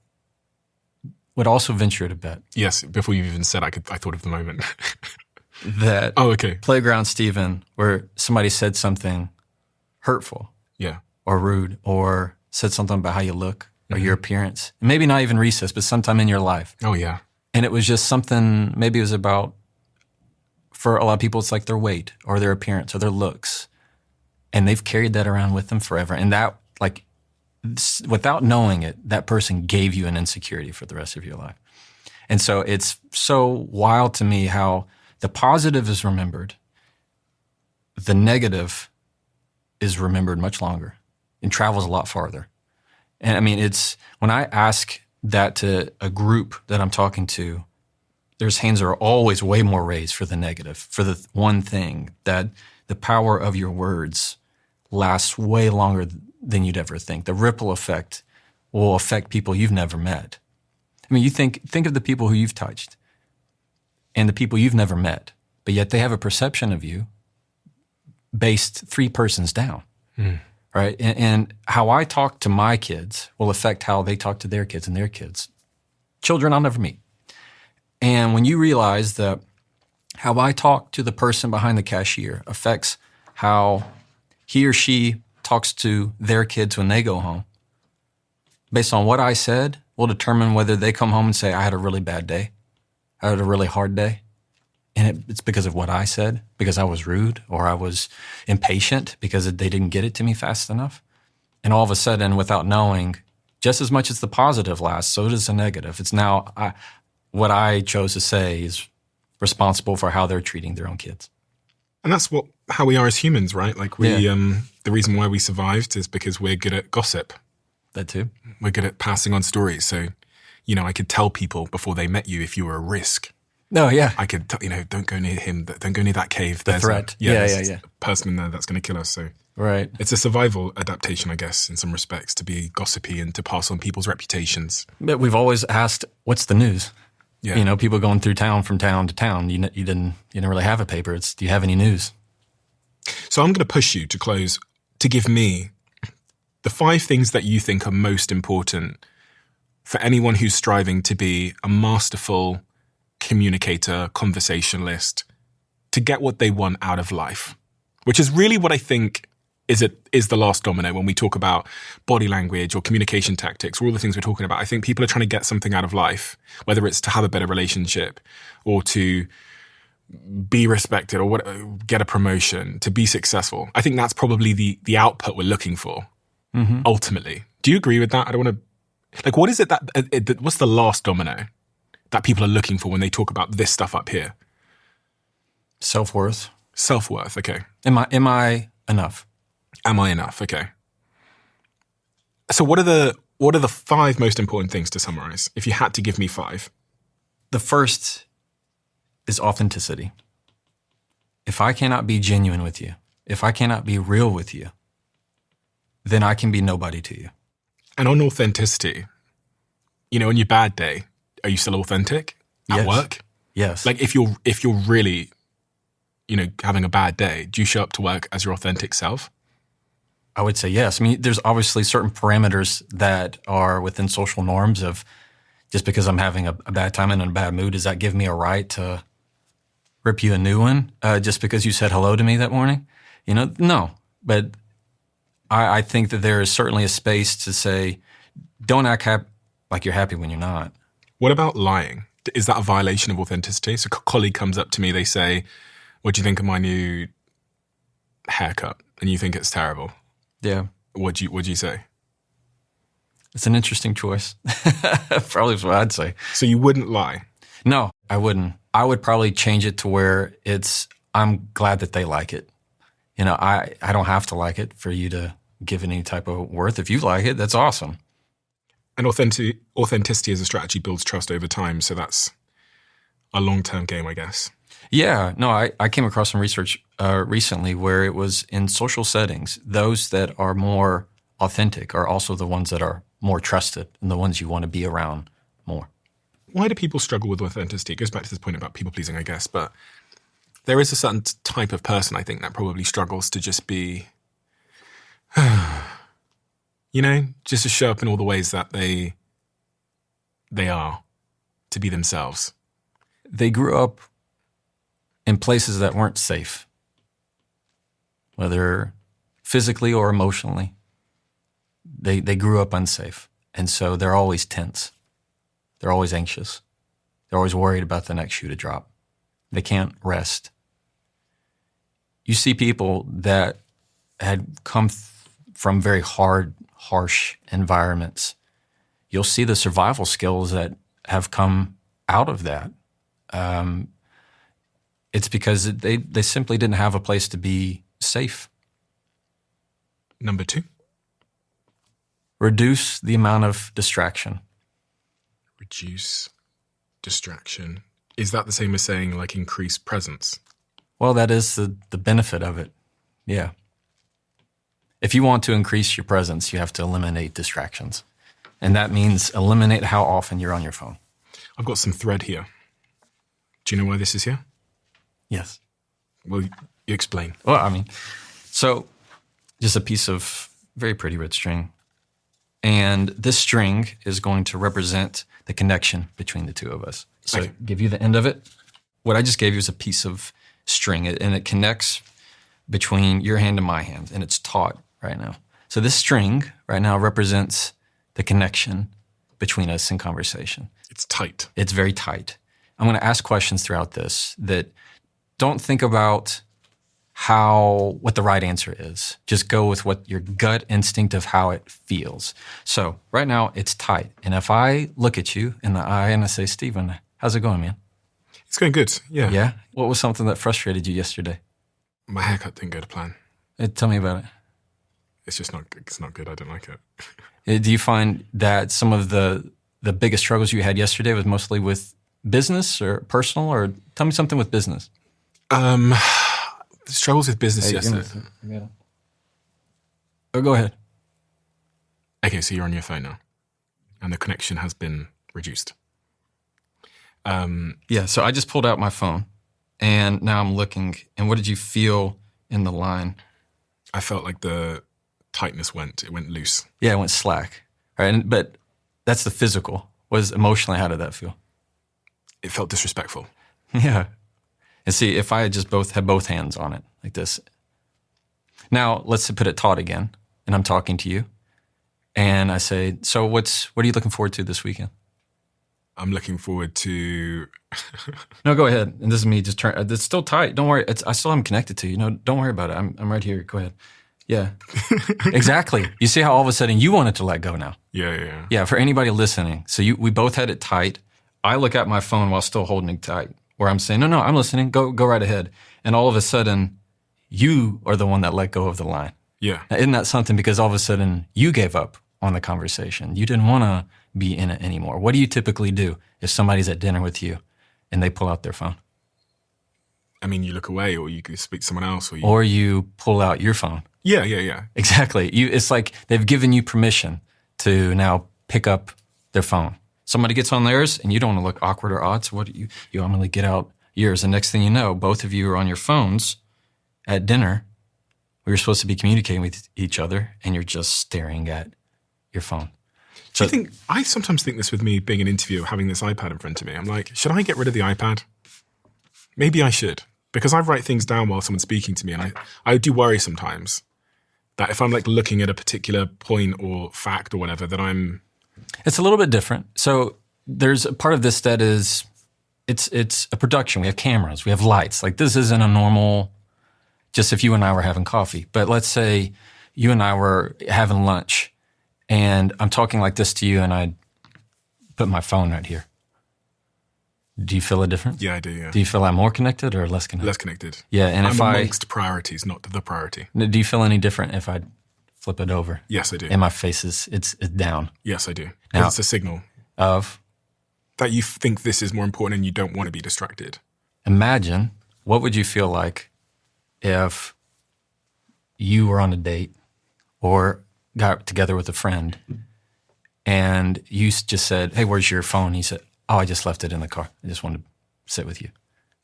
would also venture to bet. Yes, before you even said I thought of the moment. That playground Stephen, where somebody said something hurtful, or rude, or said something about how you look or your appearance, maybe not even recess, but sometime in your life. Oh yeah, and it was just something. Maybe it was about, for a lot of people, it's like their weight or their appearance or their looks, and they've carried that around with them forever. And that, like, without knowing it, that person gave you an insecurity for the rest of your life. And so it's so wild to me how the positive is remembered, the negative is remembered much longer and travels a lot farther. And I mean, it's when I ask that to a group that I'm talking to, their hands are always way more raised for the negative, for the one thing, that the power of your words lasts way longer than you'd ever think. The ripple effect will affect people you've never met. I mean, you think of the people who you've touched and the people you've never met, but yet they have a perception of you based 3 persons down, right? And how I talk to my kids will affect how they talk to their kids and their kids. Children I'll never meet. And when you realize that how I talk to the person behind the cashier affects how he or she talks to their kids when they go home, based on what I said will determine whether they come home and say, I had a really bad day. I had a really hard day. And it's because of what I said, because I was rude or I was impatient because they didn't get it to me fast enough. And all of a sudden, without knowing, just as much as the positive lasts, so does the negative. It's now what I chose to say is responsible for how they're treating their own kids. And that's how we are as humans, right? Like the reason why we survived is because we're good at gossip. That too. We're good at passing on stories. So, you know, I could tell people before they met you if you were a risk. No, yeah. I could, don't go near him. Don't go near that cave. There's threat. There's a person in there that's going to kill us. So right. It's a survival adaptation, I guess, in some respects, to be gossipy and to pass on people's reputations. But we've always asked, what's the news? Yeah. You know, people going through town from town to town. You didn't really have a paper. It's, do you have any news? So I'm going to push you to close, to give me the 5 things that you think are most important for anyone who's striving to be a masterful communicator, conversationalist, to get what they want out of life, which is really what I think is the last domino when we talk about body language or communication tactics, or all the things we're talking about. I think people are trying to get something out of life, whether it's to have a better relationship or to be respected or get a promotion, to be successful. I think that's probably the output we're looking for, ultimately. Do you agree with that? I don't want to... Like, what is it what's the last domino that people are looking for when they talk about this stuff up here? Self-worth. Self-worth, okay. Am I enough? Am I enough? Okay. So what are the 5 most important things to summarize? If you had to give me 5. The first is authenticity. If I cannot be genuine with you, if I cannot be real with you, then I can be nobody to you. And on authenticity, on your bad day, are you still authentic at work? Yes. Like if you're really, having a bad day, do you show up to work as your authentic self? I would say yes. I mean, there's obviously certain parameters that are within social norms of just because I'm having a bad time and in a bad mood, does that give me a right to rip you a new one just because you said hello to me that morning? No. But I think that there is certainly a space to say, don't act like you're happy when you're not. What about lying? Is that a violation of authenticity? So a colleague comes up to me, they say, what do you think of my new haircut? And you think it's terrible. Yeah. What do you say? It's an interesting choice. Probably is what I'd say. So you wouldn't lie? No, I wouldn't. I would probably change it to where I'm glad that they like it. I don't have to like it for you to give it any type of worth. If you like it, that's awesome. And authenticity as a strategy builds trust over time. So that's a long-term game, I guess. Yeah. No, I came across some research recently where it was in social settings, those that are more authentic are also the ones that are more trusted and the ones you want to be around more. Why do people struggle with authenticity? It goes back to this point about people pleasing, I guess. But there is a certain type of person, I think, that probably struggles to just be, just to show up in all the ways that they are, to be themselves. They grew up in places that weren't safe, whether physically or emotionally. They grew up unsafe, and so they're always tense. They're always anxious. They're always worried about the next shoe to drop. They can't rest. You see people that had come from very hard, harsh environments. You'll see the survival skills that have come out of that. It's because they simply didn't have a place to be safe. Number 2. Reduce the amount of distraction. Reduce distraction. Is that the same as saying like increase presence? Well, that is the benefit of it. Yeah. If you want to increase your presence, you have to eliminate distractions. And that means eliminate how often you're on your phone. I've got some thread here. Do you know why this is here? Yes. Well, you explain. Well, so just a piece of very pretty red string. And this string is going to represent the connection between the two of us. So Okay. Give you the end of it. What I just gave you is a piece of string, and it connects between your hand and my hand, and it's taut right now. So this string right now represents the connection between us in conversation. It's tight. It's very tight. I'm going to ask questions throughout this that don't think about what the right answer is. Just go with what your gut instinct of how it feels. So right now it's tight. And if I look at you in the eye and I say, Stephen, how's it going, man? It's going good. Yeah. Yeah? What was something that frustrated you yesterday? My haircut didn't go to plan. Tell me about it. It's not good. I don't like it. Do you find that some of the biggest struggles you had yesterday was mostly with business or personal, or tell me something with business? Struggles with business yesterday. Oh, go ahead. Okay, so you're on your phone now, and the connection has been reduced. Yeah, so I just pulled out my phone, and now I'm looking, and what did you feel in the line? I felt like the tightness went loose. Yeah, it went slack. Right, but that's the physical. Emotionally, how did that feel? It felt disrespectful. Yeah. And see, if I had just had both hands on it like this. Now, let's put it taut again, and I'm talking to you, and I say, so what are you looking forward to this weekend? I'm looking forward to... No, go ahead. And this is me just turn. It's still tight. Don't worry. I still am connected to you. No, don't worry about it. I'm right here. Go ahead. Yeah. Exactly. You see how all of a sudden you wanted to let go now? Yeah. Yeah, for anybody listening. So we both had it tight. I look at my phone while still holding it tight, where I'm saying, no, I'm listening. Go right ahead. And all of a sudden, you are the one that let go of the line. Yeah. Now, isn't that something? Because all of a sudden, you gave up on the conversation. You didn't want to be in it anymore. What do you typically do if somebody's at dinner with you and they pull out their phone? I mean, you look away, or you could speak to someone else, or you pull out your phone. Yeah. Exactly. It's like they've given you permission to now pick up their phone. Somebody gets on theirs and you don't want to look awkward or odd. So what do you immediately get out yours. And next thing you know, both of you are on your phones at dinner where you're supposed to be communicating with each other and you're just staring at your phone. Do you think, I sometimes think this with me being an interviewer, having this iPad in front of me. I'm like, should I get rid of the iPad? Maybe I should. Because I write things down while someone's speaking to me. And I do worry sometimes that if I'm like looking at a particular point or fact or whatever, that I'm... It's a little bit different. So there's a part of this that is, it's a production. We have cameras, we have lights. Like this isn't a normal, just if you and I were having coffee. But let's say you and I were having lunch and I'm talking like this to you and I put my phone right here. Do you feel a difference? Yeah, I do, yeah. Do you feel I'm more connected or less connected? Less connected. Yeah, and I'm if amongst priorities, not the priority. Do you feel any different if I flip it over? Yes, I do. And my face is it's down? Yes, I do. Now, it's a signal. Of? That you think this is more important and you don't want to be distracted. Imagine, what would you feel like if you were on a date or got together with a friend and you just said, hey, where's your phone? He said, oh, I just left it in the car. I just wanted to sit with you.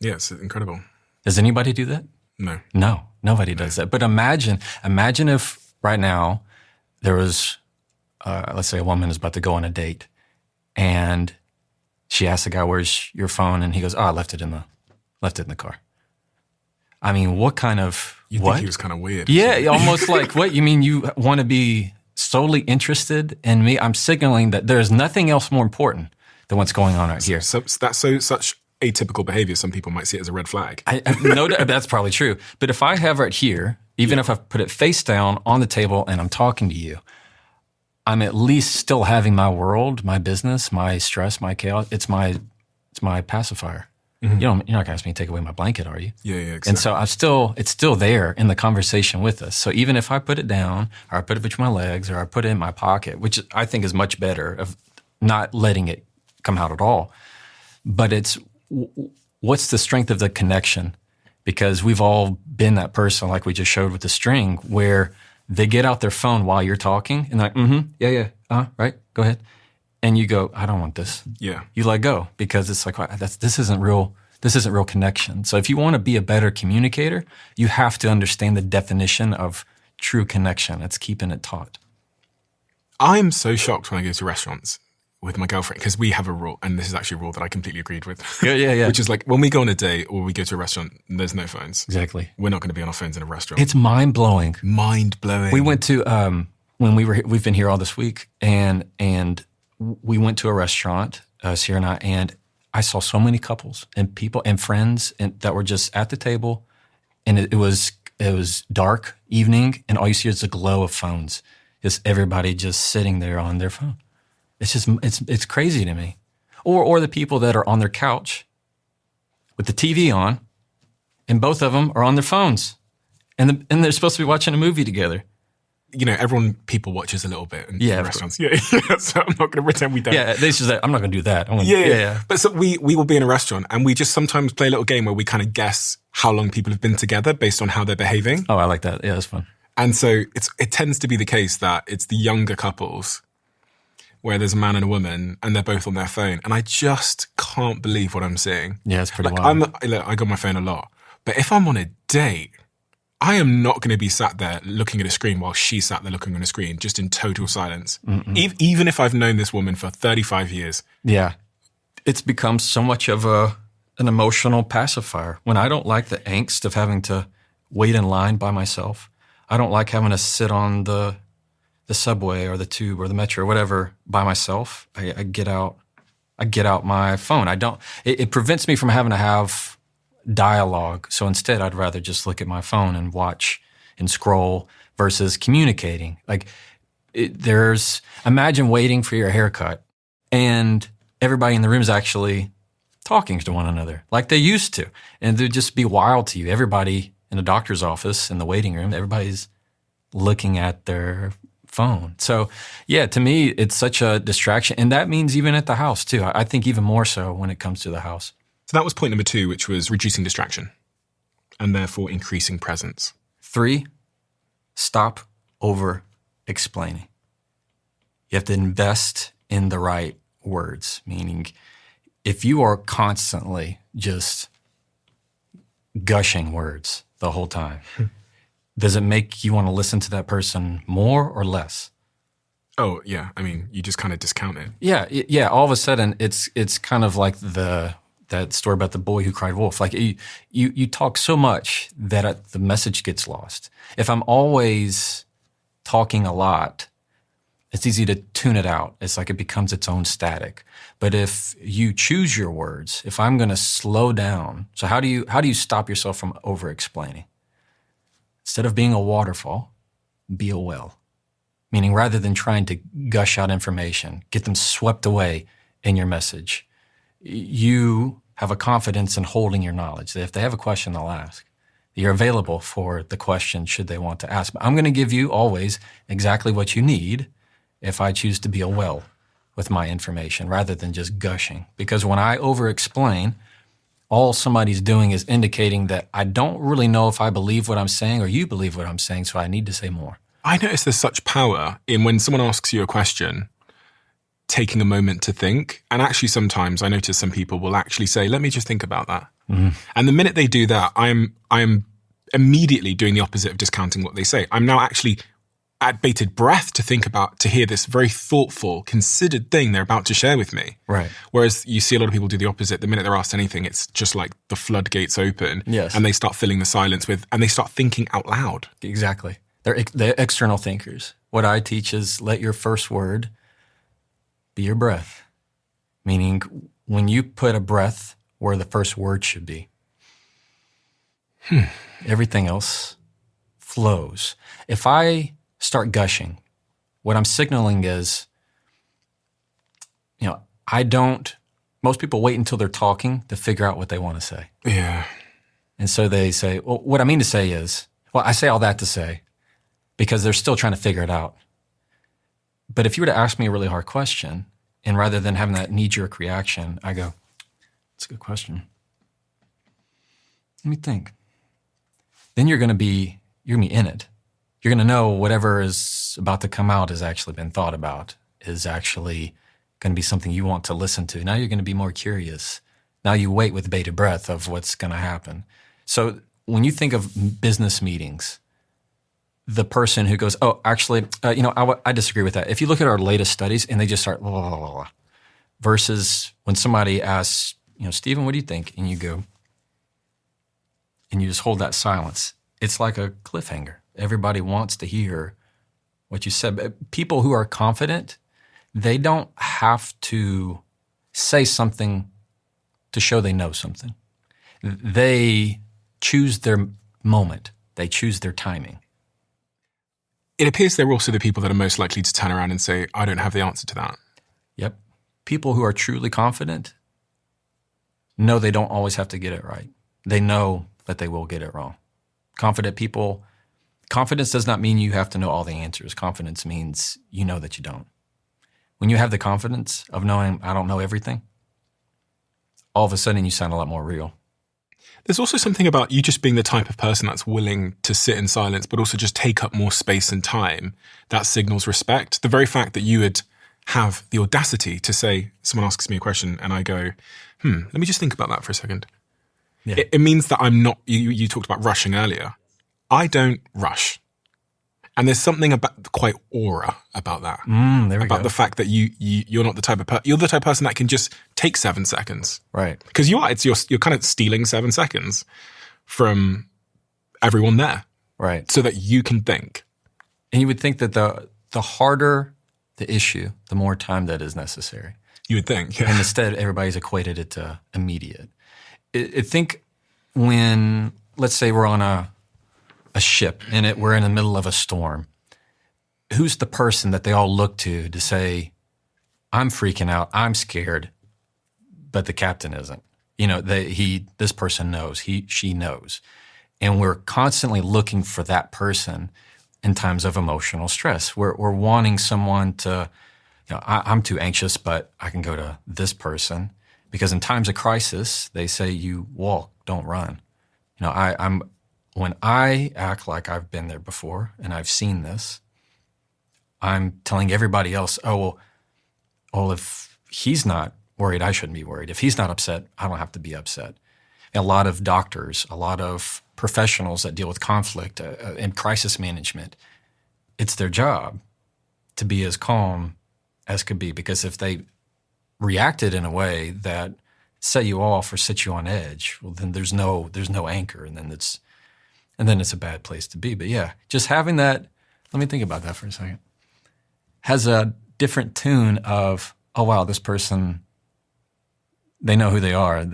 Yeah, it's incredible. Does anybody do that? No. No, nobody does that. But imagine if right now there was, let's say a woman is about to go on a date and she asks the guy, where's your phone? And he goes, oh, I left it in the car. I mean, what kind of, You what? think he was kind of weird. Yeah, almost like, what? You mean you want to be solely interested in me? I'm signaling that there's nothing else more important than what's going on right here. So that's such atypical behavior. Some people might see it as a red flag. No, that's probably true. But if I have it here, even if I put it face down on the table and I'm talking to you, I'm at least still having my world, my business, my stress, my chaos. It's my pacifier. Mm-hmm. You're not going to ask me to take away my blanket, are you? Yeah, exactly. And so it's still there in the conversation with us. So even if I put it down or I put it between my legs or I put it in my pocket, which I think is much better of not letting it come out at all. But it's what's the strength of the connection? Because we've all been that person, like we just showed with the string, where they get out their phone while you're talking and they're like, yeah, right, go ahead. And you go, I don't want this. Yeah. You let go because it's like, this isn't real connection. So if you want to be a better communicator, you have to understand the definition of true connection. It's keeping it taut. I'm so shocked when I go to restaurants with my girlfriend because we have a rule, and this is actually a rule that I completely agreed with. Yeah. Which is like when we go on a date or we go to a restaurant, there's no phones. Exactly. We're not going to be on our phones in a restaurant. It's mind-blowing. Mind-blowing. We went to, when we've been here all this week, and we went to a restaurant, Sierra and I, and I saw so many couples and people and friends that were just at the table, and it was dark evening, and all you see is the glow of phones. Just everybody just sitting there on their phone. It's just it's crazy to me. Or the people that are on their couch with the TV on, and both of them are on their phones, and they're supposed to be watching a movie together. You know, people watches a little bit in restaurants. Yeah, so I'm not going to pretend we don't. Yeah, they just say, I'm not going to do that. Yeah. But so we will be in a restaurant and we just sometimes play a little game where we kind of guess how long people have been together based on how they're behaving. Oh, I like that. Yeah, that's fun. And so it tends to be the case that it's the younger couples where there's a man and a woman and they're both on their phone. And I just can't believe what I'm seeing. Yeah, it's pretty wild. I got my phone a lot. But if I'm on a date, I am not going to be sat there looking at a screen while she's sat there looking on a screen, just in total silence. Even if I've known this woman for 35 years. Yeah. It's become so much of an emotional pacifier. When I don't like the angst of having to wait in line by myself, I don't like having to sit on the subway or the tube or the metro or whatever by myself. I get out my phone. It prevents me from having to have dialogue. So instead, I'd rather just look at my phone and watch and scroll versus communicating. Like imagine waiting for your haircut and everybody in the room is actually talking to one another like they used to. And they'd just be wild to you. Everybody in the doctor's office, in the waiting room, everybody's looking at their phone. So yeah, to me, it's such a distraction. And that means even at the house too. I think even more so when it comes to the house. So that was point number 2, which was reducing distraction and therefore increasing presence. 3, stop over-explaining. You have to invest in the right words, meaning if you are constantly just gushing words the whole time, does it make you want to listen to that person more or less? Oh, yeah. I mean, you just kind of discount it. Yeah. All of a sudden, it's kind of like that story about the boy who cried wolf. Like you talk so much that the message gets lost. If I'm always talking a lot, it's easy to tune it out. It's like it becomes its own static. But if you choose your words, if I'm going to slow down, so how do you stop yourself from over-explaining? Instead of being a waterfall, be a well. Meaning rather than trying to gush out information, get them swept away in your message, you have a confidence in holding your knowledge. That if they have a question, they'll ask. You're available for the question should they want to ask. But I'm going to give you always exactly what you need if I choose to be a well with my information rather than just gushing. Because when I over-explain, all somebody's doing is indicating that I don't really know if I believe what I'm saying or you believe what I'm saying, so I need to say more. I notice there's such power in when someone asks you a question, taking a moment to think. And actually sometimes I notice some people will actually say, let me just think about that. Mm-hmm. And the minute they do that, I'm immediately doing the opposite of discounting what they say. I'm now actually at bated breath to hear this very thoughtful, considered thing they're about to share with me. Right. Whereas you see a lot of people do the opposite. The minute they're asked anything, it's just like the floodgates open. Yes. And they start filling the silence and they start thinking out loud. Exactly. They're external thinkers. What I teach is let your first word be your breath. Meaning when you put a breath where the first word should be, everything else flows. If I start gushing, what I'm signaling is, most people wait until they're talking to figure out what they want to say. Yeah. And so they say, well, what I mean to say is, I say all that to say, because they're still trying to figure it out. But if you were to ask me a really hard question, and rather than having that knee-jerk reaction, I go, that's a good question. Let me think. Then you're going to be in it. You're going to know whatever is about to come out has actually been thought about, is actually going to be something you want to listen to. Now you're going to be more curious. Now you wait with bated breath of what's going to happen. So when you think of business meetings, the person who goes, oh, actually, I disagree with that. If you look at our latest studies and they just start, blah, blah, blah, blah, versus when somebody asks, Stephen, what do you think? And you go, and you just hold that silence. It's like a cliffhanger. Everybody wants to hear what you said. But people who are confident, they don't have to say something to show they know something. They choose their moment. They choose their timing. It appears they're also the people that are most likely to turn around and say, I don't have the answer to that. Yep. People who are truly confident know they don't always have to get it right. They know that they will get it wrong. Confident people, confidence does not mean you have to know all the answers. Confidence means you know that you don't. When you have the confidence of knowing I don't know everything, all of a sudden you sound a lot more real. There's also something about you just being the type of person that's willing to sit in silence, but also just take up more space and time. That signals respect. The very fact that you would have the audacity to say, someone asks me a question and I go, let me just think about that for a second. Yeah. It means that I'm not, you talked about rushing earlier. I don't rush. And there's something about quite aura about that. There we about go. The fact that you're not the type of you're the type of person that can just take 7 seconds, right? Because you're kind of stealing 7 seconds from everyone there, right? So that you can think. And you would think that the harder the issue, the more time that is necessary. You would think, yeah. And instead, everybody's equated it to immediate. I think when, let's say, we're on a ship and we're in the middle of a storm, who's the person that they all look to say, I'm freaking out, I'm scared, but the captain isn't. This person knows, she knows. And we're constantly looking for that person in times of emotional stress. We're wanting someone to, I'm too anxious, but I can go to this person. Because in times of crisis, they say you walk, don't run. When I act like I've been there before and I've seen this, I'm telling everybody else, if he's not worried, I shouldn't be worried. If he's not upset, I don't have to be upset. A lot of doctors, a lot of professionals that deal with conflict and crisis management, it's their job to be as calm as could be, because if they reacted in a way that set you off or set you on edge, well, then there's no anchor, and then it's a bad place to be. But yeah, just having that, let me think about that for a second, has a different tune of, oh wow, this person, they know who they are.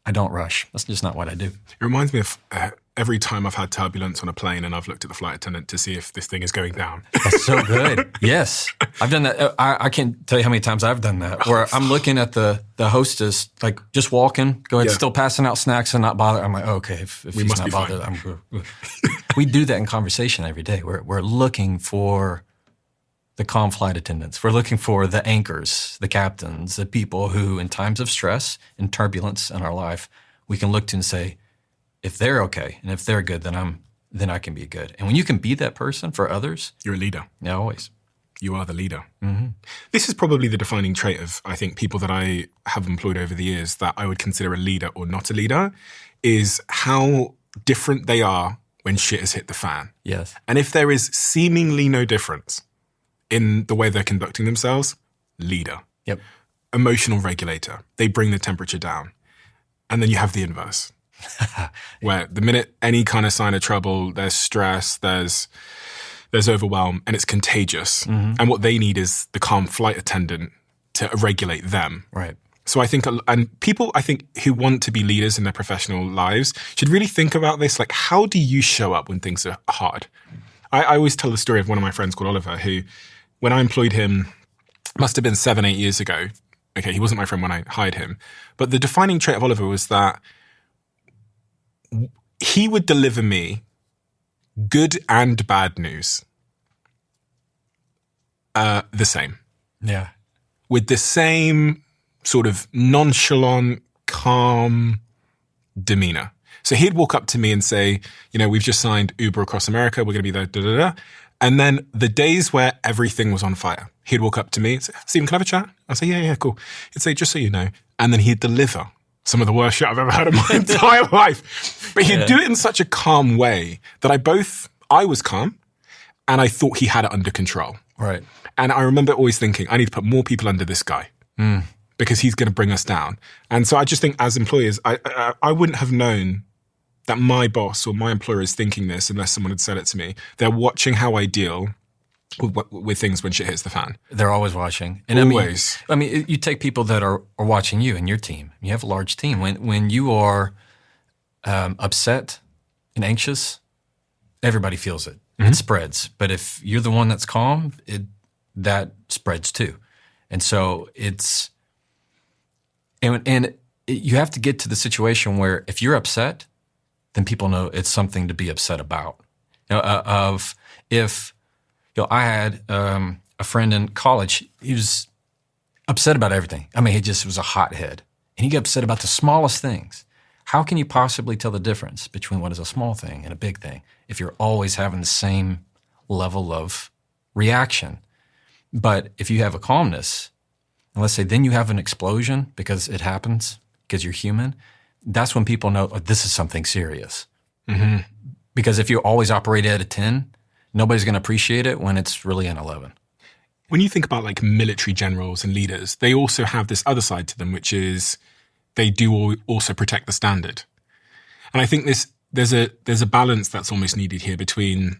I don't rush. That's just not what I do. It reminds me of every time I've had turbulence on a plane and I've looked at the flight attendant to see if this thing is going down. That's so good. Yes. I've done that. I can't tell you how many times I've done that, where I'm looking at the hostess, like just walking, still passing out snacks and not bothered. I'm like, oh, okay, if he's not bothered, I'm good. We do that in conversation every day. We're looking for the calm flight attendants. We're looking for the anchors, the captains, the people who in times of stress and turbulence in our life, we can look to and say, if they're okay and if they're good, then I can be good. And when you can be that person for others, you're a leader. Yeah, always. You are the leader. Mm-hmm. This is probably the defining trait of, I think, people that I have employed over the years that I would consider a leader or not a leader, is how different they are when shit has hit the fan. Yes. And if there is seemingly no difference in the way they're conducting themselves, leader. Yep. Emotional regulator. They bring the temperature down. And then you have the inverse, where the minute any kind of sign of trouble, there's stress, there's overwhelm, and it's contagious. Mm-hmm. And what they need is the calm flight attendant to regulate them. Right. So I think, and people, I think, who want to be leaders in their professional lives should really think about this. Like, how do you show up when things are hard? I always tell the story of one of my friends called Oliver, who, when I employed him, must have been 7-8 years ago. Okay, he wasn't my friend when I hired him. But the defining trait of Oliver was that he would deliver me good and bad news the same. Yeah. With the same sort of nonchalant, calm demeanor. So he'd walk up to me and say, we've just signed Uber across America. We're going to be there, da-da-da. And then the days where everything was on fire, he'd walk up to me and say, Stephen, can I have a chat? I'd say, yeah, cool. He'd say, just so you know. And then he'd deliver some of the worst shit I've ever had in my entire life. But he'd do it in such a calm way that I was calm and I thought he had it under control. Right. And I remember always thinking, I need to put more people under this guy because he's going to bring us down. And so I just think as employers, I wouldn't have known that my boss or my employer is thinking this unless someone had said it to me. They're watching how I deal with things when shit hits the fan. They're always watching. And always. I mean, you take people that are watching you and your team. You have a large team. When you are upset and anxious, everybody feels it. Mm-hmm. It spreads. But if you're the one that's calm, that spreads too. And so you have to get to the situation where if you're upset, then people know it's something to be upset about. I had a friend in college. He was upset about everything. I mean, he just was a hothead. And he got upset about the smallest things. How can you possibly tell the difference between what is a small thing and a big thing if you're always having the same level of reaction? But if you have a calmness, and let's say then you have an explosion because it happens, because you're human, that's when people know, oh, this is something serious. Mm-hmm. Because if you always operate at a 10, nobody's going to appreciate it when it's really an 11. When you think about like military generals and leaders, they also have this other side to them, which is they do also protect the standard. And I think there's a balance that's almost needed here between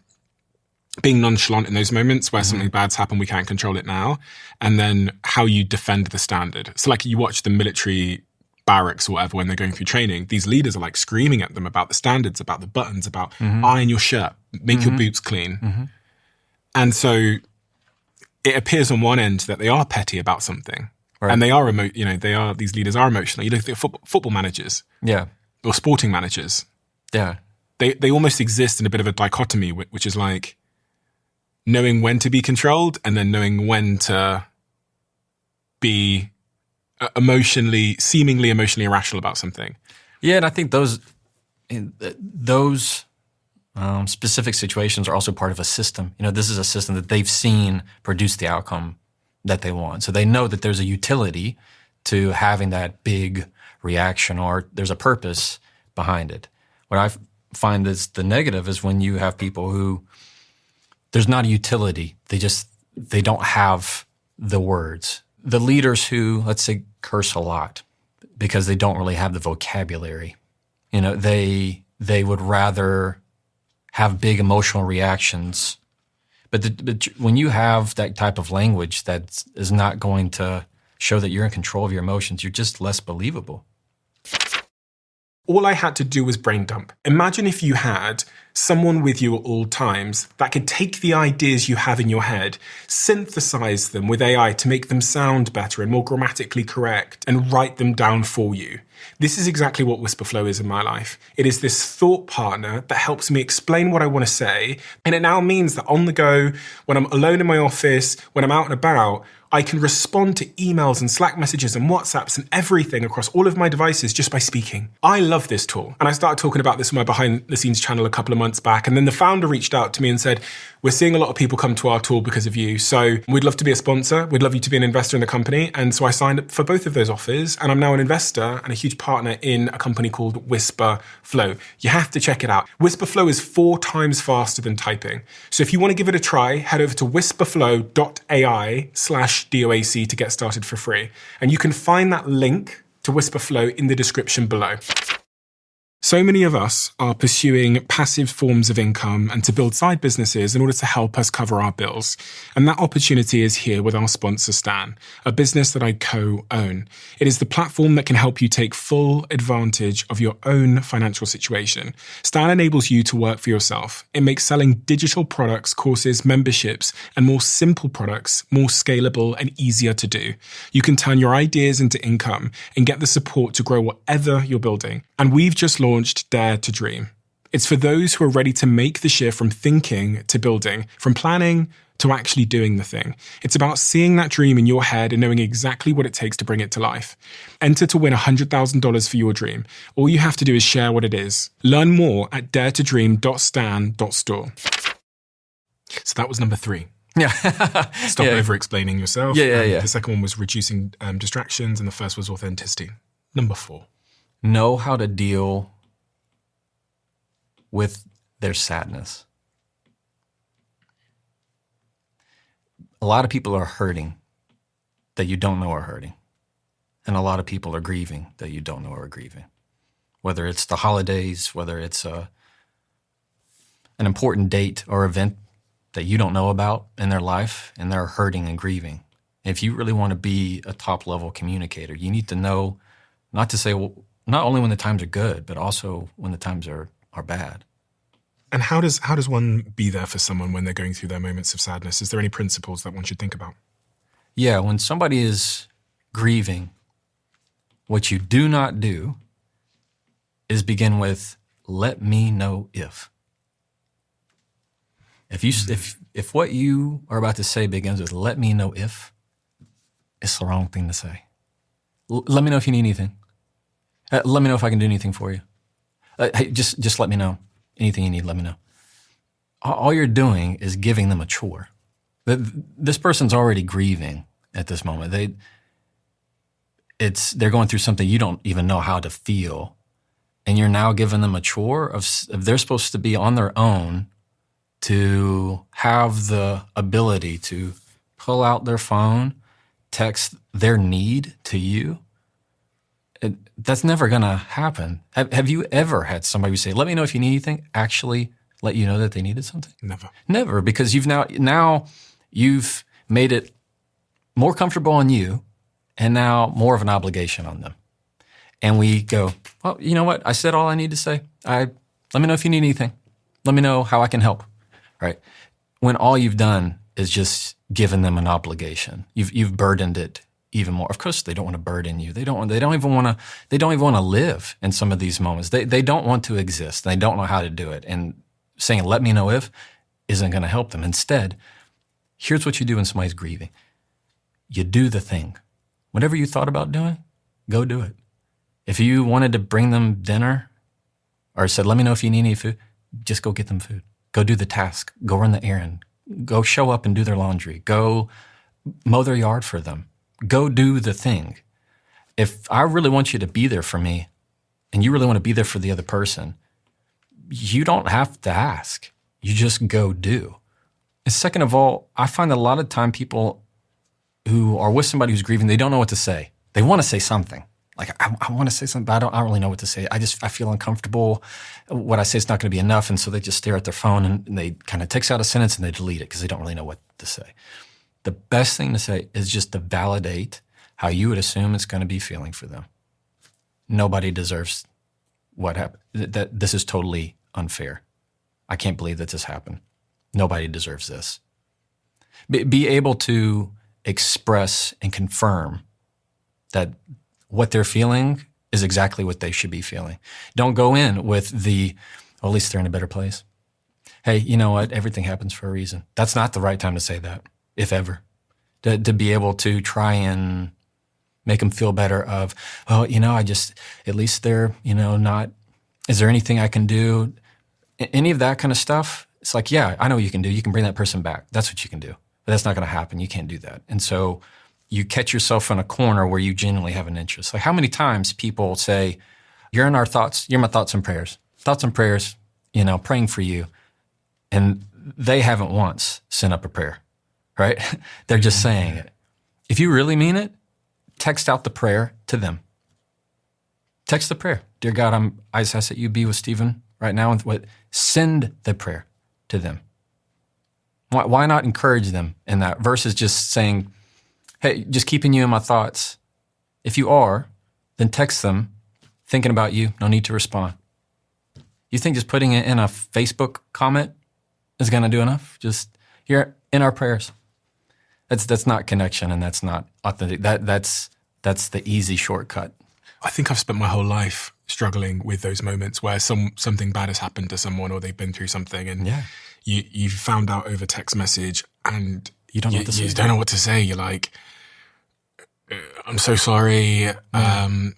being nonchalant in those moments where something bad's happened, we can't control it now, and then how you defend the standard. So like you watch the military barracks or whatever when they're going through training, these leaders are like screaming at them about the standards, about the buttons, about iron your shirt, make your boots clean. Mm-hmm. And so it appears on one end that they are petty about something. Right. And they are these leaders are emotional. You look at football managers. Yeah. Or sporting managers. Yeah. They almost exist in a bit of a dichotomy, which is like knowing when to be controlled and then knowing when to be seemingly emotionally irrational about something. Yeah, and I think those specific situations are also part of a system. This is a system that they've seen produce the outcome that they want. So they know that there's a utility to having that big reaction, or there's a purpose behind it. What I find is the negative is when you have people who there's not a utility. They don't have the words. The leaders who, let's say, curse a lot because they don't really have the vocabulary. You know, they would rather have big emotional reactions. But when you have that type of language that is not going to show that you're in control of your emotions, you're just less believable. All I had to do was brain dump. Imagine if you had someone with you at all times that could take the ideas you have in your head, synthesize them with AI to make them sound better and more grammatically correct, and write them down for you. This is exactly what Whisperflow is in my life. It is this thought partner that helps me explain what I want to say, and it now means that on the go, when I'm alone in my office, when I'm out and about, I can respond to emails and Slack messages and WhatsApps and everything across all of my devices just by speaking. I love this tool. And I started talking about this on my behind the scenes channel a couple of months back. And then the founder reached out to me and said, we're seeing a lot of people come to our tool because of you. So we'd love to be a sponsor. We'd love you to be an investor in the company. And so I signed up for both of those offers. And I'm now an investor and a huge partner in a company called Whisperflow. You have to check it out. Whisperflow is 4 times faster than typing. So if you want to give it a try, head over to whisperflow.ai/DOAC to get started for free. And you can find that link to Whisperflow in the description below. So many of us are pursuing passive forms of income and to build side businesses in order to help us cover our bills. And that opportunity is here with our sponsor, Stan, a business that I co-own. It is the platform that can help you take full advantage of your own financial situation. Stan enables you to work for yourself. It makes selling digital products, courses, memberships, and more simple products more scalable and easier to do. You can turn your ideas into income and get the support to grow whatever you're building. And we've just launched Dare to Dream. It's for those who are ready to make the shift from thinking to building, from planning to actually doing the thing. It's about seeing that dream in your head and knowing exactly what it takes to bring it to life. Enter to win $100,000 for your dream. All you have to do is share what it is. Learn more at daretodream.stan.store. So that was number 3. Yeah. Stop over-explaining yourself. Yeah. The second one was reducing distractions, and the first was authenticity. Number 4. Know how to deal with their sadness. A lot of people are hurting that you don't know are hurting. And a lot of people are grieving that you don't know are grieving. Whether it's the holidays, whether it's an important date or event that you don't know about in their life, and they're hurting and grieving. If you really want to be a top-level communicator, you need to know not to say, well, not only when the times are good, but also when the times are bad. And how does one be there for someone when they're going through their moments of sadness? Is there any principles that one should think about? Yeah, when somebody is grieving, what you do not do is begin with, let me know if. If what you are about to say begins with, let me know if, it's the wrong thing to say. Let me know if you need anything. Let me know if I can do anything for you. Hey, just let me know. Anything you need, let me know. All you're doing is giving them a chore. This person's already grieving at this moment. They're going through something you don't even know how to feel, and you're now giving them a chore of they're supposed to be on their own to have the ability to pull out their phone, text their need to you. That's never going to happen. Have you ever had somebody say, let me know if you need anything, actually let you know that they needed something? Never, because you've now you've made it more comfortable on you and now more of an obligation on them. And we go, well, you know what? I said all I need to say. Let me know if you need anything. Let me know how I can help. Right? When all you've done is just given them an obligation. You've burdened it even more. Of course, they don't want to burden you. They don't even want to live in some of these moments. They don't want to exist. They don't know how to do it. And saying, let me know if, isn't going to help them. Instead, here's what you do when somebody's grieving. You do the thing. Whatever you thought about doing, go do it. If you wanted to bring them dinner or said, let me know if you need any food, just go get them food. Go do the task. Go run the errand. Go show up and do their laundry. Go mow their yard for them. Go do the thing. If I really want you to be there for me and you really want to be there for the other person, you don't have to ask. You just go do. And second of all, I find that a lot of time people who are with somebody who's grieving, they don't know what to say. They want to say something. Like, I want to say something, but I don't really know what to say. I feel uncomfortable. What I say is not going to be enough. And so they just stare at their phone and they kind of text out a sentence and they delete it because they don't really know what to say. The best thing to say is just to validate how you would assume it's going to be feeling for them. Nobody deserves what happened. That this is totally unfair. I can't believe that this happened. Nobody deserves this. Be able to express and confirm that what they're feeling is exactly what they should be feeling. Don't go in with well, at least they're in a better place. Hey, you know what? Everything happens for a reason. That's not the right time to say that, if ever. To be able to try and make them feel better of, well, at least they're, not, is there anything I can do? Any of that kind of stuff. It's like, yeah, I know what you can do. You can bring that person back. That's what you can do. But that's not going to happen. You can't do that. And so you catch yourself in a corner where you genuinely have an interest. Like how many times people say, you're in our thoughts, you're my thoughts and prayers. Thoughts and prayers, praying for you. And they haven't once sent up a prayer, right? They're just saying it. If you really mean it, text out the prayer to them. Text the prayer. Dear God, I just ask that you be with Stephen right now. And send the prayer to them. Why not encourage them in that versus just saying, hey, just keeping you in my thoughts. If you are, then text them, thinking about you, no need to respond. You think just putting it in a Facebook comment is going to do enough? Just here in our prayers. That's not connection and that's not authentic. That's the easy shortcut. I think I've spent my whole life struggling with those moments where something bad has happened to someone or they've been through something and you found out over text message and you don't know what to say. You don't know what to say. You're like, I'm so sorry. And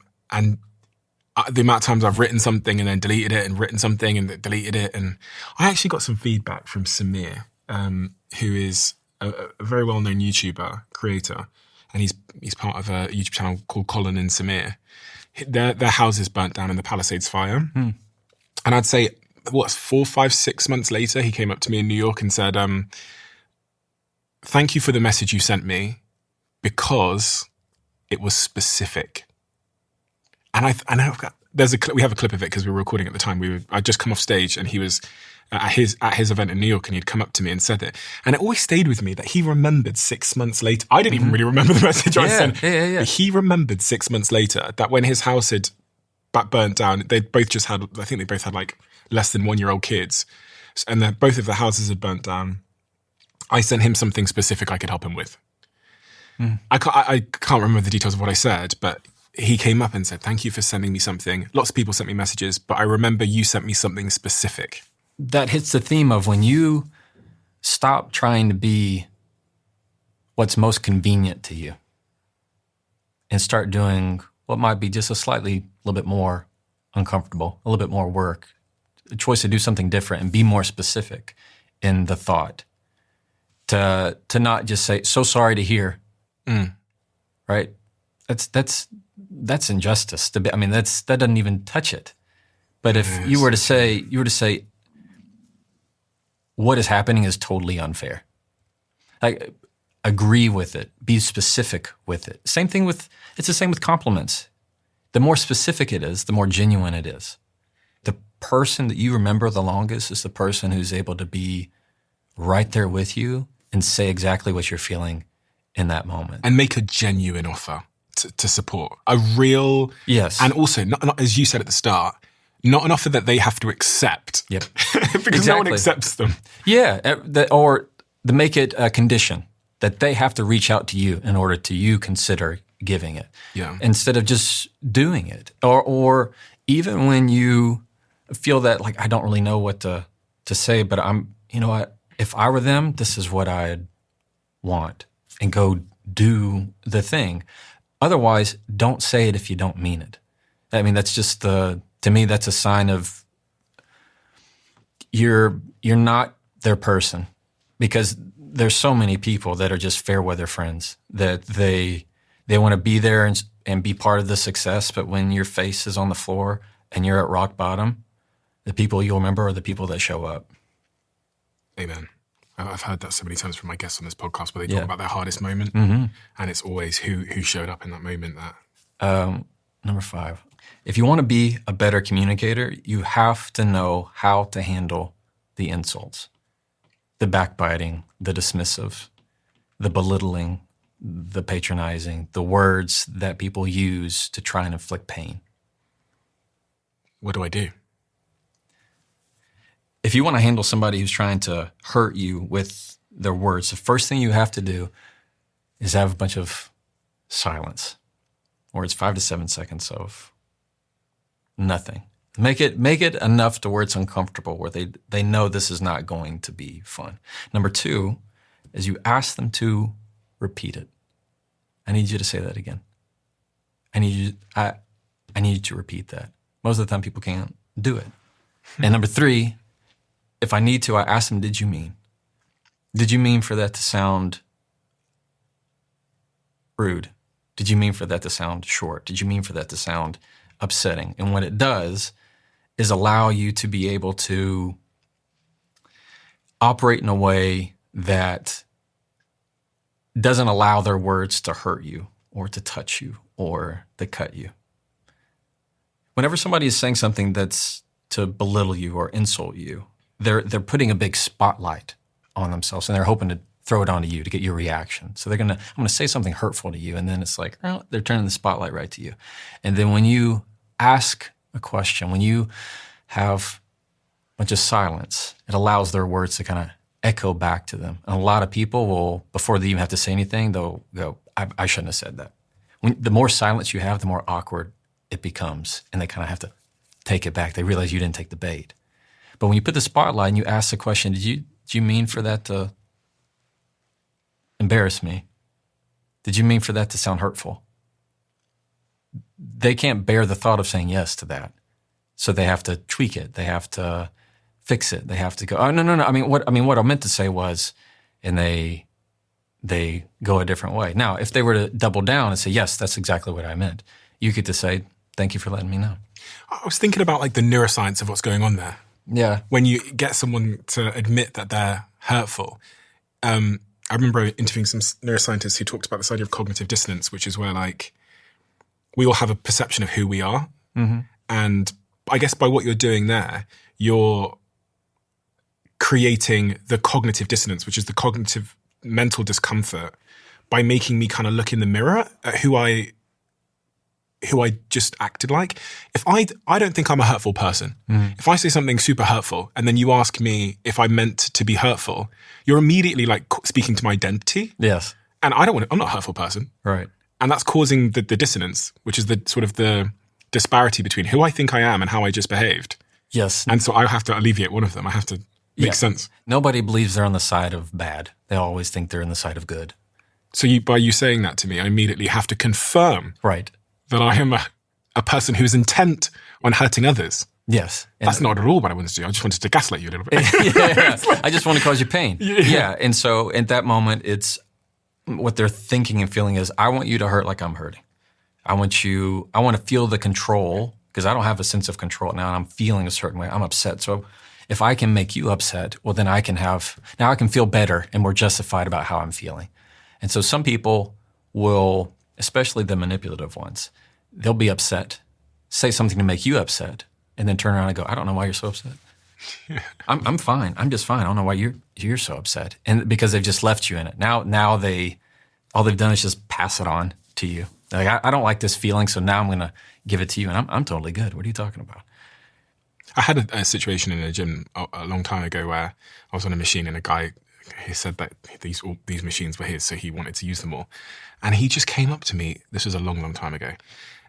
the amount of times I've written something and then deleted it and written something and deleted it. And I actually got some feedback from Samir, who is a very well-known YouTuber creator. And he's part of a YouTube channel called Colin and Samir. Their houses burnt down in the Palisades fire. And I'd say, 4, 5, 6 months later, he came up to me in New York and said, thank you for the message you sent me because it was specific. And we have a clip of it because we were recording at the time. I'd just come off stage and he was at his event in New York and he'd come up to me and said it. And it always stayed with me that he remembered 6 months later. I didn't even really remember the message I sent. Yeah. But he remembered 6 months later that when his house had burnt down, they both had like less than 1-year-old kids. And that both of the houses had burnt down. I sent him something specific I could help him with. I can't remember the details of what I said, but he came up and said, thank you for sending me something. Lots of people sent me messages, but I remember you sent me something specific. That hits the theme of when you stop trying to be what's most convenient to you and start doing what might be just a little bit more uncomfortable, a little bit more work, a choice to do something different and be more specific in the thought. To not just say, so sorry to hear, right? That's injustice. That doesn't even touch it. But if you were to say, what is happening is totally unfair. Like, agree with it. Be specific with it. It's the same with compliments. The more specific it is, the more genuine it is. The person that you remember the longest is the person who's able to be right there with you and say exactly what you're feeling in that moment. And make a genuine offer to support. A real... Yes. And also, not as you said at the start, not an offer that they have to accept. Yep. Because no one accepts them. Yeah. Or make it a condition that they have to reach out to you in order to you consider giving it. Yeah. Instead of just doing it. Or even when you feel that, like, I don't really know what to say, but if I were them, this is what I'd want, and go do the thing. Otherwise, don't say it if you don't mean it. I mean, that's just to me, that's a sign of you're not their person, because there's so many people that are just fair weather friends, that they want to be there and be part of the success, but when your face is on the floor and you're at rock bottom, the people you'll remember are the people that show up. Amen. I've heard that so many times from my guests on this podcast where they talk about their hardest moment, Mm-hmm. and it's always who showed up in that moment. That Number 5, if you want to be a better communicator, you have to know how to handle the insults, the backbiting, the dismissive, the belittling, the patronizing, the words that people use to try and inflict pain. What do I do? If you want to handle somebody who's trying to hurt you with their words, the first thing you have to do is have a bunch of silence, or it's 5 to 7 seconds of nothing. Make it enough to where it's uncomfortable, where they know this is not going to be fun. Number 2 is you ask them to repeat it. I need you to say that again. I need you to repeat that. Most of the time people can't do it. And number 3, if I need to, I ask them, did you mean? Did you mean for that to sound rude? Did you mean for that to sound short? Did you mean for that to sound upsetting? And what it does is allow you to be able to operate in a way that doesn't allow their words to hurt you or to touch you or to cut you. Whenever somebody is saying something that's to belittle you or insult you, they're putting a big spotlight on themselves, and they're hoping to throw it onto you to get your reaction. So I'm gonna say something hurtful to you, and then it's like, oh, they're turning the spotlight right to you. And then when you ask a question, when you have a bunch of silence, it allows their words to kind of echo back to them. And a lot of people will, before they even have to say anything, they'll go, I shouldn't have said that. The more silence you have, the more awkward it becomes, and they kind of have to take it back. They realize you didn't take the bait. But when you put the spotlight and you ask the question, did you mean for that to embarrass me? Did you mean for that to sound hurtful? They can't bear the thought of saying yes to that. So they have to tweak it. They have to fix it. They have to go, oh, no. I mean, what I meant to say was, and they go a different way. Now, if they were to double down and say, yes, that's exactly what I meant, you get to say, thank you for letting me know. I was thinking about like the neuroscience of what's going on there. Yeah. When you get someone to admit that they're hurtful. I remember interviewing some neuroscientists who talked about this idea of cognitive dissonance, which is where like we all have a perception of who we are. Mm-hmm. And I guess by what you're doing there, you're creating the cognitive dissonance, which is the cognitive mental discomfort, by making me kind of look in the mirror at who I just acted like. If I don't think I'm a hurtful person. Mm. If I say something super hurtful and then you ask me if I meant to be hurtful, you're immediately like speaking to my identity. Yes. And I'm not a hurtful person. Right. And that's causing the dissonance, which is the sort of the disparity between who I think I am and how I just behaved. Yes. And so I have to alleviate one of them. I have to make sense. Nobody believes they're on the side of bad. They always think they're on the side of good. So by you saying that to me, I immediately have to confirm that I am a person who's intent on hurting others. Yes. That's not at all what I wanted to do. I just wanted to gaslight you a little bit. Yeah. I just want to cause you pain. Yeah. And so at that moment, it's what they're thinking and feeling is, I want you to hurt like I'm hurting. I want to feel the control, because I don't have a sense of control now, and I'm feeling a certain way. I'm upset. So if I can make you upset, well, then I can feel better and more justified about how I'm feeling. And so some people will, especially the manipulative ones, they'll be upset, say something to make you upset, and then turn around and go, I don't know why you're so upset. I'm fine. I'm just fine. I don't know why you're so upset. And because they've just left you in it. Now all they've done is just pass it on to you. Like, I don't like this feeling, so now I'm going to give it to you, and I'm totally good. What are you talking about? I had a situation in a gym a long time ago where I was on a machine, and a guy, he said that these machines were his, so he wanted to use them all. And he just came up to me, this was a long, long time ago,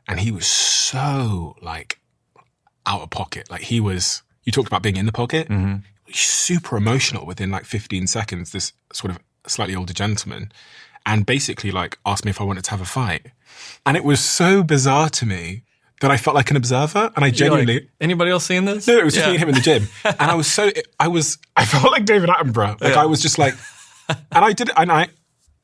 and he was so, like, out of pocket. Like, you talked about being in the pocket. Mm-hmm. Super emotional within, like, 15 seconds, this sort of slightly older gentleman, and basically, like, asked me if I wanted to have a fight. And it was so bizarre to me that I felt like an observer, and I genuinely... Like, anybody else seeing this? No, it was just me and him in the gym. And I felt like David Attenborough. Like, I was just like, And I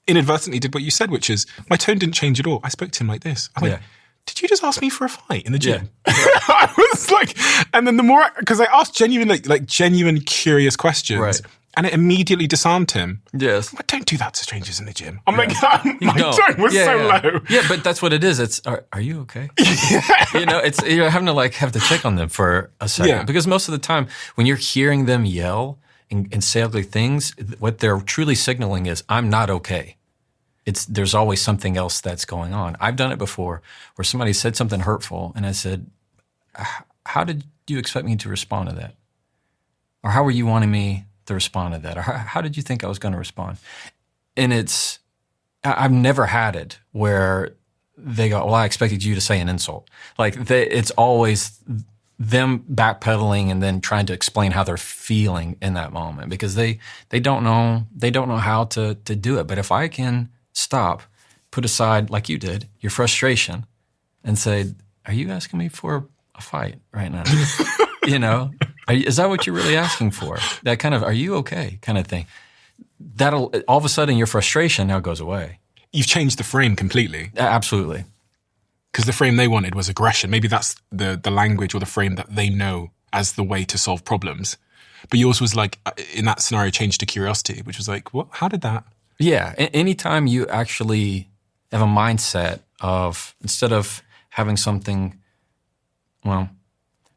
inadvertently did what you said, which is my tone didn't change at all. I spoke to him like this. I went, did you just ask me for a fight in the gym? Yeah. I was like, and then the more, because I asked genuine curious questions. Right. And it immediately disarmed him. Yes. Like, don't do that to strangers in the gym. I'm like, my tone was so low. Yeah, but that's what it is. It's, are you okay? You know, it's, you're having to have to check on them for a second. Yeah. Because most of the time when you're hearing them yell and say ugly things, what they're truly signaling is, I'm not okay. There's always something else that's going on. I've done it before where somebody said something hurtful and I said, how did you expect me to respond to that? Or how were you wanting me to respond to that? Or how did you think I was going to respond? And I've never had it where they go, well, I expected you to say an insult. It's always them backpedaling and then trying to explain how they're feeling in that moment because they don't know how to do it. But if I can stop, put aside, like you did, your frustration and say, are you asking me for a fight right now? You know, is that what you're really asking for? That kind of, are you okay kind of thing. That'll, all of a sudden your frustration now goes away. You've changed the frame completely. Absolutely. Because the frame they wanted was aggression. Maybe that's the language or the frame that they know as the way to solve problems. But yours was like, in that scenario, changed to curiosity, which was like, what? How did that? Yeah. Anytime you actually have a mindset of, instead of having something, well,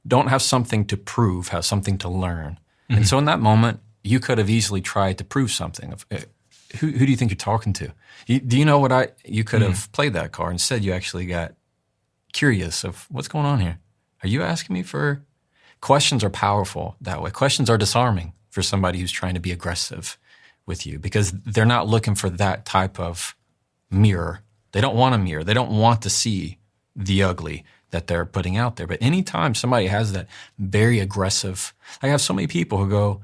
don't have something to prove, have something to learn. Mm-hmm. And so in that moment, you could have easily tried to prove something. Who do you think you're talking to? Do you know what you could have played that card. Instead, you actually got curious of what's going on here. Are you asking me for? Questions are powerful that way. Questions are disarming for somebody who's trying to be aggressive with you because they're not looking for that type of mirror. They don't want a mirror. They don't want to see the ugly that they're putting out there. But anytime somebody has that very aggressive, I have so many people who go,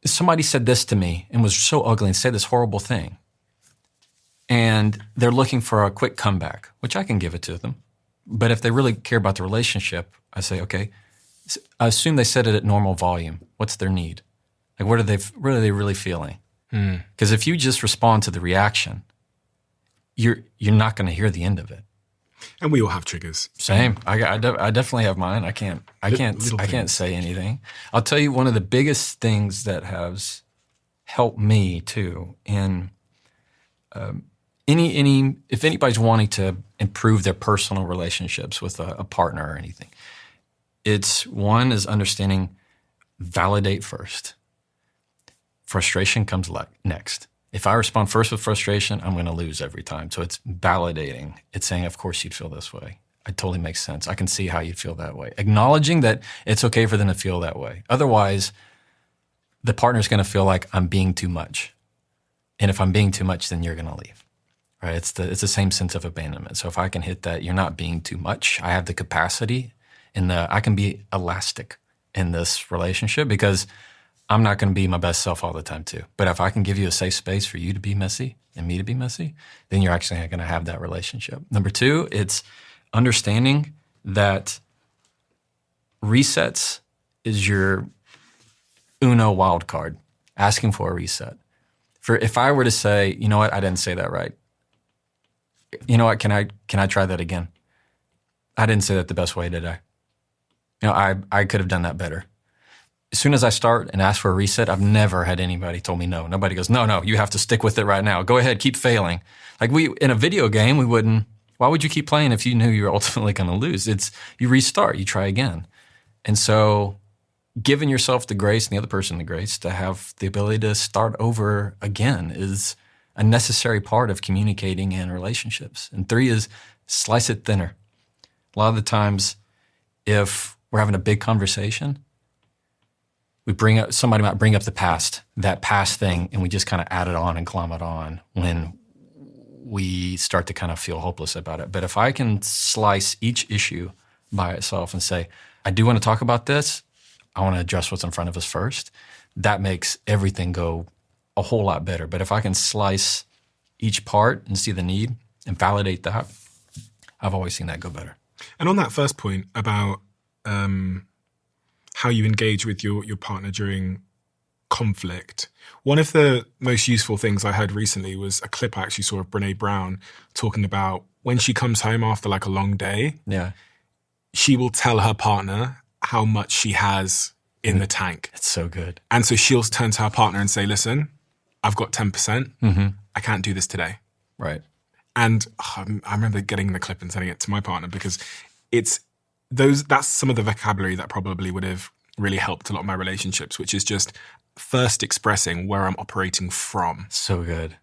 somebody said this to me and was so ugly and said this horrible thing. And they're looking for a quick comeback, which I can give it to them. But if they really care about the relationship, I say, okay, I assume they said it at normal volume. What's their need? Like, what are they really feeling? Because if you just respond to the reaction, you're not going to hear the end of it. And we all have triggers. Same. I definitely have mine. I can't say anything. I'll tell you one of the biggest things that has helped me too in if anybody's wanting to improve their personal relationships with a partner or anything, one is understanding, validate first. Frustration comes next. If I respond first with frustration, I'm going to lose every time. So it's validating. It's saying, of course you'd feel this way. It totally makes sense. I can see how you'd feel that way. Acknowledging that it's okay for them to feel that way. Otherwise, the partner's going to feel like I'm being too much. And if I'm being too much, then you're going to leave. Right? It's the same sense of abandonment. So if I can hit that, you're not being too much. I have the capacity I can be elastic in this relationship because I'm not going to be my best self all the time too. But if I can give you a safe space for you to be messy and me to be messy, then you're actually going to have that relationship. Number two, it's understanding that resets is your Uno wild card, asking for a reset. If I were to say, you know what, I didn't say that right. You know what, can I try that again? I didn't say that the best way, did I? You know, I could have done that better. As soon as I start and ask for a reset, I've never had anybody told me no. Nobody goes, no, you have to stick with it right now. Go ahead, keep failing. Like in a video game, why would you keep playing if you knew you were ultimately going to lose? You restart, you try again. And so giving yourself the grace and the other person the grace to have the ability to start over again is a necessary part of communicating in relationships. And three is slice it thinner. A lot of the times, if we're having a big conversation, somebody might bring up that past thing, and we just kind of add it on and glom it on when we start to kind of feel hopeless about it. But if I can slice each issue by itself and say, I do want to talk about this, I want to address what's in front of us first, that makes everything go a whole lot better. But if I can slice each part and see the need and validate that, I've always seen that go better. And on that first point about how you engage with your partner during conflict. One of the most useful things I heard recently was a clip I actually saw of Brene Brown talking about when she comes home after like a long day, she will tell her partner how much she has in the tank. It's so good. And so she'll turn to her partner and say, listen, I've got 10%. I can't do this today. Right. And I remember getting the clip and sending it to my partner because that's some of the vocabulary that probably would have really helped a lot of my relationships, which is just first expressing where I'm operating from. So good.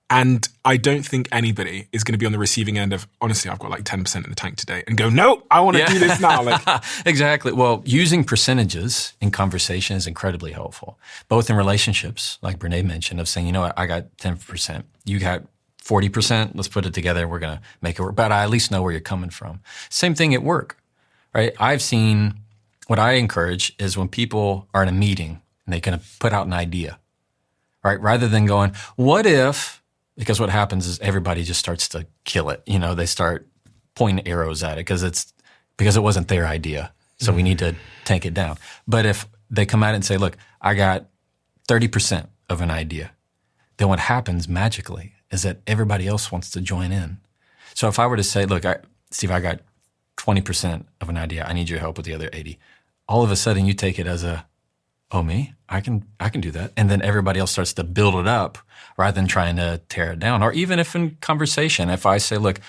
And I don't think anybody is going to be on the receiving end of, honestly, I've got like 10% in the tank today and go, no, I want to do this now. Like, exactly. Well, using percentages in conversation is incredibly helpful, both in relationships, like Brene mentioned, of saying, you know what, I got 10%, you got 40%, let's put it together, we're going to make it work. But I at least know where you're coming from. Same thing at work, right? I've seen, what I encourage is when people are in a meeting and they kind of put out an idea, right? Rather than going, what if, because what happens is everybody just starts to kill it. You know, they start pointing arrows at it because it wasn't their idea. So we need to take it down. But if they come at it and say, look, I got 30% of an idea, then what happens magically is that everybody else wants to join in. So if I were to say, look, Steve, I got 20% of an idea. I need your help with the other 80. All of a sudden you take it as oh, me? I can do that. And then everybody else starts to build it up rather than trying to tear it down. Or even if in conversation, if I say, look,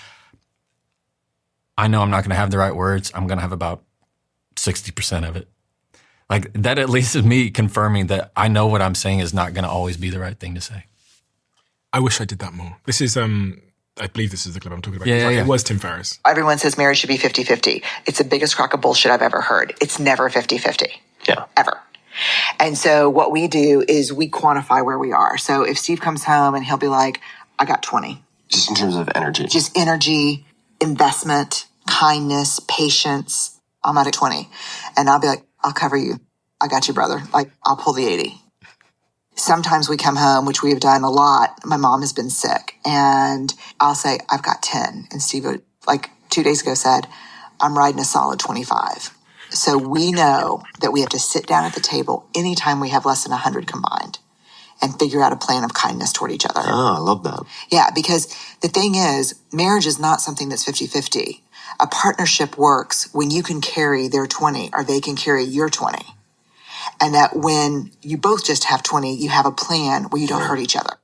I know I'm not going to have the right words. I'm going to have about 60% of it. Like that at least is me confirming that I know what I'm saying is not going to always be the right thing to say. I wish I did that more. This is, I believe this is the clip I'm talking about. Yeah. It was Tim Ferriss. Everyone says marriage should be 50-50. It's the biggest crock of bullshit I've ever heard. It's never 50-50. Yeah. Ever. And so what we do is we quantify where we are. So if Steve comes home and he'll be like, I got 20. Just in terms of energy. Just energy, investment, kindness, patience. I'm at a 20. And I'll be like, I'll cover you. I got you, brother. Like, I'll pull the 80. Sometimes we come home, which we have done a lot. My mom has been sick. And I'll say, I've got 10. And Steve, like 2 days ago, said, I'm riding a solid 25. So we know that we have to sit down at the table anytime we have less than 100 combined and figure out a plan of kindness toward each other. Oh, I love that. Yeah, because the thing is, marriage is not something that's 50-50. A partnership works when you can carry their 20 or they can carry your 20. And that when you both just have 20, you have a plan where you don't hurt each other.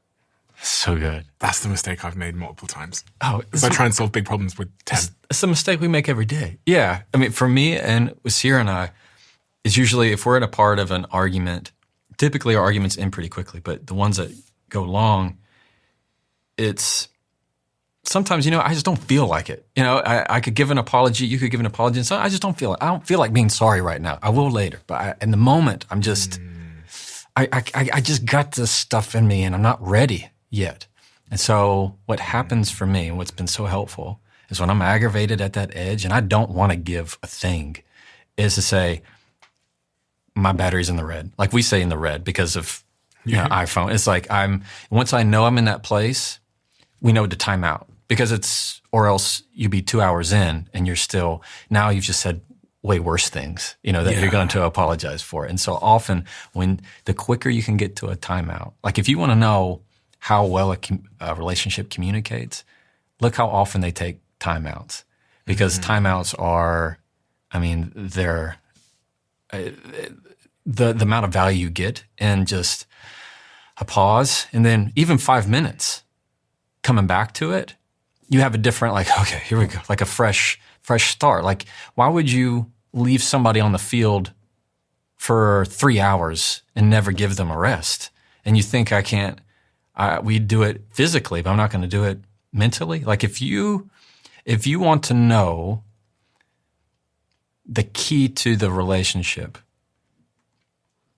So good. That's the mistake I've made multiple times. Oh, I try and solve big problems with 10. It's a mistake we make every day. Yeah. I mean, for me and with Sierra and I, it's usually if we're at a part of an argument, typically our arguments end pretty quickly, but the ones that go long, it's sometimes, I just don't feel like it. I could give an apology, you could give an apology, and so I just don't feel it. I don't feel like being sorry right now. I will later, but in the moment, I'm just, I just got this stuff in me and I'm not ready yet. And so what happens for me, and what's been so helpful, is when I'm aggravated at that edge and I don't want to give a thing, is to say, my battery's in the red. Like we say in the red because of iPhone. It's like once I know I'm in that place, we know to time out. Because or else you'd be 2 hours in and you've just said way worse things, that you're going to apologize for. And so often when the quicker you can get to a timeout, like if you want to know how well a relationship communicates, look how often they take timeouts. Because timeouts are, they're the amount of value you get in just a pause and then even 5 minutes coming back to it, you have a different, okay, here we go, like a fresh start. Like, why would you leave somebody on the field for 3 hours and never give them a rest? And you think we do it physically, but I'm not going to do it mentally. Like if you want to know the key to the relationship,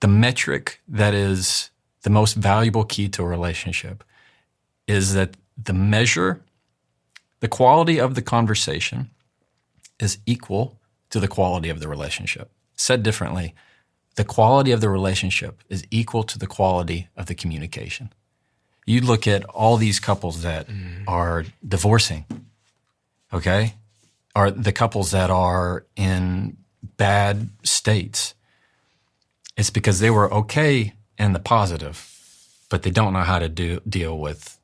the metric that is the most valuable key to a relationship is that the quality of the conversation is equal to the quality of the relationship. Said differently, the quality of the relationship is equal to the quality of the communication. You look at all these couples that are divorcing, okay? Or the couples that are in bad states. It's because they were okay and the positive, but they don't know how to deal with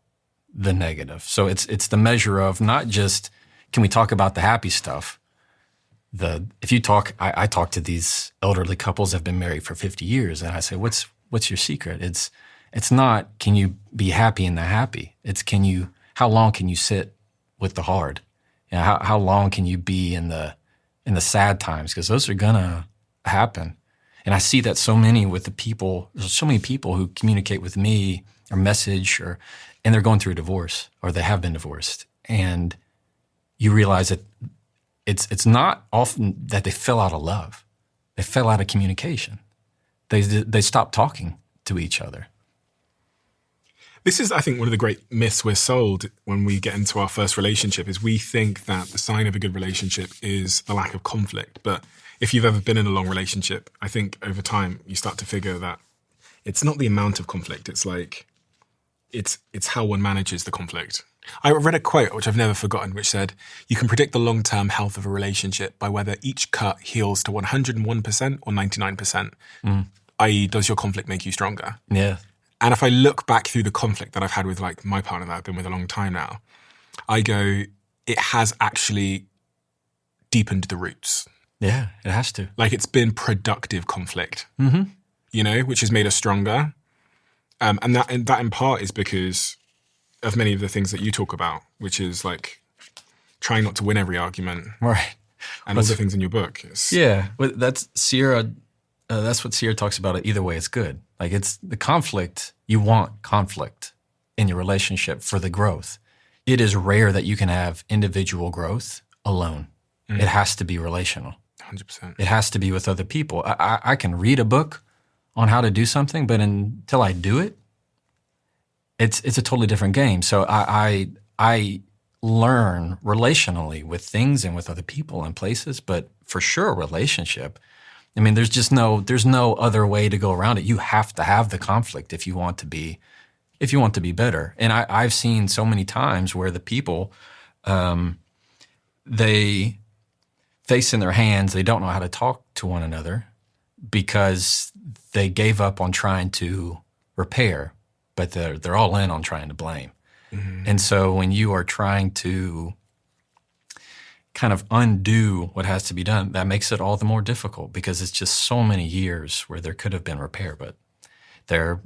the negative. So it's the measure of not just, can we talk about the happy stuff? I talk to these elderly couples that have been married for 50 years, and I say, what's your secret? It's not, can you be happy in the happy? It's, how long can you sit with the hard? You know, how long can you be in the sad times? Because those are gonna happen. And I see that so many people who communicate with me or message and they're going through a divorce or they have been divorced. And you realize that it's not often that they fell out of love. They fell out of communication. They stopped talking to each other. This is, I think, one of the great myths we're sold when we get into our first relationship is we think that the sign of a good relationship is the lack of conflict. But if you've ever been in a long relationship, I think over time you start to figure that it's not the amount of conflict. It's like, it's how one manages the conflict. I read a quote, which I've never forgotten, which said, you can predict the long-term health of a relationship by whether each cut heals to 101% or 99%, i.e. does your conflict make you stronger? Yeah. And if I look back through the conflict that I've had with like my partner that I've been with a long time now, I go, it has actually deepened the roots. Yeah, it has to. Like it's been productive conflict, you know, which has made us stronger. And that in part is because of many of the things that you talk about, which is like trying not to win every argument. Right. And all the things in your book. Yeah, but that's Sierra. That's what Sierra talks about. Either way, it's good. Like it's the conflict. You want conflict in your relationship for the growth. It is rare that you can have individual growth alone. It has to be relational. 100%. It has to be with other people. I can read a book on how to do something, but until I do it, it's a totally different game. So I learn relationally with things and with other people and places, but for sure, relationship. I mean, there's no other way to go around it. You have to have the conflict if you want to be better. And I've seen so many times where the people, they face in their hands, they don't know how to talk to one another because they gave up on trying to repair, but they're all in on trying to blame. And so when you are trying to kind of undo what has to be done, that makes it all the more difficult because it's just so many years where there could have been repair, but there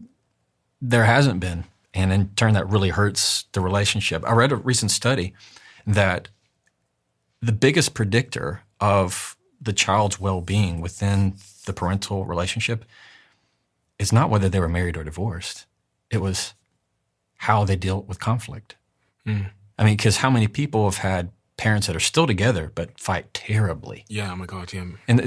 hasn't been. And in turn, that really hurts the relationship. I read a recent study that the biggest predictor of the child's well-being within the parental relationship is not whether they were married or divorced. It was how they deal with conflict. I mean, because how many people have had parents that are still together but fight terribly? Yeah, oh my God, yeah. And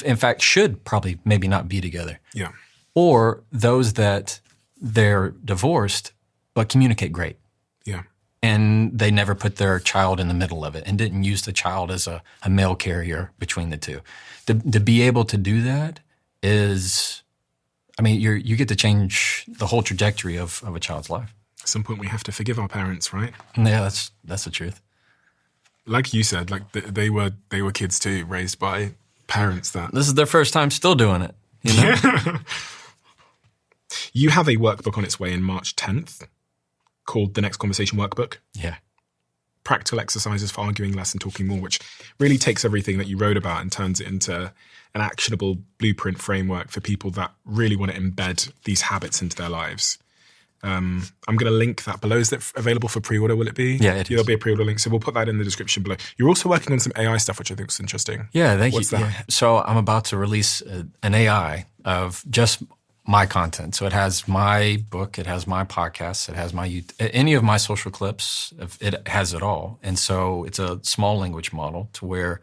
in fact, should probably maybe not be together. Yeah. Or those that they're divorced but communicate great. Yeah. And they never put their child in the middle of it and didn't use the child as a mail carrier between the two. To be able to do that is, I mean, you get to change the whole trajectory of a child's life. At some point we have to forgive our parents, right? Yeah, that's the truth. Like you said, like they were kids too, raised by parents that... This is their first time still doing it, you know? You have a workbook on its way in March 10th called The Next Conversation Workbook. Yeah. Practical exercises for arguing less and talking more, which really takes everything that you wrote about and turns it into an actionable blueprint framework for people that really want to embed these habits into their lives. I'm going to link that below. Is that available for pre-order, will it be? Yeah, it is. There'll be a pre-order link, so we'll put that in the description below. You're also working on some AI stuff, which I think is interesting. Yeah, thank you. What's that? Yeah. So I'm about to release an AI of just my content. So it has my book, it has my podcast, it has my any of my social clips, it has it all. And so it's a small language model to where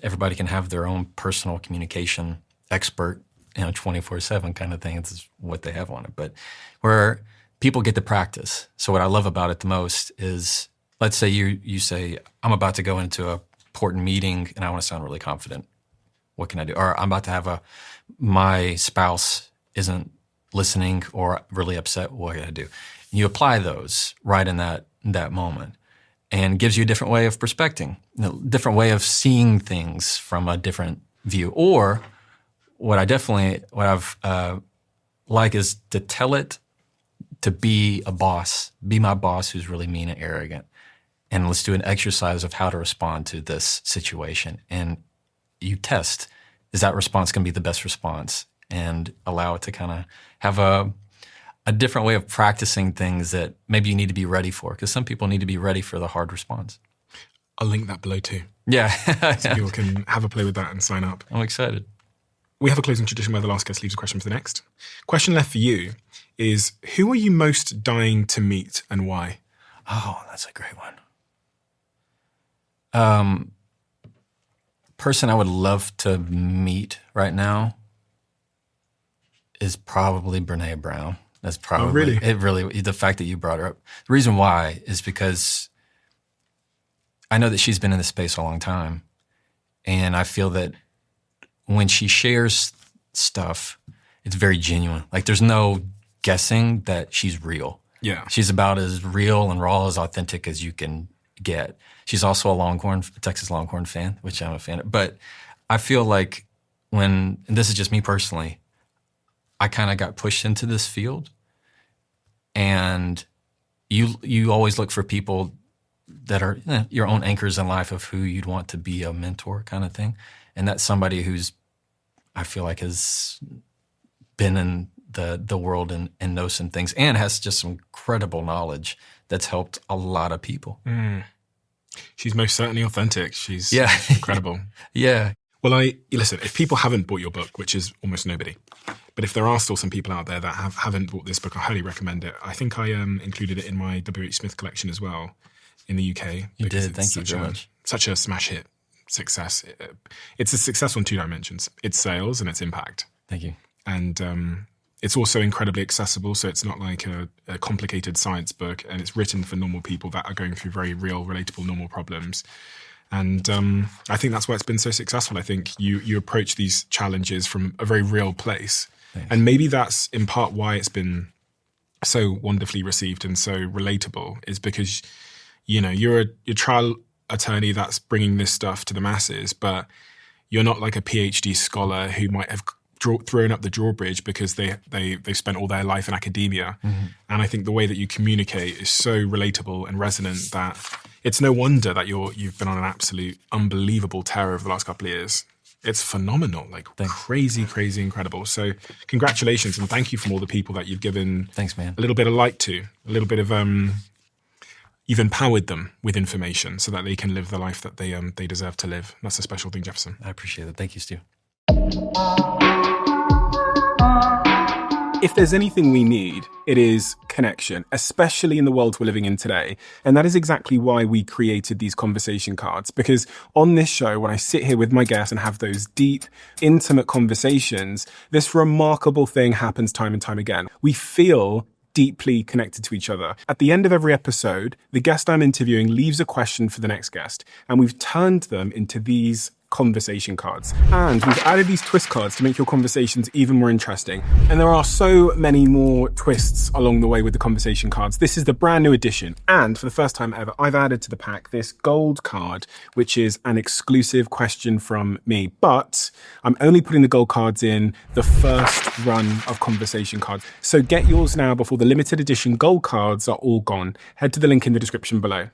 everybody can have their own personal communication expert, 24/7 kind of thing. It's what they have on it. But where people get to practice. So what I love about it the most is, let's say you say, I'm about to go into a important meeting and I want to sound really confident. What can I do? Or I'm about to have my spouse isn't listening or really upset. What can I do? And you apply those right in that moment, and gives you a different way of perspecting, a different way of seeing things from a different view. Or what I've like is to tell it to be a boss, be my boss who's really mean and arrogant. And let's do an exercise of how to respond to this situation. And you test, is that response going to be the best response? And allow it to kind of have a different way of practicing things that maybe you need to be ready for. Because some people need to be ready for the hard response. I'll link that below too. Yeah. So people can have a play with that and sign up. I'm excited. We have a closing tradition where the last guest leaves a question for the next. Question left for you is, who are you most dying to meet and why? Oh, that's a great one. Person I would love to meet right now is probably Brene Brown. That's probably the fact that you brought her up. The reason why is because I know that she's been in this space a long time, and I feel that when she shares stuff, it's very genuine. Like there's no guessing that she's real. Yeah. She's about as real and raw, as authentic as you can get. She's also a Texas Longhorn fan, which I'm a fan of. But I feel like and this is just me personally, I kind of got pushed into this field, and you always look for people that are your own anchors in life of who you'd want to be a mentor kind of thing. And that's somebody who's, I feel like, has been in the world and knows some things and has just some incredible knowledge that's helped a lot of people. She's most certainly authentic. She's incredible. Yeah. Well, listen, if people haven't bought your book, which is almost nobody, but if there are still some people out there that haven't bought this book, I highly recommend it. I think I included it in my W.H. Smith collection as well in the UK. You did. Thank you very much. Such a smash hit success. It's a success on two dimensions. It's sales and it's impact. Thank you. And it's also incredibly accessible, so it's not like a complicated science book, and it's written for normal people that are going through very real, relatable, normal problems. And I think that's why it's been so successful. I think you approach these challenges from a very real place. Thanks. And maybe that's in part why it's been so wonderfully received and so relatable, is because, you're a trial attorney that's bringing this stuff to the masses, but you're not like a PhD scholar who might have thrown up the drawbridge because they've spent all their life in academia. Mm-hmm. And I think the way that you communicate is so relatable and resonant that it's no wonder that you've been on an absolute unbelievable tear over the last couple of years. It's phenomenal, Thanks. Crazy, incredible. So congratulations, and thank you from all the people that you've given Thanks, man. a little bit of light to, a little bit of you've empowered them with information so that they can live the life that they deserve to live. That's a special thing, Jefferson. I appreciate it. Thank you, Stu. If there's anything we need, it is connection, especially in the world we're living in today. And that is exactly why we created these conversation cards. Because on this show, when I sit here with my guests and have those deep, intimate conversations, this remarkable thing happens time and time again. We feel deeply connected to each other. At the end of every episode, the guest I'm interviewing leaves a question for the next guest, and we've turned them into these conversation cards. And we've added these twist cards to make your conversations even more interesting. And there are so many more twists along the way with the conversation cards. This is the brand new edition. And for the first time ever, I've added to the pack this gold card, which is an exclusive question from me. But I'm only putting the gold cards in the first run of conversation cards. So get yours now before the limited edition gold cards are all gone. Head to the link in the description below.